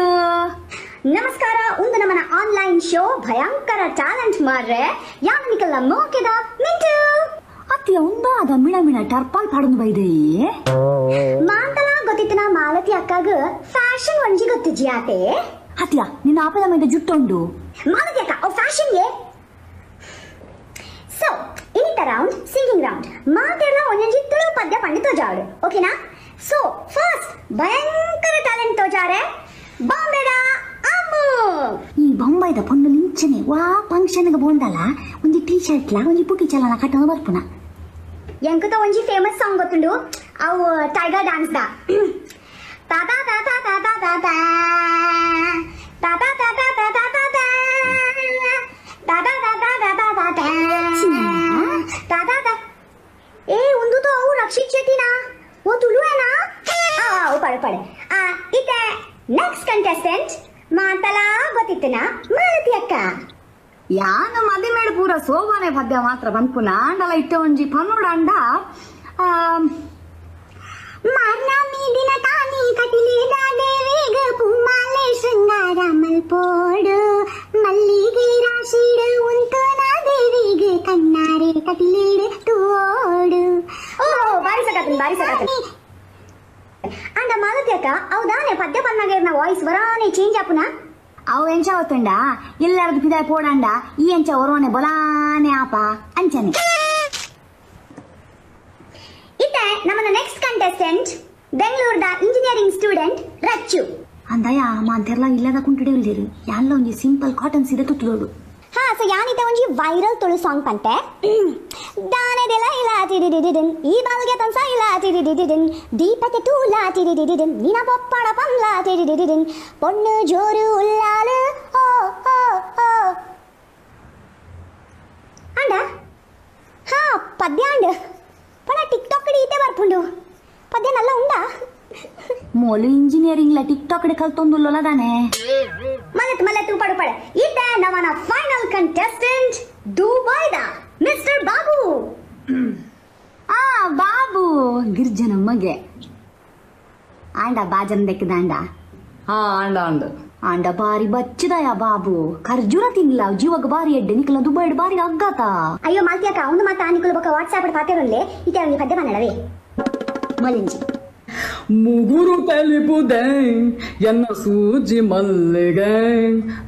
ನಮಸ್ಕಾರ. ಒಂದು ನಮ್ಮನ ಆನ್ಲೈನ್ ಶೋ ಭಯಂಕರ ಟ್ಯಾಲೆಂಟ್ ಮಾರ್ರೆ ಯಾನಿಕಲ್ಲ ಮೋಕೆದ ಮಿಂಟು ಅತ್ತಿ ಒಂದಾದ ಮಿಣ ಟರ್ಪಾಲ್ ಪಾಡೊಂದು ಬೈದೆ ಮಾಂತಲ ಗೊತ್ತಿತ್ತಿನ ಮಾಲತಿ ಅಕ್ಕಾಗ ಫ್ಯಾಷನ್ ಒಂಜಿ ಗೊತ್ತಿಜ್ಜಿ ಆತೆ ಅತ್ಯ ನಿನ್ನ ಆಪದ ಮೇಲೆ ಜುಟ್ಟುಂಡು ಮಾಲತಿ ಅಕ್ಕ ಅವ್ ಫ್ಯಾಷನ್ಗೆ. ಸೊ ಇನಿತ ರೌಂಡ್ ಸಿಂಗಿಂಗ್ ರೌಂಡ್ ಮಾತೆಲ್ಲ ಒಂಜಿ ತುಳು ಪದ್ಯ ಪಂಡಿತ ತೋಜಾಡು ಓಕೆನಾ. ಸೊ ಫಸ್ಟ್ ಭಯಂಕರ ಟ್ಯಾಲೆಂಟ್ ತೋಜಾರೆ ಬಾಂಬೆದ ಅಮ್ಮು. ಈ ಬೊಂಬೈದ ಪೊಂಡು ಲಿಂಚನೆ ವಾ ಫಂಕ್ಷನ್ಗೆ ಬೋಂದಲ್ಲ ಒಂಜಿ ಟೀ ಶರ್ಟ್ ಲ ಒಂಜಿ ಪುಟಿ ಚಲನ ಕಟ್ಟೋದು ಬರ್ಪುನ ಎಂಕತ ಒಂಜಿ ಫೇಮಸ್ ಸಾಂಗ್ ಗೊತ್ತುಂಡು ಅವು ಟೈಗರ್ ಡ್ಯಾನ್ಸ್ ದ ತಾತಾ ತಾತಾ ತಾತಾ ತಾತಾ ತಾತಾ ತಾತಾ ತಾತಾ ತಾತಾ ತಾತಾ ತಾತಾ ತಾತಾ ತಾತಾ ಏ ಒಂದು ತೋ ಅವು ರಕ್ಷಿತ್ ಶೆಟ್ಟಿನಾ ಓ ತುಳುವೇನಾ ಓ ಪಡೆ ಇತ್ತೆ ನೆಕ್ಸ್ಟ್ ಕಂಟೆಸ್ಟೆಂಟ್ ಮಾತಲ ಗೊತ್ತಿತ್ತನ ಮಾಲತಿ ಅಕ್ಕ. ಯಾನ ಮದಿ ಮೇಡ ಪೂರ ಸೋಬಾನೆ ಪದ್ಯ ಮಾತ್ರ ಬಂದ್ಪುನ ಅಂಡಲ ಇಟ್ಟ ಒಂಜಿ ಪನ್ನೋಡ ಅಂಡ ಮಾರ್ನ ಮೀದಿನ ತಾನಿ ಕಟಿಲಿದ ದೇವಿಗ ಪೂಮಾಲೆ ಶೃಂಗಾರ ಮಲ್ಪೋಡು ಮಲ್ಲಿಗೆ ರಾಶಿಡು ಉಂತುನ ದೇವಿಗೆ ಕಣ್ಣಾರೆ ಕಟಿಲಿಡು ತೋಡು. ಓ ಬಾರಿ ಸಕತನ್ ಅಂಡ ಮಾಲತಿ ಅಕ್ಕ ಅವದಾನೆ ಪದ್ಯ ಪನ್ನಾಗ ವಾಯ್ಸ್ ವರಾನೆ ಚೇಂಜ್ ಆಪುನ ಅವು ಎಂಚ ಹೊತ್ತುಂಡ ಎಲ್ಲರದು ಪಿದಾಯ ಪೋಡಂಡ ಈ ಎಂಚ ಒರೋನೆ ಬೊಲಾನೆ ಆಪ ಅಂಚನೆ. ಇತ್ತೆ ನಮ್ಮನ ನೆಕ್ಸ್ಟ್ ಕಂಟೆಸ್ಟೆಂಟ್ ಬೆಂಗಳೂರದ ಇಂಜಿನಿಯರಿಂಗ್ ಸ್ಟೂಡೆಂಟ್ ರಚ್ಚು. ಅಂದಯ್ಯ ಮಾಂತೆರ್ಲ ಇಲ್ಲದ ಕುಂಟಿಡೆ ಉಲ್ದಿರು ಎಲ್ಲ ಒಂಜಿ ಸಿಂಪಲ್ ಕಾಟನ್ ಸೀರೆ ತುತ್ತುದೋಡು. ಹಾ ಸೊ ಯಾನಿದೆ ಒಂಜಿ ವೈರಲ್ ತುಳು ಸಾಂಗ್ ಪಂತೆ ದಾನೆದೆಲ ಇಲ್ಲ ಟಿಡಿಡಿಡಿಡಿನ್ ಈ ಬಾಲ್ಗೆ ತನ್ಸ ಇಲ್ಲ ಟಿಡಿಡಿಡಿಡಿನ್ ದೀಪಕ್ಕೆ ತೂಲ ಟಿಡಿಡಿಡಿಡಿನ್ ನಿನ ಪಪ್ಪಡ ಪಂಲ ಟಿಡಿಡಿಡಿಡಿನ್ ಪೊಣ್ಣು ಜೋರು ಉಲ್ಲಾಲು ಓ ಓ ಓ ಅಂಡ ಹಾ ಪದ್ಯ ಅಂಡ ಪಣ ಟಿಕ್ಟಾಕ್ ಈತೆ ಬರ್ಪುಂಡು ಪದ್ಯ ನಲ್ಲ ಉಂಡ ಮೋಲು ಇಂಜಿನಿಯರಿಂಗ್ ಲ ಟಿಕ್ಟಾಕ್ ಕಲ್ತೊಂದುಲ್ಲ ತಾನೆ ಮಲೆತು ಪಡು ಪಡೆ ಇತ್ತ ನಮ್ಮನ ಫೈನಲ್ ಕಂಟೆಸ್ಟೆಂಟ್ ದುಬೈದ ಮಿಸ್ಟರ್ ಬಾಬು. ಬಾಬು ಗಿರ್ಜನ ಮಗೆ ಆಂಡ ಬಾಜನ್ ಬೆಕ್ಕದ ಅಂಡ ಆಂಡ ಬಾರಿ ಬಚ್ಚದಯ ಬಾಬು ಖರ್ಜೂರ ತಿನ್ಲ ಜೀವಗ ಬಾರಿ ಎಡ್ಡೆ ನಿಕಲ ದುಬೈಡ್ ಬಾರಿ ಅಗ್ಗಾತ. ಅಯ್ಯೋ ಮಾಲ್ತಿಯಕ್ಕ ಒಂದು ಮಾತ ನಿಕಲು ಬೊಕ್ಕ ವಾಟ್ಸಾಪ್ ಪಾತಿರಲ್ಲೇ ಇತ್ತೆ ಅವನಿಗೆ ಪದ್ಯ ಕನ್ನಡವೇ ಮಲಿಂಜಿ ಮುಗುರು ತಲಿಪುದೆ ಎನ್ನ ಸೂಜಿ ಮಲ್ಲಿಗೆ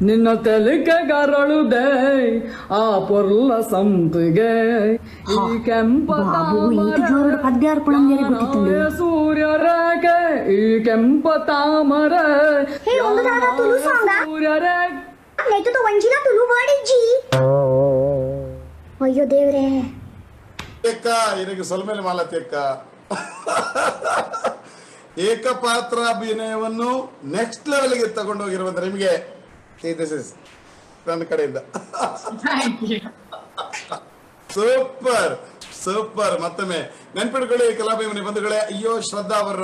ನಿನ್ನ ತೆಲಿಕೆ ಗರಳುದೆ ಆ ಪೊರ್ಲ ಸಂಪಿಗೆ ಈ ಕೆಂಪ ಸೂರ್ಯ ರೇಖೆ ಈ ಕೆಂಪ ತಾಮರೆ ಸೂರ್ಯ ಅಯ್ಯೋ ದೇವ್ರೆ ಸೊಲ್ಮೇಲೆ ಮಾಲತಿಯಕ್ಕ ಏಕಪಾತ್ರ ಅಭಿನಯವನ್ನು ನೆಕ್ಸ್ಟ್ ಲೆವೆಲ್ಗೆ ತಗೊಂಡೋಗಿರುವಂತ ನಿಮಗೆ ದಿಸ್ ಇಸ್ ನನ್ನ ಕಡೆಯಿಂದ ಸೂಪರ್ ಸೂಪರ್. ಮತ್ತೊಮ್ಮೆ ನೆನ್ಪಿಡ್ಕೊಳ್ಳಿ ಕಲಾಭಿಮಾನಿ ಬಂಧುಗಳೇ, ಅಯ್ಯೋ ಶ್ರದ್ಧಾ ಅವರ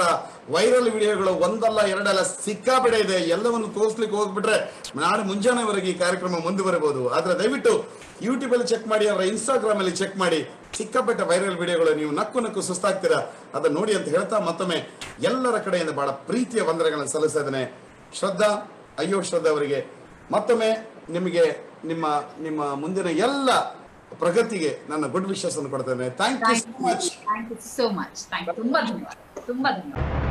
ವೈರಲ್ ವಿಡಿಯೋಗಳು ಒಂದಲ್ಲ ಎರಡಲ್ಲ ಸಿಕ್ಕಾಪಡೆ ಇದೆ. ಎಲ್ಲವನ್ನು ತೋರಿಸ್ಲಿಕ್ಕೆ ಹೋಗ್ಬಿಟ್ರೆ ನಾಳೆ ಮುಂಜಾನೆವರೆಗೆ ಈ ಕಾರ್ಯಕ್ರಮ ಮುಂದುವರಬಹುದು. ಆದ್ರೆ ದಯವಿಟ್ಟು ಯೂಟ್ಯೂಬ್ ಅಲ್ಲಿ ಚೆಕ್ ಮಾಡಿ, ಅವರ ಇನ್ಸ್ಟಾಗ್ರಾಮ್ ಅಲ್ಲಿ ಚೆಕ್ ಮಾಡಿ, ಸಿಕ್ಕಾಪಟ್ಟೆ ವೈರಲ್ ವಿಡಿಯೋಗಳು ನೀವು ನಕ್ಕು ನಕ್ಕು ಸುಸ್ತಾಗ್ತೀರಾ, ಅದನ್ನ ನೋಡಿ ಅಂತ ಹೇಳ್ತಾ ಮತ್ತೊಮ್ಮೆ ಎಲ್ಲರ ಕಡೆಯಿಂದ ಬಹಳ ಪ್ರೀತಿಯ ವಂದನೆಗಳನ್ನು ಸಲ್ಲಿಸ್ತಾ ಇದ್ದೇನೆ ಶ್ರದ್ಧಾ. ಅಯ್ಯೋ ಶ್ರದ್ಧಾ ಅವರಿಗೆ ಮತ್ತೊಮ್ಮೆ ನಿಮಗೆ ನಿಮ್ಮ ನಿಮ್ಮ ಮುಂದಿನ ಎಲ್ಲ ಪ್ರಗತಿಗೆ ನನ್ನ ಗುಡ್ ವಿಶಸ್ ಅನ್ನು ಕೊಡ್ತೇನೆ. Thank you so much. ತುಂಬಾ ಧನ್ಯವಾದ.